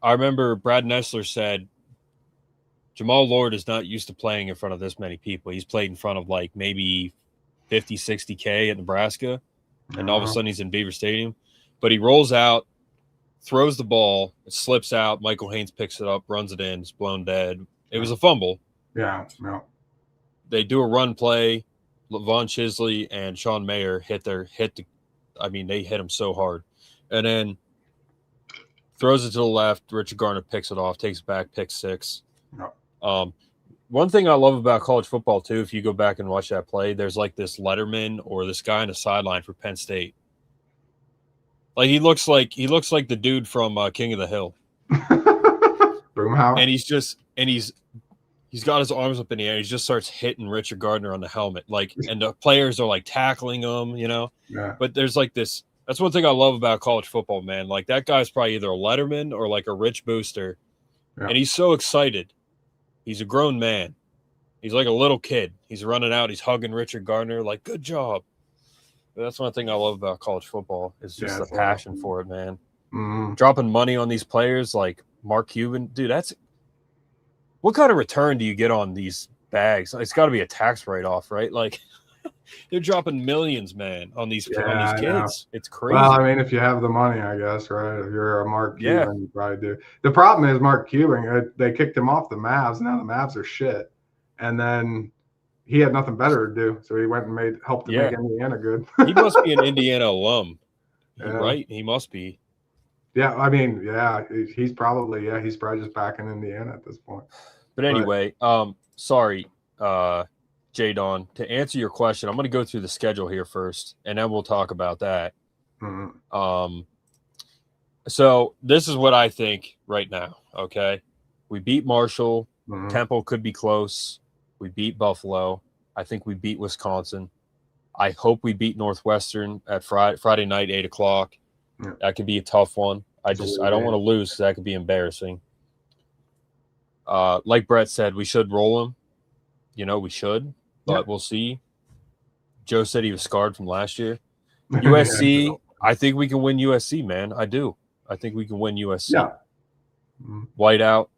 I remember Brad Nessler said Jamal Lord is not used to playing in front of this many people. He's played in front of maybe 50, 60K at Nebraska. And all of a sudden he's in Beaver Stadium. But he rolls out, throws the ball, it slips out. Michael Haynes picks it up, runs it in, it's blown dead. It was a fumble. Yeah. They do a run play. Levon Chisley and Sean Mayer they hit him so hard. And then throws it to the left. Richard Gardner picks it off, takes it back, pick 6. No. One thing I love about college football, too, if you go back and watch that play, there's this Letterman or this guy on the sideline for Penn State. He looks like the dude from King of the Hill. Boomhauer. And he's got his arms up in the air. He just starts hitting Richard Gardner on the helmet. And the players are tackling him, Yeah. But there's this. That's one thing I love about college football, man. That guy's probably either a Letterman or a Rich Booster. Yeah. And he's so excited. He's a grown man. He's like a little kid. He's running out. He's hugging Richard Gardner. Good job. But that's one thing I love about college football is just the passion for it, man. Mm-hmm. Dropping money on these players like Mark Cuban. Dude, what kind of return do you get on these bags? It's got to be a tax write-off, right? They're dropping millions, man, on these kids. It's crazy. Well, I mean, if you have the money, I guess, right? If you're a Mark Cuban, you probably do. The problem is Mark Cuban, they kicked him off the Mavs. Now the Mavs are shit. And then he had nothing better to do. So he went and helped to make Indiana good. He must be an Indiana alum, right? He must be. Yeah, I mean, he's probably just back in Indiana at this point. But anyway, sorry, J-Don, to answer your question, I'm going to go through the schedule here first, and then we'll talk about that. Mm-hmm. So this is what I think right now. Okay, we beat Marshall. Mhm. Temple could be close. We beat Buffalo. I think we beat Wisconsin. I hope we beat Northwestern at Friday night, 8:00. Yeah. That could be a tough one. I don't want to lose because that could be embarrassing. Like Brett said, we should roll them. We should, but we'll see. Joe said he was scarred from last year. USC, I think we can win USC, man. I do. I think we can win USC. Yeah. Mm-hmm. Whiteout.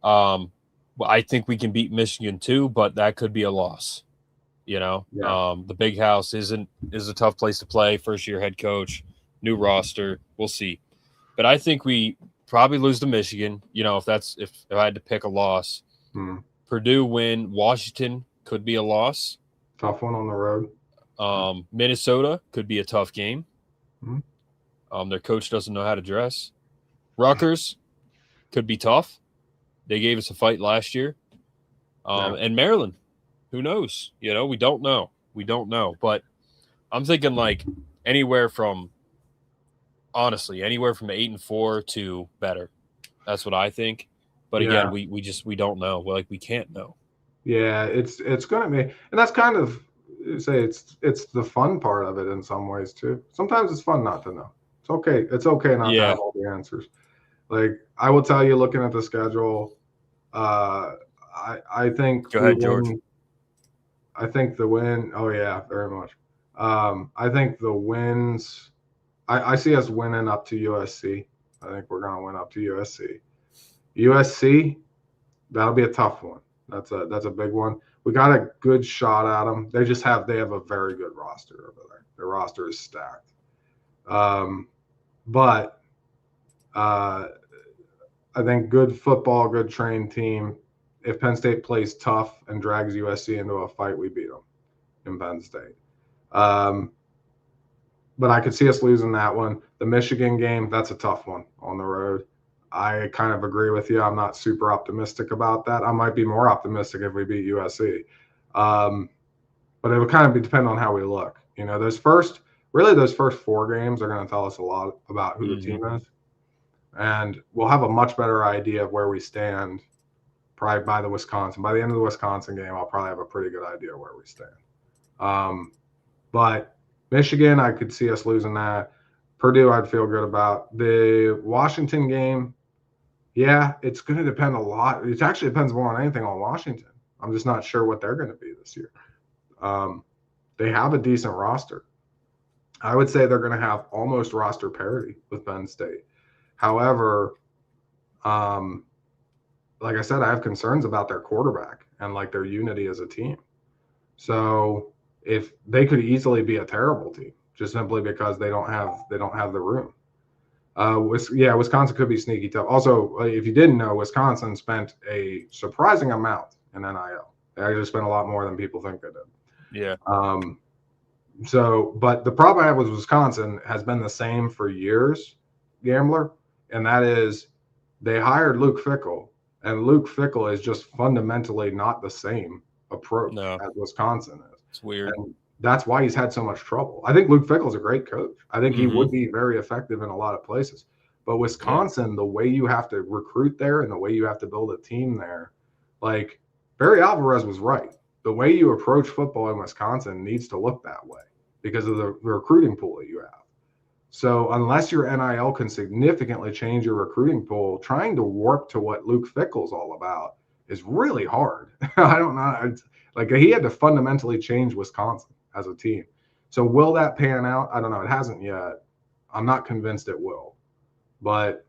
I think we can beat Michigan too, but that could be a loss. The Big House is a tough place to play. First year head coach, new roster. We'll see, but I think we probably lose to Michigan. If I had to pick a loss, Purdue win. Washington could be a loss. Tough one on the road. Minnesota could be a tough game. Their coach doesn't know how to dress. Rutgers could be tough. They gave us a fight last year. And Maryland, who knows? We don't know. But I'm thinking like anywhere from 8-4 to better. That's what I think. But again, we don't know. We can't know. Yeah, it's going to be, and that's kind of it's the fun part of it in some ways too. Sometimes it's fun not to know. It's okay. It's okay not to have all the answers. Like I will tell you, looking at the schedule, I think. Go ahead, George. I think the win. Oh yeah, very much. I think the wins. I see us winning up to USC. I think we're going to win up to USC. USC, that'll be a tough one. That's a big one. We got a good shot at them. They have a very good roster over there. Their roster is stacked. But I think good football, good trained team. If Penn State plays tough and drags USC into a fight, we beat them in Penn State. But I could see us losing that one. The Michigan game, that's a tough one on the road. I kind of agree with you. I'm not super optimistic about that. I might be more optimistic if we beat USC. But it would kind of depend on how we look. Those first 4 games are going to tell us a lot about who the team is. And we'll have a much better idea of where we stand probably by the end of the Wisconsin game. I'll probably have a pretty good idea where we stand. But Michigan, I could see us losing that. Purdue, I'd feel good about. The Washington game, yeah, it's going to depend a lot. It actually depends more on anything on Washington. I'm just not sure what they're going to be this year. They have a decent roster. I would say they're going to have almost roster parity with Penn State. However, like I said, I have concerns about their quarterback and their unity as a team. So if they could easily be a terrible team, just simply because they don't have the room. Wisconsin could be sneaky tough. Also, if you didn't know, Wisconsin spent a surprising amount in NIL. They actually spent a lot more than people think they did. Yeah. But the problem I have with Wisconsin has been the same for years, Gambler, and that is they hired Luke Fickell, and Luke Fickell is just fundamentally not the same approach as Wisconsin is. It's weird. And that's why he's had so much trouble. I think Luke Fickell's a great coach. I think he would be very effective in a lot of places. But Wisconsin, the way you have to recruit there and the way you have to build a team there, Barry Alvarez was right. The way you approach football in Wisconsin needs to look that way because of the recruiting pool that you have. So unless your NIL can significantly change your recruiting pool, trying to warp to what Luke Fickell's all about is really hard. I don't know. He had to fundamentally change Wisconsin as a team. So will that pan out? I don't know. It hasn't yet. I'm not convinced it will. But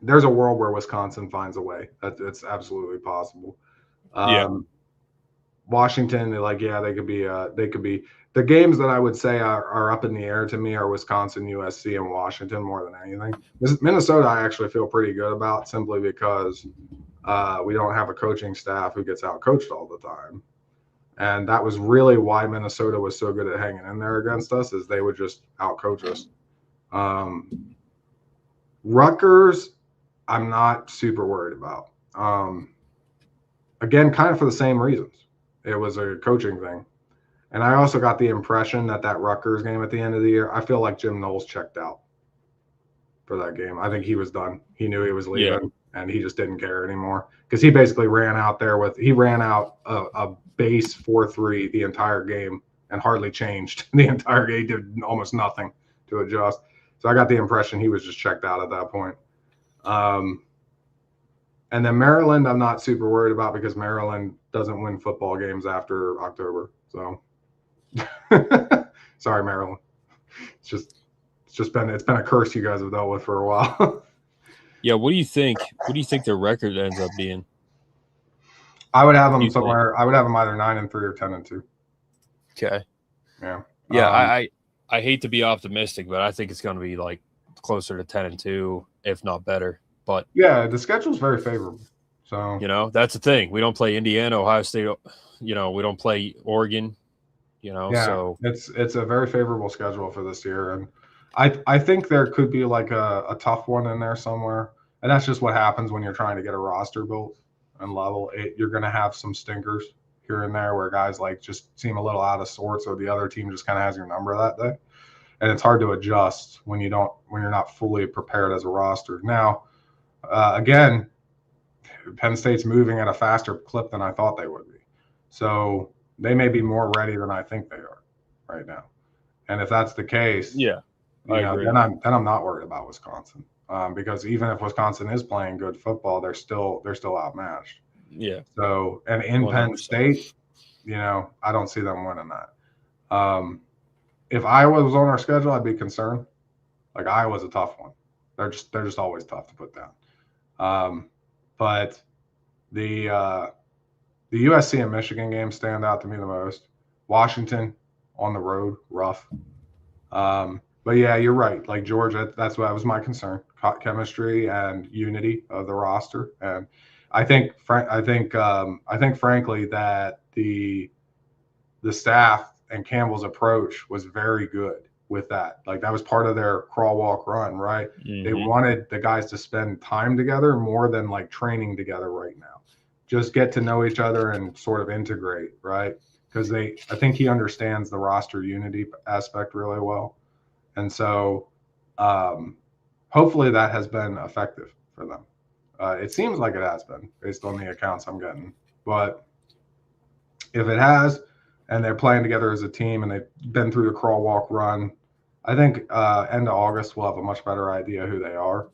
there's a world where Wisconsin finds a way. It's absolutely possible. Washington, they could be. The games that I would say are up in the air to me are Wisconsin, USC, and Washington more than anything. Minnesota, I actually feel pretty good about simply because we don't have a coaching staff who gets out-coached all the time. And that was really why Minnesota was so good at hanging in there against us, is they would just out-coach us. Rutgers, I'm not super worried about. Again, kind of for the same reasons. It was a coaching thing. And I also got the impression that Rutgers game at the end of the year, I feel like Jim Knowles checked out. for that game. I think he was done. He knew he was leaving, Yeah. and he just didn't care anymore because he basically ran out a base 4-3 the entire game and hardly changed the entire game. He did almost nothing to adjust. So I got the impression he was just checked out at that point. And then Maryland, I'm not super worried about because Maryland doesn't win football games after October. So sorry, Maryland. It's been a curse you guys have dealt with for a while. Yeah, what do you think? What do you think their record ends up being? I would have them somewhere. I would have them either 9-3 or 10-2. Okay. Yeah. Yeah, I hate to be optimistic, but I think it's going to be like closer to 10-2, if not better. But yeah, the schedule's very favorable. So that's the thing. We don't play Indiana, Ohio State. We don't play Oregon. Yeah, so it's a very favorable schedule for this year, and I think there could be like a tough one in there somewhere, and that's just what happens when you're trying to get a roster built and level. You're going to have some stinkers here and there where guys like just seem a little out of sorts, or the other team just kind of has your number that day, and it's hard to adjust when you're not fully prepared as a roster. Now, again, Penn State's moving at a faster clip than I thought they would be, so they may be more ready than I think they are right now. And if that's the case, yeah, I agree. then I'm not worried about Wisconsin, because even if Wisconsin is playing good football, they're still outmatched. Yeah. So, and in 100%. Penn State, I don't see them winning that. If Iowa was on our schedule, I'd be concerned. Like, Iowa's a tough one. They're just always tough to put down. But the USC and Michigan games stand out to me the most. Washington on the road, rough. But yeah, you're right. Like Georgia, that was my concern: chemistry and unity of the roster. And I think frankly that the staff and Campbell's approach was very good with that. Like, that was part of their crawl, walk, run, right? Mm-hmm. They wanted the guys to spend time together more than like training together right now. Just get to know each other and sort of integrate, right? Because I think he understands the roster unity aspect really well. And so hopefully that has been effective for them. It seems like it has been based on the accounts I'm getting. But if it has, and they're playing together as a team and they've been through the crawl, walk, run, I think end of August we'll have a much better idea who they are.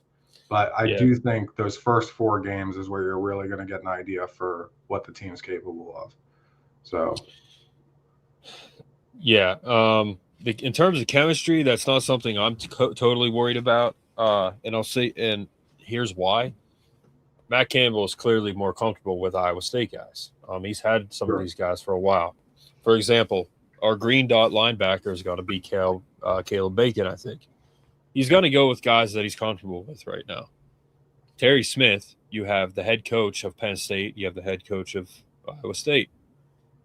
But I do think those first 4 games is where you're really going to get an idea for what the team's capable of. So, yeah. In terms of chemistry, that's not something I'm totally worried about. And I'll say, and here's why. Matt Campbell is clearly more comfortable with Iowa State guys. He's had some of these guys for a while. For example, our green dot linebacker is going to be Caleb Bacon, I think. He's going to go with guys that he's comfortable with right now. Terry Smith, you have the head coach of Penn State. You have the head coach of Iowa State.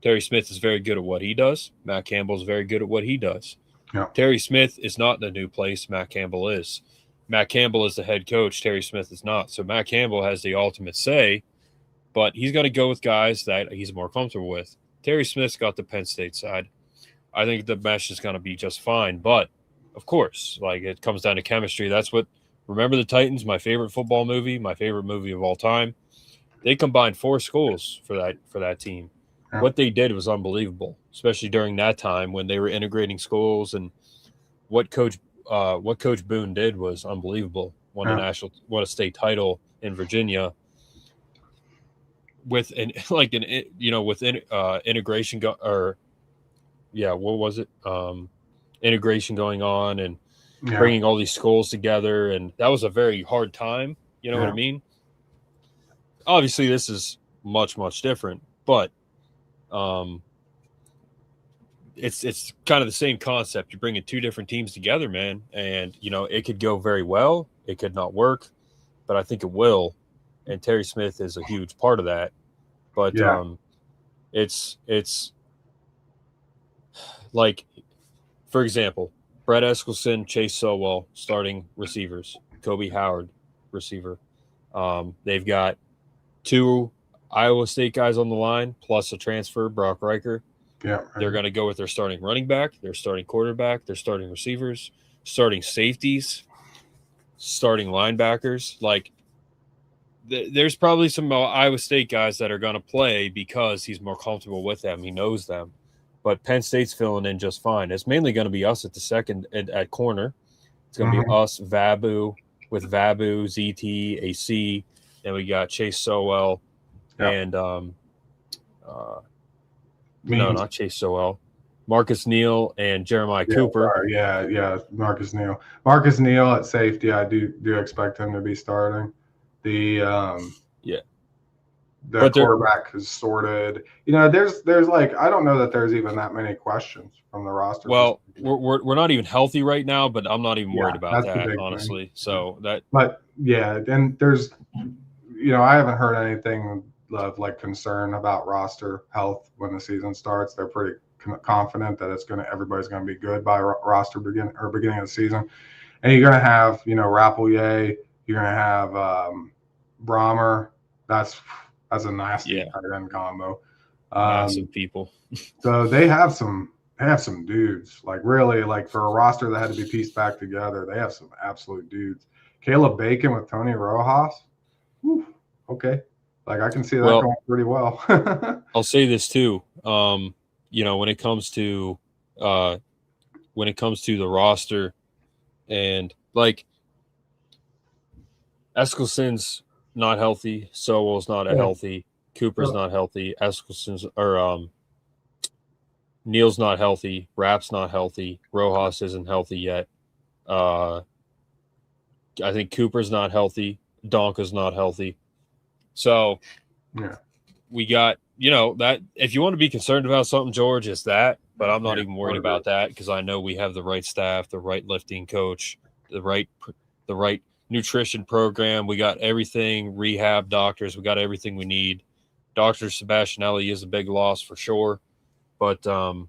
Terry Smith is very good at what he does. Matt Campbell is very good at what he does. Yeah. Terry Smith is not in a new place. Matt Campbell is. Matt Campbell is the head coach. Terry Smith is not. So Matt Campbell has the ultimate say, but he's going to go with guys that he's more comfortable with. Terry Smith's got the Penn State side. I think the mesh is going to be just fine. But, of course, like, it comes down to chemistry. That's what – remember the Titans, my favorite football movie, my favorite movie of all time? They combined 4 schools for that team. Yeah. What they did was unbelievable, especially during that time when they were integrating schools, and what Coach Boone did was unbelievable. Won a state title in Virginia with integration integration going on and bringing all these schools together, and that was a very hard time. You know what I mean? Obviously, this is much, much different, but it's kind of the same concept. You're bringing 2 different teams together, man, and it could go very well, it could not work, but I think it will. And Terry Smith is a huge part of that. But it's like, for example, Brett Eskelson, Chase Sowell, starting receivers, Kobe Howard, receiver. They've got 2 Iowa State guys on the line, plus a transfer, Brock Riker. Yeah, right. They're going to go with their starting running back, their starting quarterback, their starting receivers, starting safeties. starting linebackers. Like, there's probably some Iowa State guys that are going to play because he's more comfortable with them. He knows them. But Penn State's filling in just fine. It's mainly going to be us at the second at corner. It's going to be us, Vabu, with Vabu, ZT, AC. Then we got Chase Sowell and no, not Chase Sowell. Marcus Neal and Jeremiah Cooper. Sorry. Yeah, Marcus Neal. Marcus Neal at safety, I do expect him to be starting. The quarterback is sorted. You know, there's like, I don't know that there's even that many questions from the roster. Well, we're not even healthy right now, but I'm not even worried about that, honestly. So but yeah, and there's, you know, I haven't heard anything of like concern about roster health when the season starts. They're pretty confident that everybody's gonna be good by roster beginning of the season. And you're gonna have, you know, Rappleyea, you're gonna have Brahmer. That's a nasty tight end combo. Massive people. So they have some dudes. Like, really, like, for a roster that had to be pieced back together, they have some absolute dudes. Caleb Bacon with Tony Rojas. Whew, okay. Like, I can see that going pretty well. I'll say this too. You know, when it comes to the roster, and like Eskilson's not healthy, Sowell's not healthy, Cooper's not healthy, Eskilson's or Neal's not healthy, Rapp's not healthy, Rojas isn't healthy yet. I think Cooper's not healthy, Donka's not healthy. So we got, you know, that if you want to be concerned about something, George, it's that. But I'm not even worried about that because I know we have the right staff, the right lifting coach, the right nutrition program. We got everything, rehab doctors. We got everything we need. Dr. Sebastianelli is a big loss for sure. But and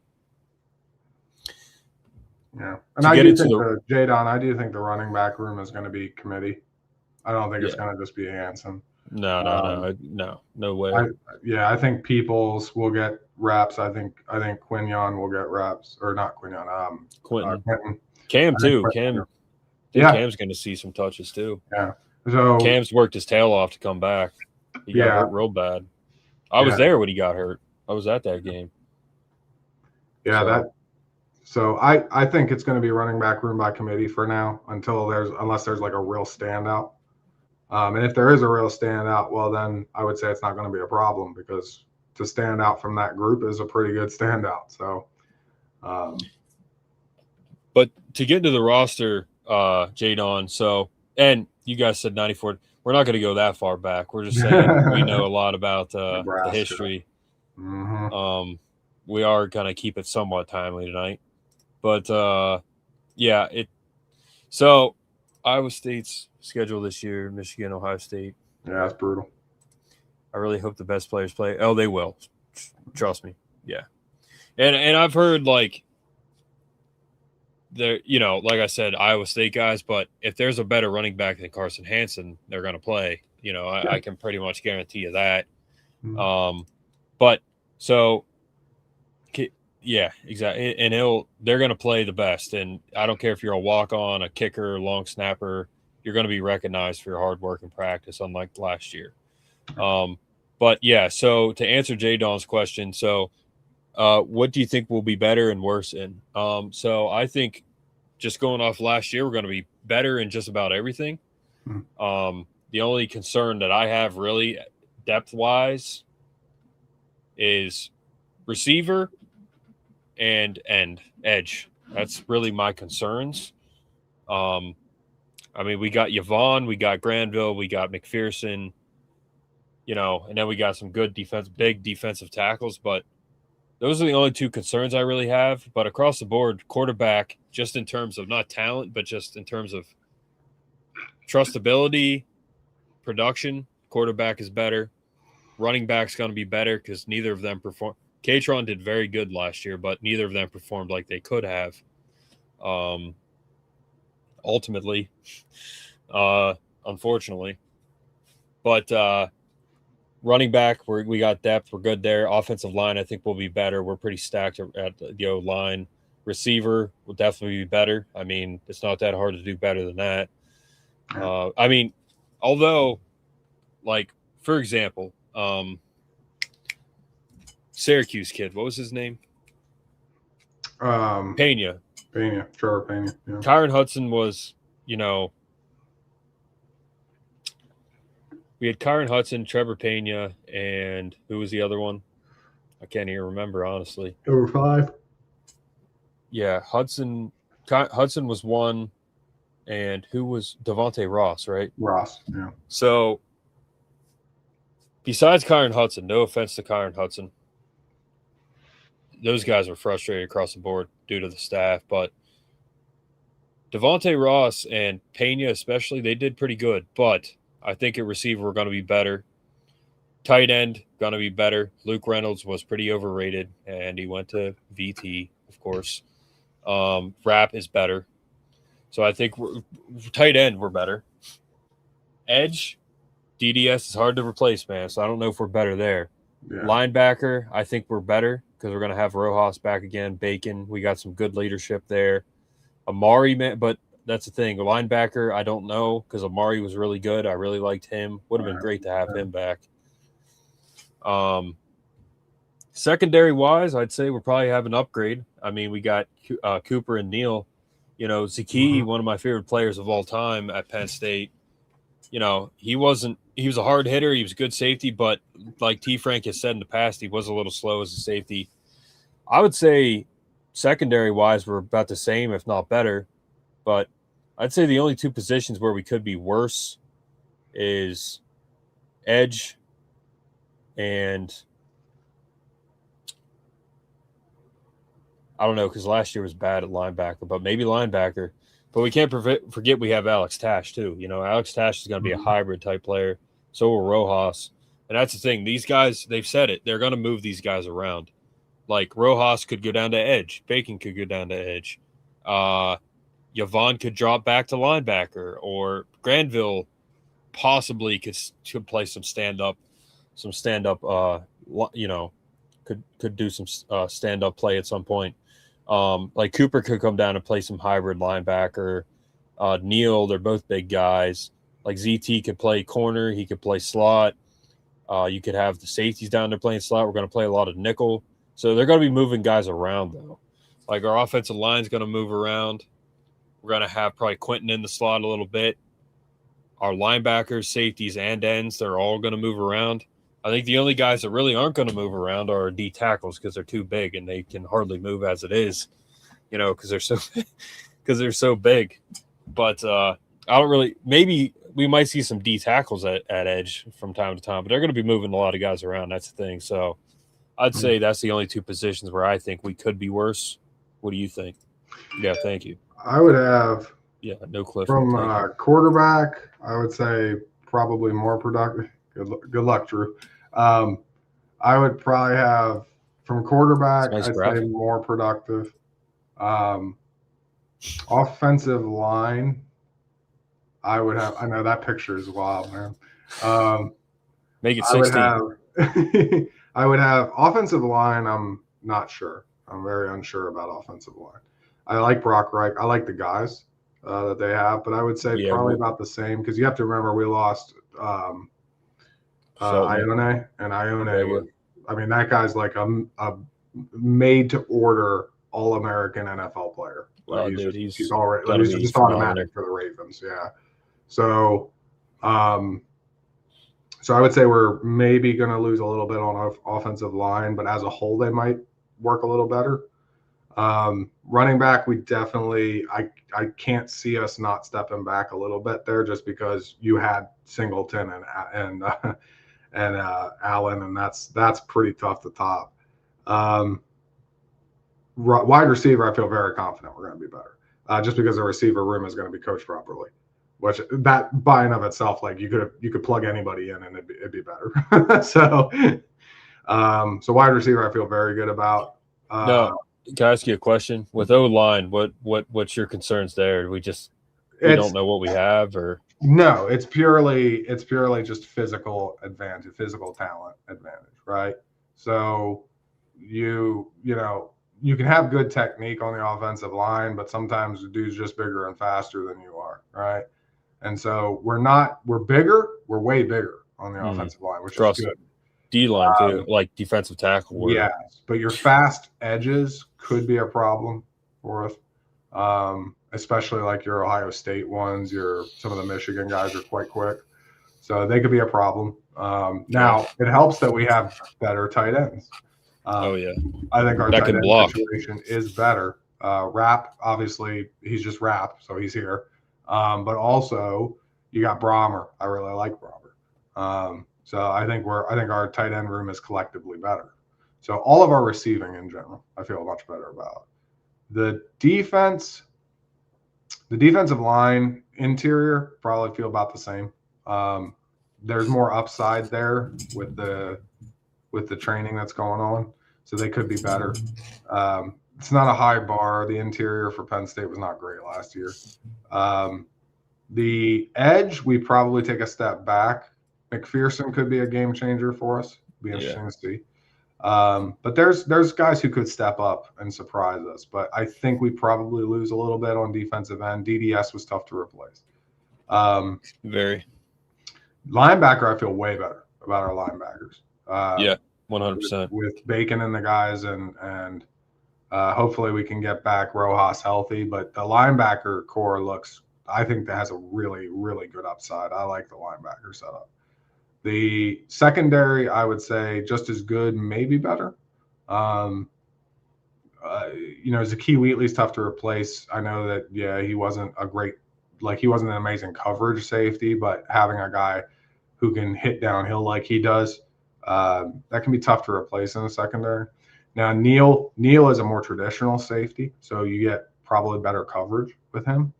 I do think I do think the running back room is going to be committee. I don't think it's going to just be Hanson. No way. I think Peoples will get reps. I think Quinion will get reps, or not Quinion. Quentin. Quentin. Cam too. Cam's going to see some touches too. Yeah. So Cam's worked his tail off to come back. He got hurt real bad. I was there when he got hurt. I was at that game. Yeah, So I think it's going to be running back room by committee for now unless there's like a real standout. And if there is a real standout, well, then I would say it's not going to be a problem because to stand out from that group is a pretty good standout. So, but to get into the roster, Jadon. So, and you guys said 94. We're not going to go that far back. We're just saying we know a lot about the history. Mm-hmm. We are going to keep it somewhat timely tonight, but So Iowa State's schedule this year: Michigan, Ohio State. Yeah, that's brutal. I really hope the best players play. Oh, they will. Trust me. Yeah, and I've heard like there, you know, like I said, Iowa State guys, but if there's a better running back than Carson Hansen, they're going to play. You know, I can pretty much guarantee you that. Mm-hmm. But so, yeah, exactly. And they're going to play the best. And I don't care if you're a walk-on, a kicker, long snapper, you're going to be recognized for your hard work and practice, unlike last year. But yeah, so to answer Jay Don's question, so what do you think will be better and worse in? So I think just going off last year, we're going to be better in just about everything. The only concern that I have really depth-wise is receiver and edge. That's really my concerns. I mean, we got Yvonne, we got Granville, we got McPherson, you know, and then we got some good big defensive tackles, but those are the only two concerns I really have. But across the board, quarterback, just in terms of not talent, but just in terms of trustability, production, quarterback is better. Running back's going to be better because neither of them performed. Katron did very good last year, but neither of them performed like they could have. Ultimately, unfortunately. But running back, we got depth. We're good there. Offensive line, I think, will be better. We're pretty stacked at the O-line. Receiver will definitely be better. I mean, it's not that hard to do better than that. I mean, although, like, for example, Syracuse kid, what was his name? Pena. Trevor Pena. Yeah. Kyron Hudson was, we had Kyron Hudson, Trevor Pena, and who was the other one? I can't even remember, honestly. Over 5. Yeah, Hudson was one, and who was Devontae Ross, right? Ross, yeah. So, besides Kyron Hudson, no offense to Kyron Hudson, those guys were frustrated across the board due to the staff, but Devontae Ross and Pena especially, they did pretty good, but I think at receiver we're going to be better. Tight end, going to be better. Luke Reynolds was pretty overrated, and he went to VT, of course. Rapp is better. So I think tight end, we're better. Edge, DDS is hard to replace, man, so I don't know if we're better there. Yeah. Linebacker, I think we're better because we're going to have Rojas back again, Bacon. We got some good leadership there. Amari, man, but that's the thing. Linebacker, I don't know because Amari was really good. I really liked him. Would have been great to have him back. Secondary-wise, I'd say we'll probably have an upgrade. I mean, we got Cooper and Neal. Zaki, one of my favorite players of all time at Penn State. He was a hard hitter. He was a good safety, but like T. Frank has said in the past, he was a little slow as a safety. I would say secondary-wise, we're about the same, if not better. But I'd say the only two positions where we could be worse is edge and I don't know because last year was bad at linebacker, but maybe linebacker. But we can't forget we have Alex Tash too. Alex Tash is going to be a hybrid type player. So will Rojas. And that's the thing. These guys, they've said it. They're going to move these guys around. Like Rojas could go down to edge. Bacon could go down to edge. Yvonne could drop back to linebacker, or Granville possibly could play some stand up. Could do some stand up play at some point. Like Cooper could come down and play some hybrid linebacker. Neal, they're both big guys. Like ZT could play corner. He could play slot. You could have the safeties down there playing slot. We're going to play a lot of nickel. So they're going to be moving guys around, though. Like our offensive line's going to move around. We're going to have probably Quentin in the slot a little bit. Our linebackers, safeties, and ends, they're all going to move around. I think the only guys that really aren't going to move around are D tackles because they're too big and they can hardly move as it is, because they're so big. But I don't really – maybe we might see some D tackles at edge from time to time, but they're going to be moving a lot of guys around. That's the thing. So I'd say that's the only two positions where I think we could be worse. What do you think? Yeah, thank you. I would have – yeah, no Cliff. From quarterback, I would say probably more productive. Good luck, Drew. I would probably have from quarterback, I'd say more productive. Offensive line, I would have. I know that picture is wild, man. Make it 16. I would have offensive line. I'm not sure. I'm very unsure about offensive line. I like Brock Reich. I like the guys that they have, but I would say probably about the same because you have to remember we lost Ione, and Ione. I mean, that guy's like a made-to-order All-American NFL player. Like he's just automatic for the Ravens. Yeah. So, so I would say we're maybe going to lose a little bit on offensive line, but as a whole, they might work a little better. Running back, we definitely I can't see us not stepping back a little bit there just because you had Singleton and Allen, and that's pretty tough to top. Wide receiver, I feel very confident we're going to be better, just because the receiver room is going to be coached properly. Which that by and of itself, like you could plug anybody in and it'd be better. So wide receiver, I feel very good about. No, can I ask you a question? With O-line, what's your concerns there? We don't know what we have, or no? It's purely just physical advantage, physical talent advantage, right? So you can have good technique on the offensive line, but sometimes the dude's just bigger and faster than you are, right? And so we're bigger. We're way bigger on the offensive line, which is good. D-line too, like defensive tackle. Yes, but your fast edges could be a problem for us, especially like your Ohio State ones. Some of the Michigan guys are quite quick, so they could be a problem. Now it helps that we have better tight ends. I think our tight end situation is better. Rapp, obviously, he's just Rapp, so he's here. But also you got Brahmer. I really like Brahmer. So I think our tight end room is collectively better. So all of our receiving in general, I feel much better about. The defensive line interior probably feel about the same. There's more upside there with the training that's going on, so they could be better. It's not a high bar. The interior for Penn State was not great last year. The edge, we probably take a step back. McPherson could be a game changer for us. Be interesting to see. But there's guys who could step up and surprise us. But I think we probably lose a little bit on defensive end. DDS was tough to replace. Very. Linebacker, I feel way better about our linebackers. 100%. With Bacon and the guys, and hopefully we can get back Rojas healthy. But the linebacker core I think that has a really, really good upside. I like the linebacker setup. The secondary, I would say, just as good, maybe better. Zakee Wheatley's tough to replace. I know that, he wasn't he wasn't an amazing coverage safety, but having a guy who can hit downhill like he does, that can be tough to replace in the secondary. Now, Neal is a more traditional safety, so you get probably better coverage with him.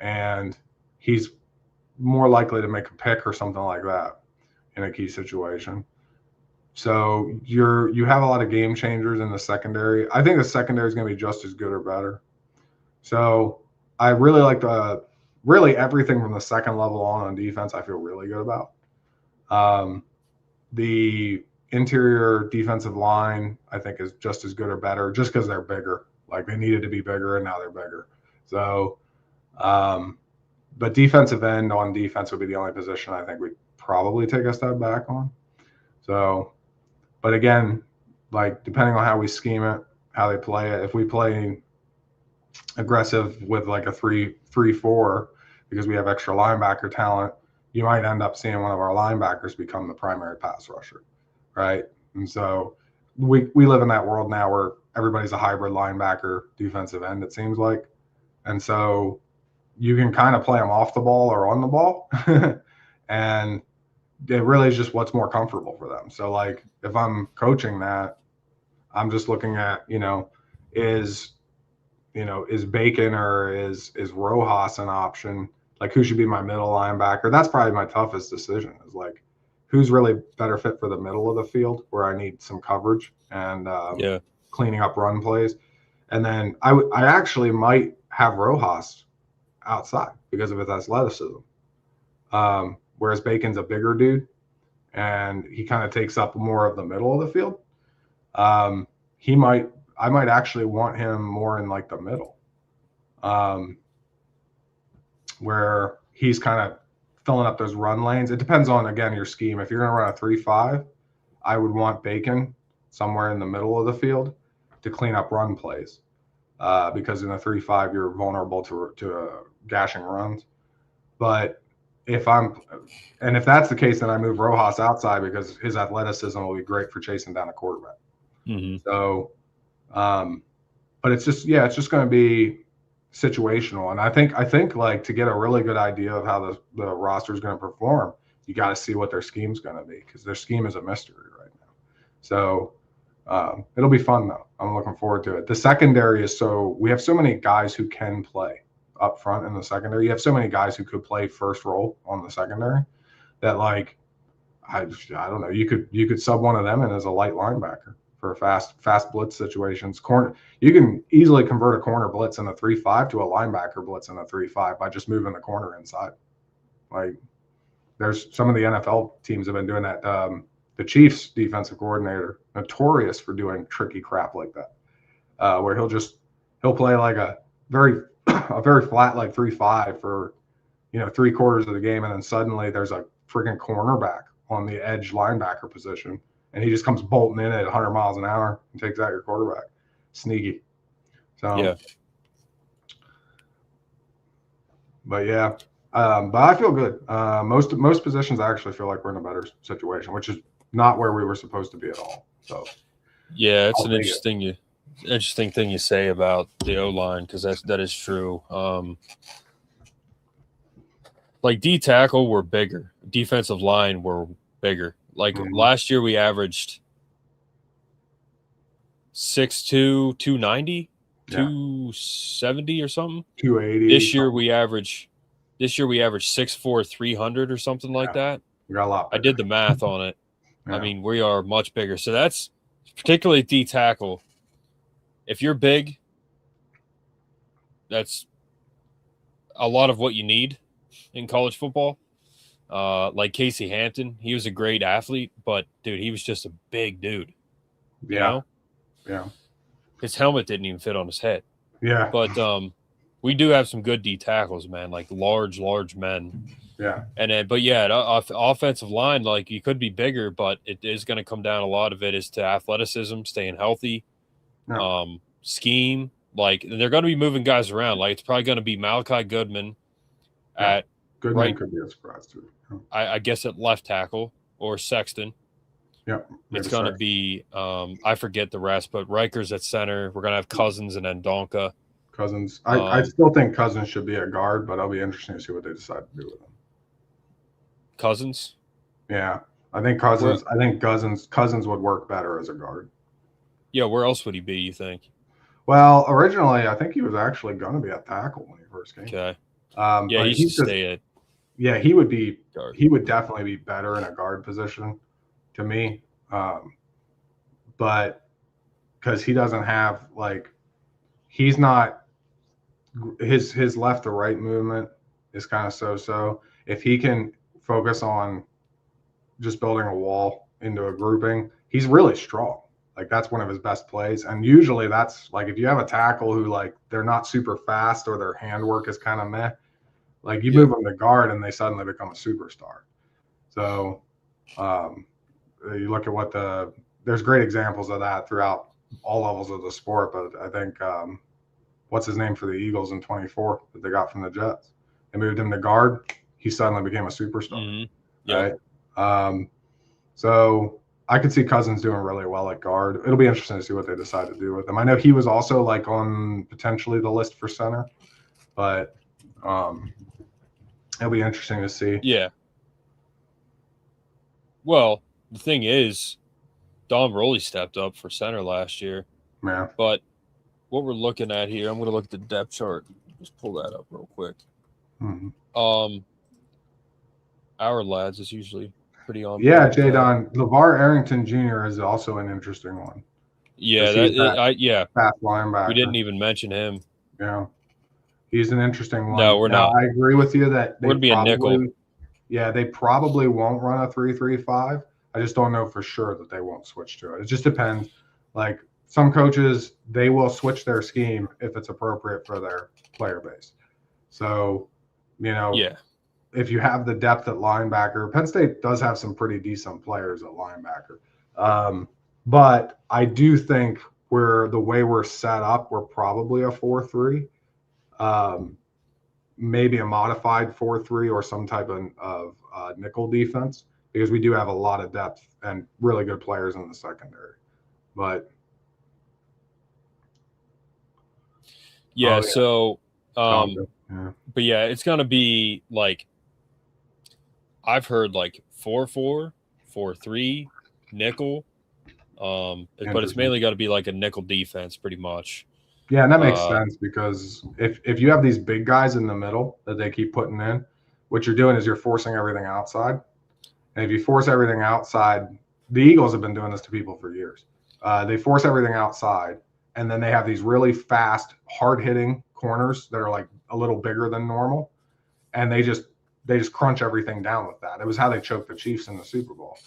And he's more likely to make a pick or something like that in a key situation. So you have a lot of game changers in the secondary. I think the secondary is going to be just as good or better. So I really like really everything from the second level on defense. I feel really good about. The interior defensive line, I think, is just as good or better, just because they're bigger. Like, they needed to be bigger, and now they're bigger. So, but defensive end on defense would be the only position I think we'd probably take a step back on. So, but again, like, depending on how we scheme it, how they play it, if we play aggressive with like a 3-3-4 because we have extra linebacker talent, you might end up seeing one of our linebackers become the primary pass rusher, right? And so we live in that world now where everybody's a hybrid linebacker defensive end, it seems like. And so you can kind of play them off the ball or on the ball. And it really is just what's more comfortable for them. So, like, if I'm coaching that, I'm just looking at, is Bacon or is Rojas an option? Like, who should be my middle linebacker? That's probably my toughest decision, is like, who's really better fit for the middle of the field where I need some coverage and cleaning up run plays. And then I actually might have Rojas outside because of his athleticism. Whereas Bacon's a bigger dude and he kind of takes up more of the middle of the field. I might actually want him more in like the middle, where he's kind of filling up those run lanes. It depends on, again, your scheme. If you're going to run a 3-5, I would want Bacon somewhere in the middle of the field to clean up run plays, because in a 3-5, you're vulnerable to gashing runs. But if that's the case, then I move Rojas outside because his athleticism will be great for chasing down a quarterback. Mm-hmm. So, but it's just going to be situational. And I think like, to get a really good idea of how the roster is going to perform, you got to see what their scheme's going to be, because their scheme is a mystery right now. So it'll be fun though. I'm looking forward to it. The secondary we have so many guys who can play up front in the secondary. You have so many guys who could play first role on the secondary that, like, I don't know, you could sub one of them in as a light linebacker for fast blitz situations. You can easily convert a corner blitz in a 3-5 to a linebacker blitz in a 3-5 by just moving the corner inside. Like, there's some of the NFL teams have been doing that. The Chiefs defensive coordinator, notorious for doing tricky crap like that, where he'll play like a very a very flat like 3-5 for 3/4 of the game, and then suddenly there's a freaking cornerback on the edge linebacker position, and he just comes bolting in at 100 miles an hour and takes out your quarterback. Sneaky. So Yeah. But yeah, but I feel good. Most positions I actually feel like we're in a better situation, which is not where we were supposed to be at all. So yeah, it's I'll an interesting thing you say about the O-line, because that is true. Like D tackle were bigger, defensive line were bigger. Like last year we averaged 6'2", 290, 270 or something. 280. This year we average 6'4", 300 or something like that. We got a lot bigger. I did the math on it. Yeah. I mean, we are much bigger. So that's particularly D tackle. If you're big, that's a lot of what you need in college football. Like Casey Hampton, he was a great athlete, but dude, he was just a big dude. You know? Yeah. His helmet didn't even fit on his head. Yeah. But we do have some good D tackles, man, like large men. Yeah. And then, but yeah, offensive line, like you could be bigger, but it is going to come down. A lot of it is to athleticism, staying healthy, scheme. Like they're going to be moving guys around. Like it's probably going to be Malachi Goodman at Goodman right. Could be a surprise too. I guess at left tackle, or Sexton. Yeah. It's going to be I forget the rest, but Riker's at center. We're going to have Cousins and then Donka. Cousins. I still think Cousins should be a guard, but it'll be interesting to see what they decide to do with him. Cousins? Yeah. I think Cousins would work better as a guard. Yeah, where else would he be, you think? Well, originally I think he was actually going to be at tackle when he first came. Okay. Yeah, he should stay at. Yeah, he would be guard. He would definitely be better in a guard position to me. But because he doesn't have he's not his left to right movement is kind of so. If he can focus on just building a wall into a grouping, he's really strong. Like that's one of his best plays. And usually that's like if you have a tackle who they're not super fast or their handwork is kind of meh, like you move them to guard and they suddenly become a superstar. So you look at there's great examples of that throughout all levels of the sport. But I think what's his name for the Eagles in 24 that they got from the Jets? They moved him to guard. He suddenly became a superstar. Mm-hmm. Yeah. Right? So I could see Cousins doing really well at guard. It'll be interesting to see what they decide to do with him. I know he was also on potentially the list for center, but it'll be interesting to see. Yeah. Well, the thing is, Dom Rowley stepped up for center last year. Yeah. But what we're looking at here, I'm going to look at the depth chart. Just pull that up real quick. Mm-hmm. Our lads is usually pretty on. Yeah, Jadon LeVar Arrington Jr. is also an interesting one. Yeah, fast linebacker. We didn't even mention him. Yeah, he's an interesting one. No, we're not. I agree with you that we're gonna be a nickel. Yeah, they probably won't run a 3-3-5. I just don't know for sure that they won't switch to it. It just depends. Like some coaches, they will switch their scheme if it's appropriate for their player base. So, if you have the depth at linebacker, Penn State does have some pretty decent players at linebacker. But I do think the way we're set up, we're probably a 4-3, maybe a modified 4-3 or some type of nickel defense, because we do have a lot of depth and really good players in the secondary. But but yeah, it's going to be I've heard 4-4, 4-3, nickel. But it's mainly got to be a nickel defense pretty much. Yeah, and that makes sense because if you have these big guys in the middle that they keep putting in, what you're doing is you're forcing everything outside. And if you force everything outside, the Eagles have been doing this to people for years. They force everything outside, and then they have these really fast, hard-hitting corners that are a little bigger than normal, and they just crunch everything down with that. It was how they choked the Chiefs in the Super Bowl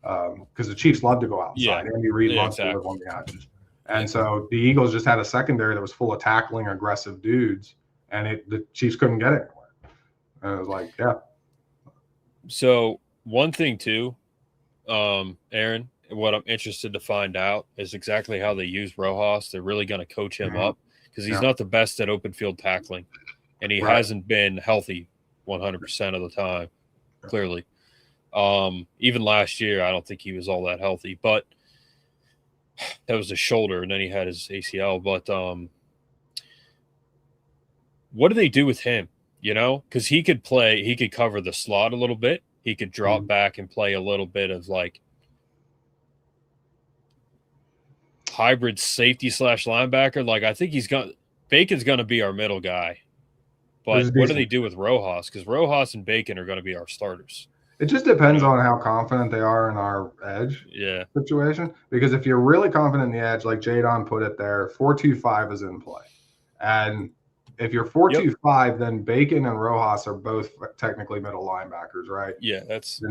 because the Chiefs love to go outside. Yeah. Andy Reid loves to live on the edges. And so the Eagles just had a secondary that was full of tackling, aggressive dudes and the Chiefs couldn't get it anywhere. And it was like, yeah. So one thing too, Aaron, what I'm interested to find out is exactly how they use Rojas. They're really going to coach him up because he's not the best at open field tackling, and he hasn't been healthy 100% of the time, clearly. Even last year, I don't think he was all that healthy, but that was his shoulder, and then he had his ACL. But what do they do with him? You know, because he could cover the slot a little bit. He could drop back and play a little bit of like hybrid safety / linebacker. Like, I think Bacon's going to be our middle guy. But what do they do with Rojas? Because Rojas and Bacon are going to be our starters. It just depends on how confident they are in our edge situation. Because if you're really confident in the edge, like Jadon put it there, 4-2-5 is in play. And if you're 4-2-5, then Bacon and Rojas are both technically middle linebackers, right? Yeah, that's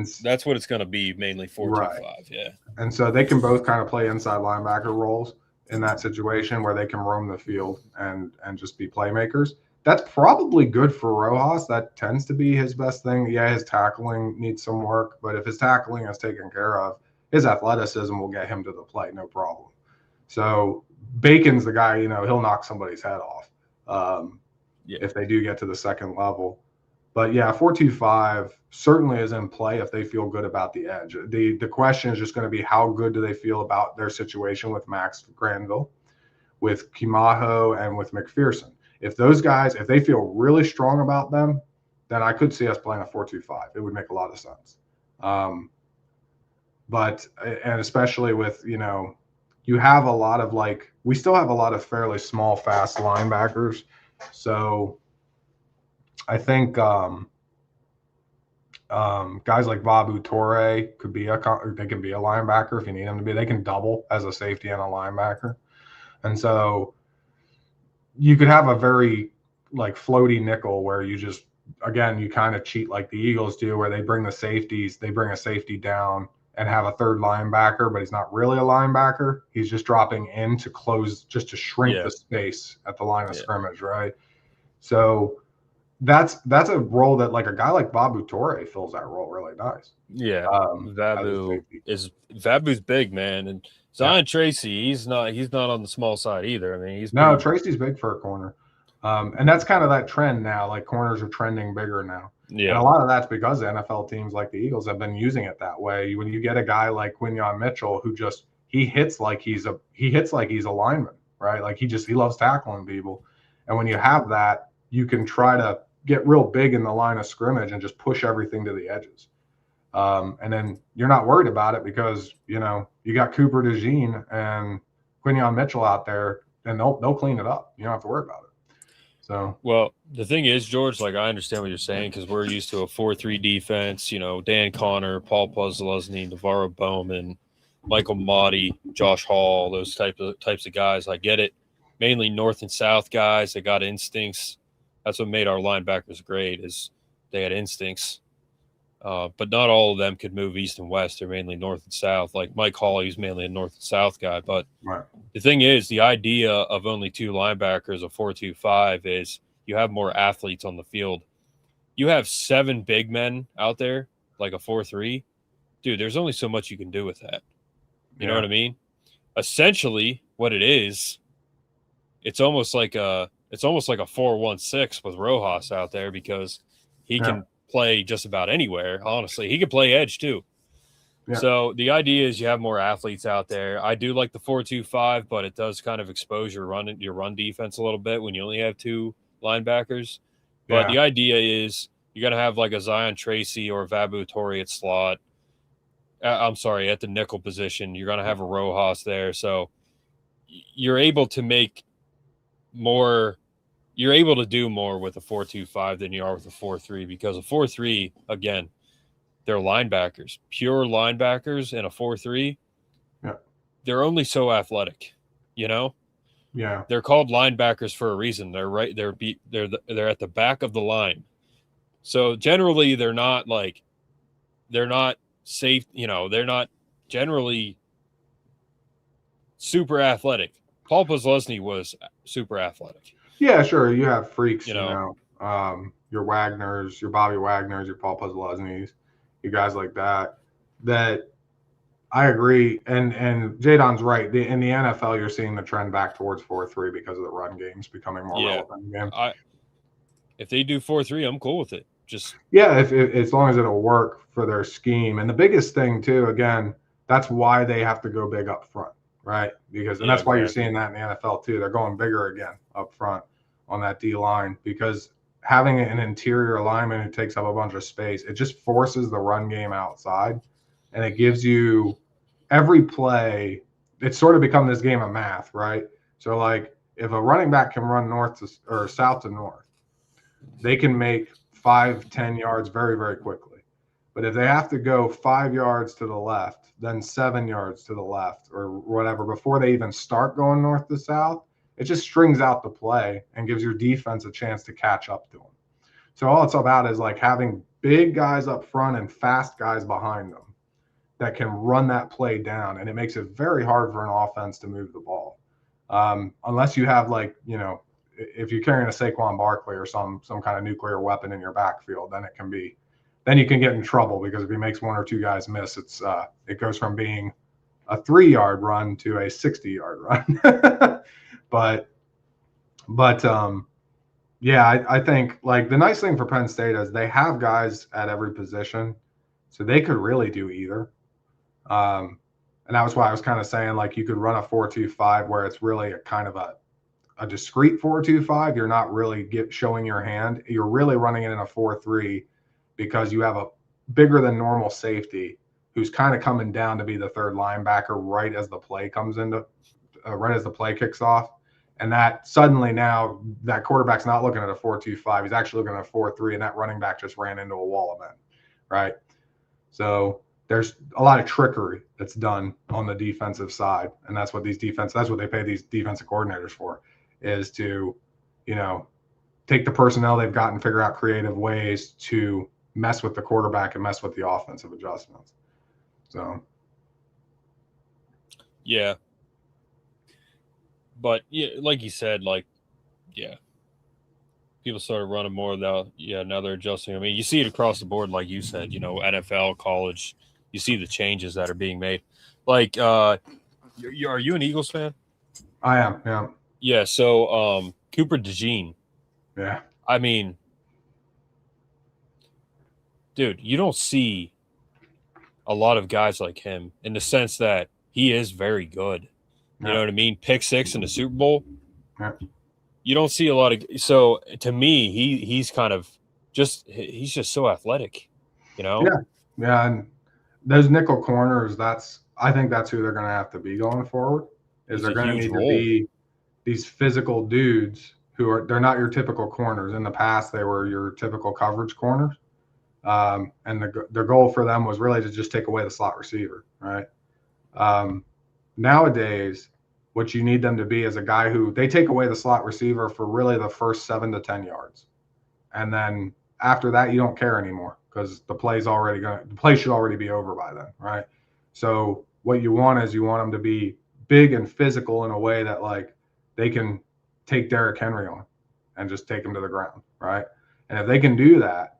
what it's going to be, mainly 4-2-5, yeah. And so they can both kind of play inside linebacker roles in that situation where they can roam the field and just be playmakers. That's probably good for Rojas. That tends to be his best thing. Yeah, his tackling needs some work, but if his tackling is taken care of, his athleticism will get him to the play, no problem. So Bacon's the guy, he'll knock somebody's head off if they do get to the second level. But yeah, 4-2-5 certainly is in play if they feel good about the edge. The question is just going to be how good do they feel about their situation with Max Granville, with Kimaho, and with McPherson. If those guys, if they feel really strong about them, then I could see us playing a 4-2-5. It would make a lot of sense. But especially with, you have a lot of we still have a lot of fairly small, fast linebackers. So I think guys like Babu Torre could be they can be a linebacker if you need them to be. They can double as a safety and a linebacker. And so you could have a very floaty nickel where you just, again, you kind of cheat like the Eagles do, where they bring a safety down and have a third linebacker, but he's not really a linebacker. He's just dropping in to close, just to shrink the space at the line of scrimmage, right? So that's a role that a guy like Babu Torre fills that role really nice. Yeah, Vabu's big, man, and Zion Tracy, he's not on the small side either. I mean, Tracy's big for a corner, and that's kind of that trend now. Corners are trending bigger now. Yeah, and a lot of that's because the NFL teams like the Eagles have been using it that way. When you get a guy like Quinyon Mitchell who he hits like he's a lineman, right? He loves tackling people, and when you have that, you can try to get real big in the line of scrimmage and just push everything to the edges. And then you're not worried about it because, you got Cooper DeJean and Quinyon Mitchell out there, and they'll clean it up. You don't have to worry about it. So, well, the thing is, George, I understand what you're saying because we're used to a 4-3 defense. Dan Connor, Paul Posluszny, Navarro Bowman, Michael Motti, Josh Hall, those types of guys. I get it. Mainly north and south guys that got instincts. That's what made our linebackers great, is they had instincts. But not all of them could move east and west. They're mainly north and south. Like Mike Hawley, he's mainly a north and south guy. But the thing is, the idea of only two linebackers, a 4-2-5, is you have more athletes on the field. You have 7 big men out there, like a 4-3. Dude, there's only so much you can do with that. You know what I mean? Essentially, what it is, it's almost like a 4-1-6 with Rojas out there because he can play just about anywhere. Honestly, he could play edge too. So the idea is you have more athletes out there. I do like the 4-2-5, but it does kind of expose your run defense a little bit when you only have 2 linebackers. But the idea is you're going to have a Zion Tracy or Vabu Torre at slot. At the nickel position. You're going to have a Rojas there. So you're able to make more. You're able to do more with a 4-2-5 than you are with a 4-3 because a 4-3, again, they're linebackers, pure linebackers, and a 4-3. Yeah, they're only so athletic, Yeah, they're called linebackers for a reason. They're right. They're at the back of the line, so generally they're not safe. They're not generally super athletic. Paul Posluszny was super athletic. Yeah, sure. You have freaks, You know. Your Wagners, your Bobby Wagners, your Paul Puzzlesnys, you guys like that. That I agree, and Jadon's right. In the NFL, you're seeing the trend back towards 4-3 because of the run games becoming more relevant again. If they do 4-3, I'm cool with it. Just if as long as it'll work for their scheme. And the biggest thing too, again, that's why they have to go big up front, right? Because that's why you're seeing that in the NFL too. They're going bigger again up front on that D line, because having an interior lineman who takes up a bunch of space, it just forces the run game outside, and it gives you every play. It's sort of become this game of math, right? So like if a running back can run north to, or south to north, they can make 5-10 yards very, very quickly. But if they have to go 5 yards to the left, then 7 yards to the left or whatever, before they even start going north to south, it just strings out the play and gives your defense a chance to catch up to them. So all it's about is like having big guys up front and fast guys behind them that can run that play down. And it makes it very hard for an offense to move the ball. Unless you have like, if you're carrying a Saquon Barkley or some kind of nuclear weapon in your backfield, then you can get in trouble, because if he makes one or two guys miss, it goes from being a 3-yard run to a 60-yard run. I think like the nice thing for Penn State is they have guys at every position, so they could really do either. And that was why I was kind of saying like you could run a 4-2-5 where it's really a kind of a discrete 4-2-5. You're not really showing your hand. You're really running it in a 4-3 because you have a bigger than normal safety who's kind of coming down to be the third linebacker right as the play kicks off. And that suddenly now that quarterback's not looking at a 4-2-5. He's actually looking at a 4-3, and that running back just ran into a wall of men, right? So there's a lot of trickery that's done on the defensive side, and that's what they pay these defensive coordinators for, is to, take the personnel they've got and figure out creative ways to mess with the quarterback and mess with the offensive adjustments. So, yeah. But yeah, like you said, people started running more now. Yeah, now they're adjusting. I mean, you see it across the board, like you said. NFL, college. You see the changes that are being made. Like, are you an Eagles fan? I am. Yeah. Yeah. So, Cooper DeJean. Yeah. I mean, dude, you don't see a lot of guys like him in the sense that he is very good. You know what I mean? Pick 6 in the Super Bowl. Yeah. You don't see a lot of. So to me, he's just so athletic. Yeah. Yeah, and those nickel corners. I think that's who they're going to have to be going forward. They're going to need to be these physical dudes they're not your typical corners. In the past, they were your typical coverage corners. And their goal for them was really to just take away the slot receiver, right? Nowadays, what you need them to be is a guy who they take away the slot receiver for really the first 7 to 10 yards. And then after that, you don't care anymore because the play should already be over by then, right? So what you want them to be big and physical in a way that like they can take Derrick Henry on and just take him to the ground, right? And if they can do that,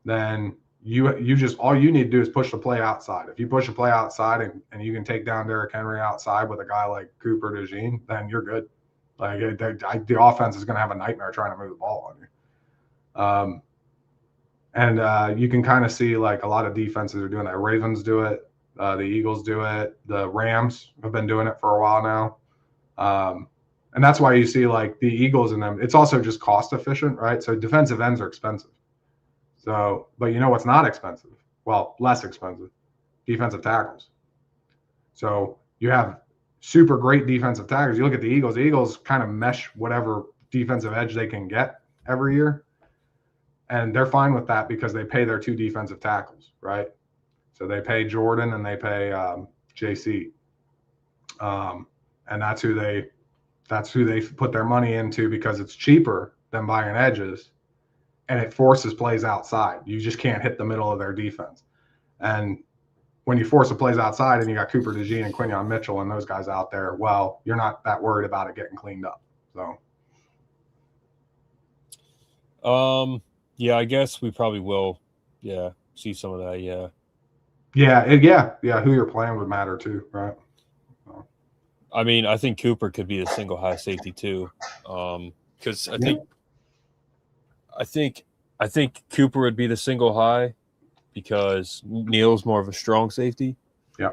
then you just all you need to do is push the play outside. If you push the play outside and you can take down Derrick Henry outside with a guy like Cooper DeJean, then you're good. Like the offense is going to have a nightmare trying to move the ball on you. You can kind of see like a lot of defenses are doing that. Ravens do it. The Eagles do it. The Rams have been doing it for a while now. And that's why you see like the Eagles and them. It's also just cost efficient, right? So defensive ends are expensive. So, but you know what's not expensive? Well, less expensive. Defensive tackles. So you have super great defensive tackles. You look at the Eagles kind of mesh whatever defensive edge they can get every year. And they're fine with that because they pay their 2 defensive tackles, right? So they pay Jordan and they pay JC. And that's who they put their money into because it's cheaper than buying edges. And it forces plays outside. You just can't hit the middle of their defense. And when you force the plays outside and you got Cooper DeJean and Quinyon Mitchell and those guys out there, well, you're not that worried about it getting cleaned up. So, Yeah, I guess we probably will. Yeah, see some of that. Yeah. Yeah. Who you're playing would matter too, right? I mean, I think Cooper could be the single high safety too, because I think Cooper would be the single high because Neal's more of a strong safety. Yeah.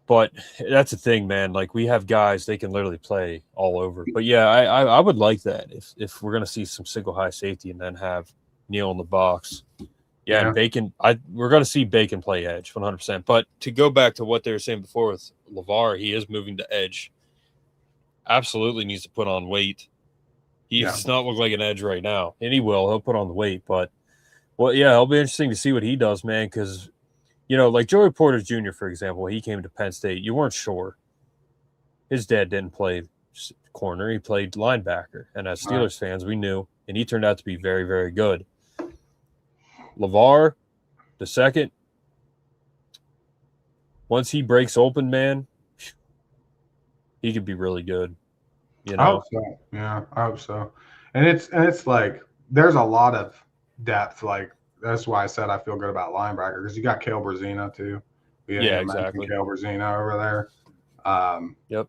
But that's the thing, man. Like we have guys, they can literally play all over. But yeah, I would like that if we're gonna see some single high safety and then have Neal in the box. Yeah, and Bacon. We're gonna see Bacon play edge 100%. But to go back to what they were saying before with LeVar, he is moving to edge. Absolutely needs to put on weight. He does not look like an edge right now, and he will. He'll put on the weight, but well, yeah, it'll be interesting to see what he does, man. Because like Joey Porter Jr., for example, when he came to Penn State, you weren't sure. His dad didn't play corner; he played linebacker, and as Steelers fans, we knew, and he turned out to be very, very good. LeVar, the second, once he breaks open, man, he could be really good. I hope so. Yeah, I hope so. And it's like there's a lot of depth. Like that's why I said I feel good about linebacker because you got Cale Brazina too. Yeah, exactly. Cale Brazina over there. Yep.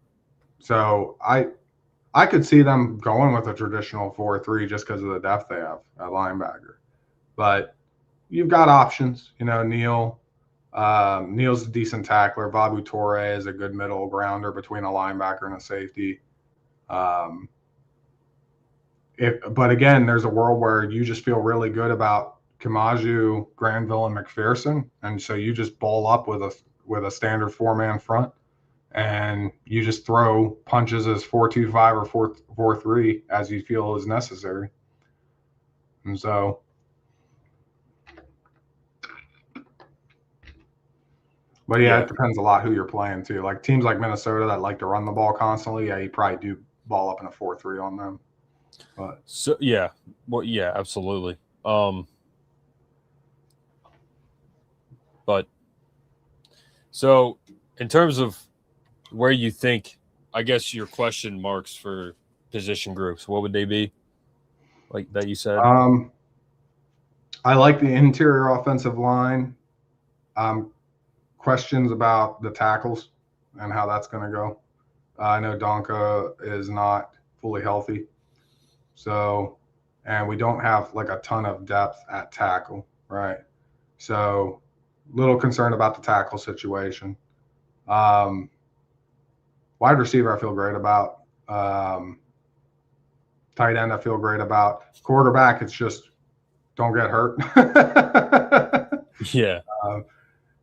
So I could see them going with a traditional 4-3 just because of the depth they have at linebacker. But you've got options. Neal. Neal's a decent tackler. Babu Toure is a good middle grounder between a linebacker and a safety. But again, there's a world where you just feel really good about Kamaju, Granville, and McPherson, and so you just ball up with a standard 4-man front, and you just throw punches as 4-2-5 or 4-4-3 as you feel is necessary. And so, but yeah, it depends a lot who you're playing too. Like teams like Minnesota that like to run the ball constantly, yeah, you probably do ball up in a 4-3 on them. But so yeah, well, yeah, absolutely. But so in terms of where you think, I guess your question marks for position groups, what would they be? Like that you said? I like the interior offensive line. Questions about the tackles and how that's going to go. I know Donka is not fully healthy. So, and we don't have like a ton of depth at tackle, right? So, little concerned about the tackle situation. Wide receiver, I feel great about. Tight end, I feel great about. Quarterback, it's just don't get hurt. Yeah.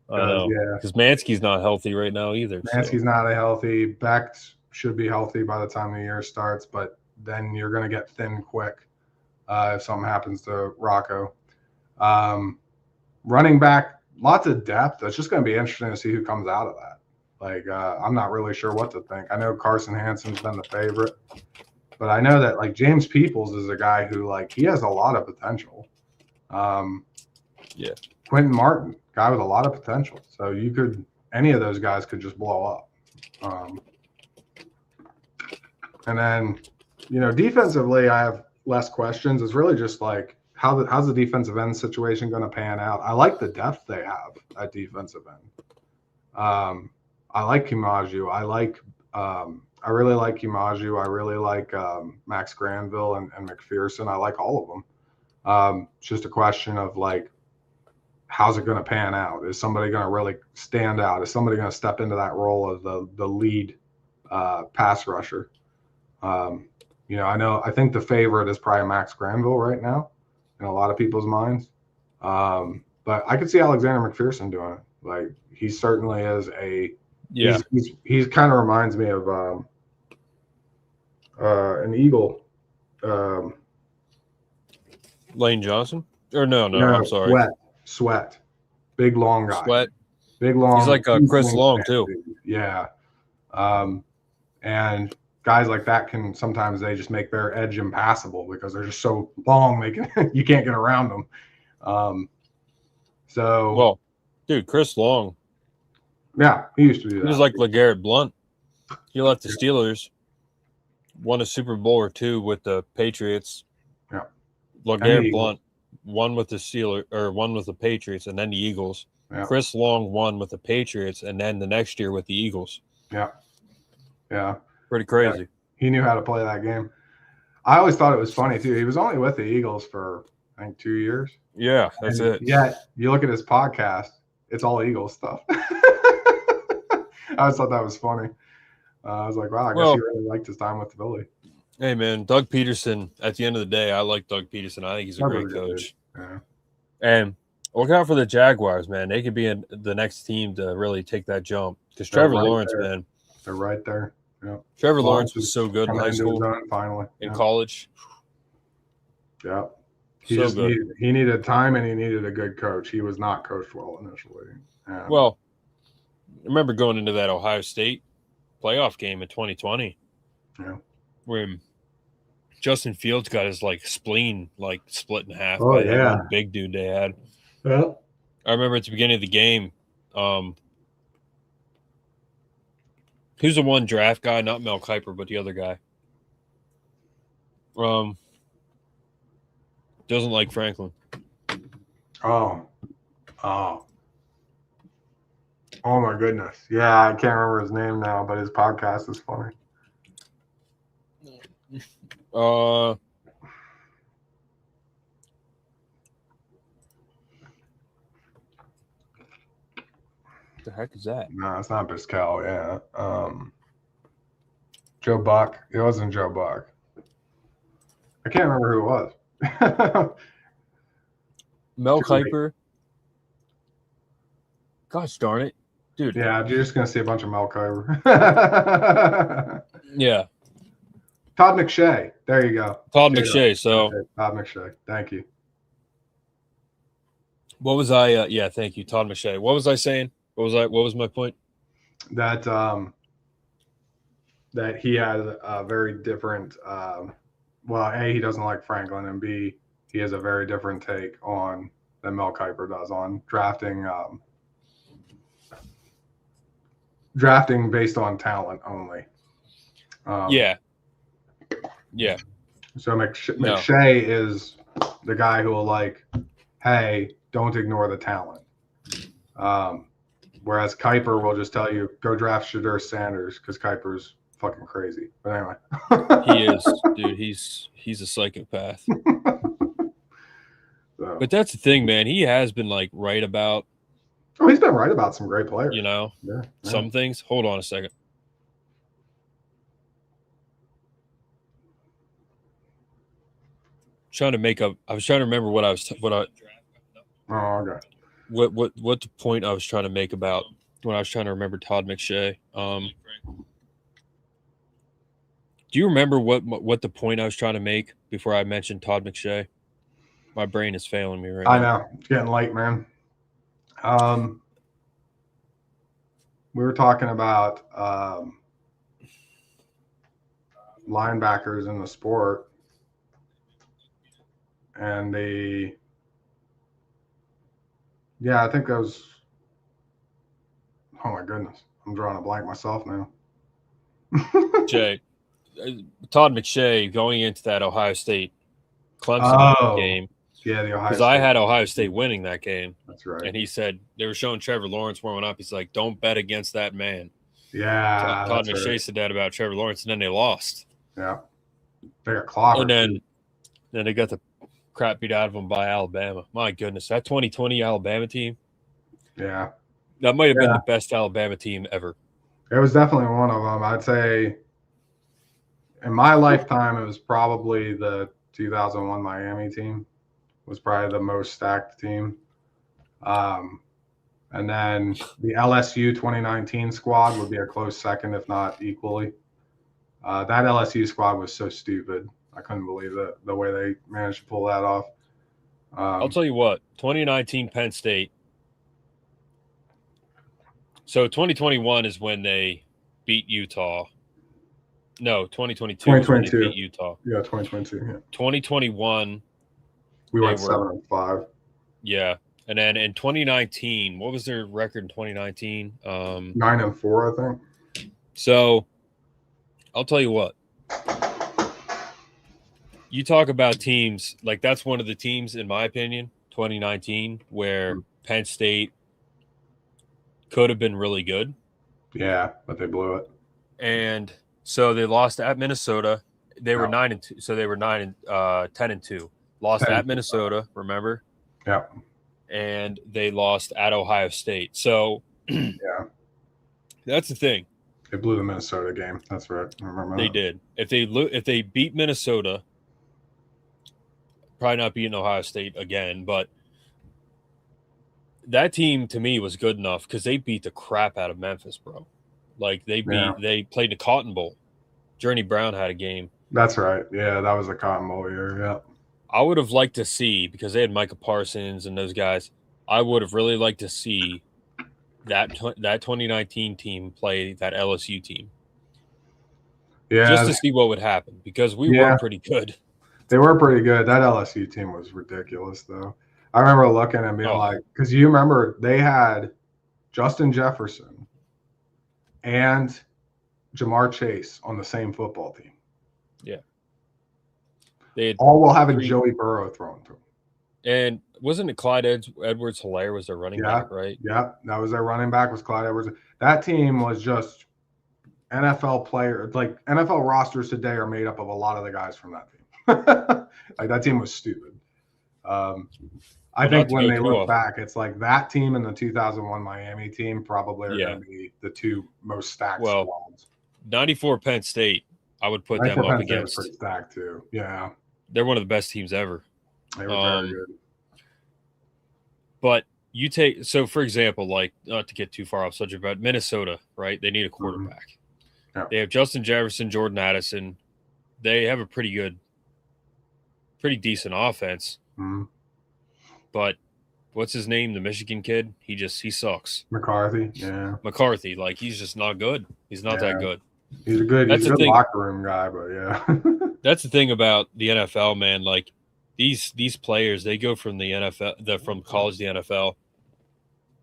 I know. Because Mansky's not healthy right now either. Mansky's not healthy. Beck should be healthy by the time the year starts, but then you're going to get thin quick if something happens to Rocco. Running back, lots of depth. It's just going to be interesting to see who comes out of that. Like, I'm not really sure what to think. I know Carson Hansen's been the favorite, but I know that, like, James Peoples is a guy who, like, he has a lot of potential. Quentin Martin, guy with a lot of potential. So any of those guys could just blow up. And then, defensively, I have less questions. It's really just like, how's the defensive end situation going to pan out? I like the depth they have at defensive end. I like Kamaju. I really like Kamaju. I really like Max Granville and McPherson. I like all of them. It's just a question of like, how's it going to pan out? Is somebody going to really stand out? Is somebody going to step into that role of the lead pass rusher? I think the favorite is probably Max Granville right now in a lot of people's minds. But I could see Alexander McPherson doing it. Like he certainly is he's kind of reminds me of an Eagle. Lane Johnson? Or no, I'm sorry. Sweat. Big, long guy. Sweat. Big, long. He's like Chris Long, too. Yeah. And guys like that sometimes they just make their edge impassable because they're just so long you can't get around them. Well, dude, Chris Long. Yeah, he used to do that. He was like LeGarrette Blount. He left the Steelers, won a Super Bowl or two with the Patriots. Yeah. LeGarrette Blount won with the Steelers or won with the Patriots and then the Eagles. Yeah. Chris Long won with the Patriots and then the next year with the Eagles. Yeah. Yeah. Pretty crazy. Yeah. He knew how to play that game. I always thought it was funny too. He was only with the Eagles for I think 2 years. Yeah, that's it. Yeah, you look at his podcast, it's all Eagles stuff. I always thought that was funny. I was like, wow, I guess he really liked his time with the Philly. Hey, man, Doug Peterson, at the end of the day, I like Doug Peterson. I think he's a great coach. Yeah. And look out for the Jaguars, man. They could be the next team to really take that jump. Because Trevor Lawrence, man. They're right there. Yeah. Trevor Lawrence was so good in high school. Finally. In college. Yeah. He needed time and he needed a good coach. He was not coached well initially. Well, I remember going into that Ohio State playoff game in 2020. Yeah. Where Justin Fields got his spleen split in half by that one big dude they had. Yeah. I remember at the beginning of the game, who's the one draft guy? Not Mel Kiper, but the other guy. Doesn't like Franklin. Oh my goodness. Yeah, I can't remember his name now, but his podcast is funny. The heck is that? No, it's not Biscal. Yeah. Joe Buck. It wasn't Joe Buck. I can't remember who it was. Mel Kiper. Gosh darn it. Dude. Yeah, you're just going to see a bunch of Mel Kiper. Yeah. Todd McShay. There you go. Todd McShay. So Todd McShay. Thank you. What was I? Yeah, thank you, Todd McShay. What was I saying? What was my point? That that he has a very different. Well, A, he doesn't like Franklin, and B, he has a very different take on than Mel Kiper does on drafting. Drafting based on talent only. Yeah. So McShay is the guy who will hey, don't ignore the talent. Whereas Kiper will just tell you, go draft Shadur Sanders because Kiper's fucking crazy. But anyway. He is, dude. He's a psychopath. So. But that's the thing, man. He has been right about. Oh, he's been right about some great players. Some things. Hold on a second. I was trying to remember what I. Oh, okay. What the point I was trying to make about when I was trying to remember Todd McShay. Do you remember what the point I was trying to make before I mentioned Todd McShay? My brain is failing me right now. I know. It's getting late, man. We were talking about linebackers in the sport and I think that was, oh my goodness, I'm drawing a blank myself now. Todd McShay going into that Ohio State Clemson game. Yeah, the Ohio State. Because I had Ohio State winning that game. That's right. And he said they were showing Trevor Lawrence warming up. He's like, don't bet against that man. Yeah. Todd McShay said that about Trevor Lawrence, and then they lost. Yeah. They got clobbered. And then they got the crap beat out of them by Alabama. My goodness, that 2020 Alabama team. Yeah. That might have been the best Alabama team ever. It was definitely one of them. I'd say in my lifetime, it was probably the 2001 Miami team. Was probably the most stacked team. And then the LSU 2019 squad would be a close second, if not equally. That LSU squad was so stupid. I couldn't believe it, the way they managed to pull that off. I'll tell you what, 2019 Penn State. So 2021 is when they beat Utah. No, 2022 is when they beat Utah. Yeah, 2022. Yeah. 2021. We went 7-5. Yeah. And then in 2019, what was their record in 2019? 9-4, I think. So I'll tell you what. you talk about teams, like that's one of the teams, in my opinion, 2019, where Penn State could have been really good. Yeah, but they blew it. And so they lost at Minnesota. They were 9-2. So they were 10-2. Lost 10-2. at Minnesota, remember? Yeah. And they lost at Ohio State. So yeah, that's the thing. They blew the Minnesota game. That's right. I remember They that. did. If they beat Minnesota, probably not beating Ohio State again, but that team to me was good enough because they beat the crap out of Memphis, bro. Like they played the Cotton Bowl. Journey Brown had a game. That's right. Yeah, that was the Cotton Bowl year. Yeah. I would have liked to see, because they had Micah Parsons and those guys, I would have really liked to see that 2019 team play that LSU team. Yeah. Just to see what would happen, because we were pretty good. They were pretty good. That LSU team was ridiculous, though. I remember looking and being like, because you remember they had Justin Jefferson and Jamar Chase on the same football team. Yeah. They had all while having Joey Burrow thrown to them. And wasn't it Clyde Edwards-Helaire was their running back, right? Yeah, that was their running back, was Clyde Edwards. That team was just NFL players. Like, NFL rosters today are made up of a lot of the guys from that team. Like, that team was stupid. I think when they look back, it's like that team and the 2001 Miami team probably are going to be the two most stacked squads. 94 Penn State, I would put them up against. Pretty stacked too. Yeah, they're one of the best teams ever. They were very good. But you take, so for example, like, not to get too far off subject, but Minnesota, right? They need a quarterback. Mm-hmm. Yeah. They have Justin Jefferson, Jordan Addison. They have a pretty decent offense. Mm-hmm. But what's his name? The Michigan kid? He sucks. McCarthy. Yeah. McCarthy. Like, he's just not good. He's not that good. He's a good locker room guy, but yeah. That's the thing about the NFL, man. Like, these players, they go from the NFL, from college to the NFL.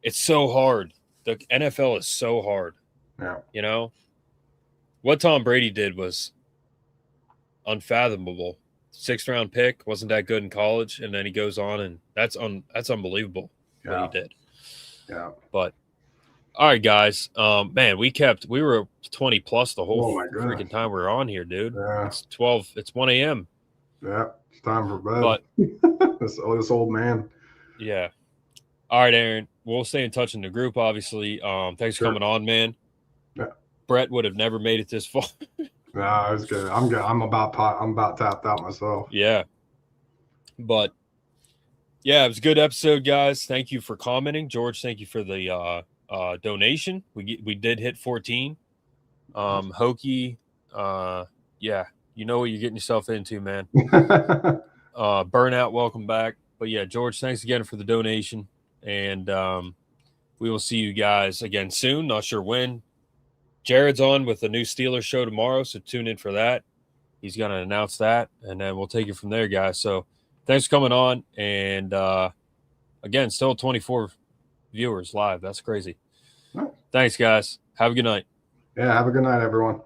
It's so hard. The NFL is so hard. Yeah. You know? What Tom Brady did was unfathomable. 6th round pick, wasn't that good in college, and then he goes on, and that's unbelievable what he did. Yeah. But all right, guys. Man, we were 20 plus the whole freaking time we were on here, dude. Yeah. It's 1 a.m. Yeah, it's time for bed. But this old man. Yeah. All right, Aaron. We'll stay in touch in the group, obviously. Thanks for coming on, man. Yeah. Brett would have never made it this far. No, it's good. I'm good. I'm about tapped out myself. Yeah. But yeah, it was a good episode, guys. Thank you for commenting. George, thank you for the donation. We did hit 14. Hokey, yeah, you know what you're getting yourself into, man. Burnout, welcome back. But yeah, George, thanks again for the donation. And we will see you guys again soon. Not sure when. Jared's on with the new Steelers show tomorrow, so tune in for that. He's going to announce that, and then we'll take it from there, guys. So thanks for coming on. And, again, still 24 viewers live. That's crazy. Thanks, guys. Have a good night. Yeah, have a good night, everyone.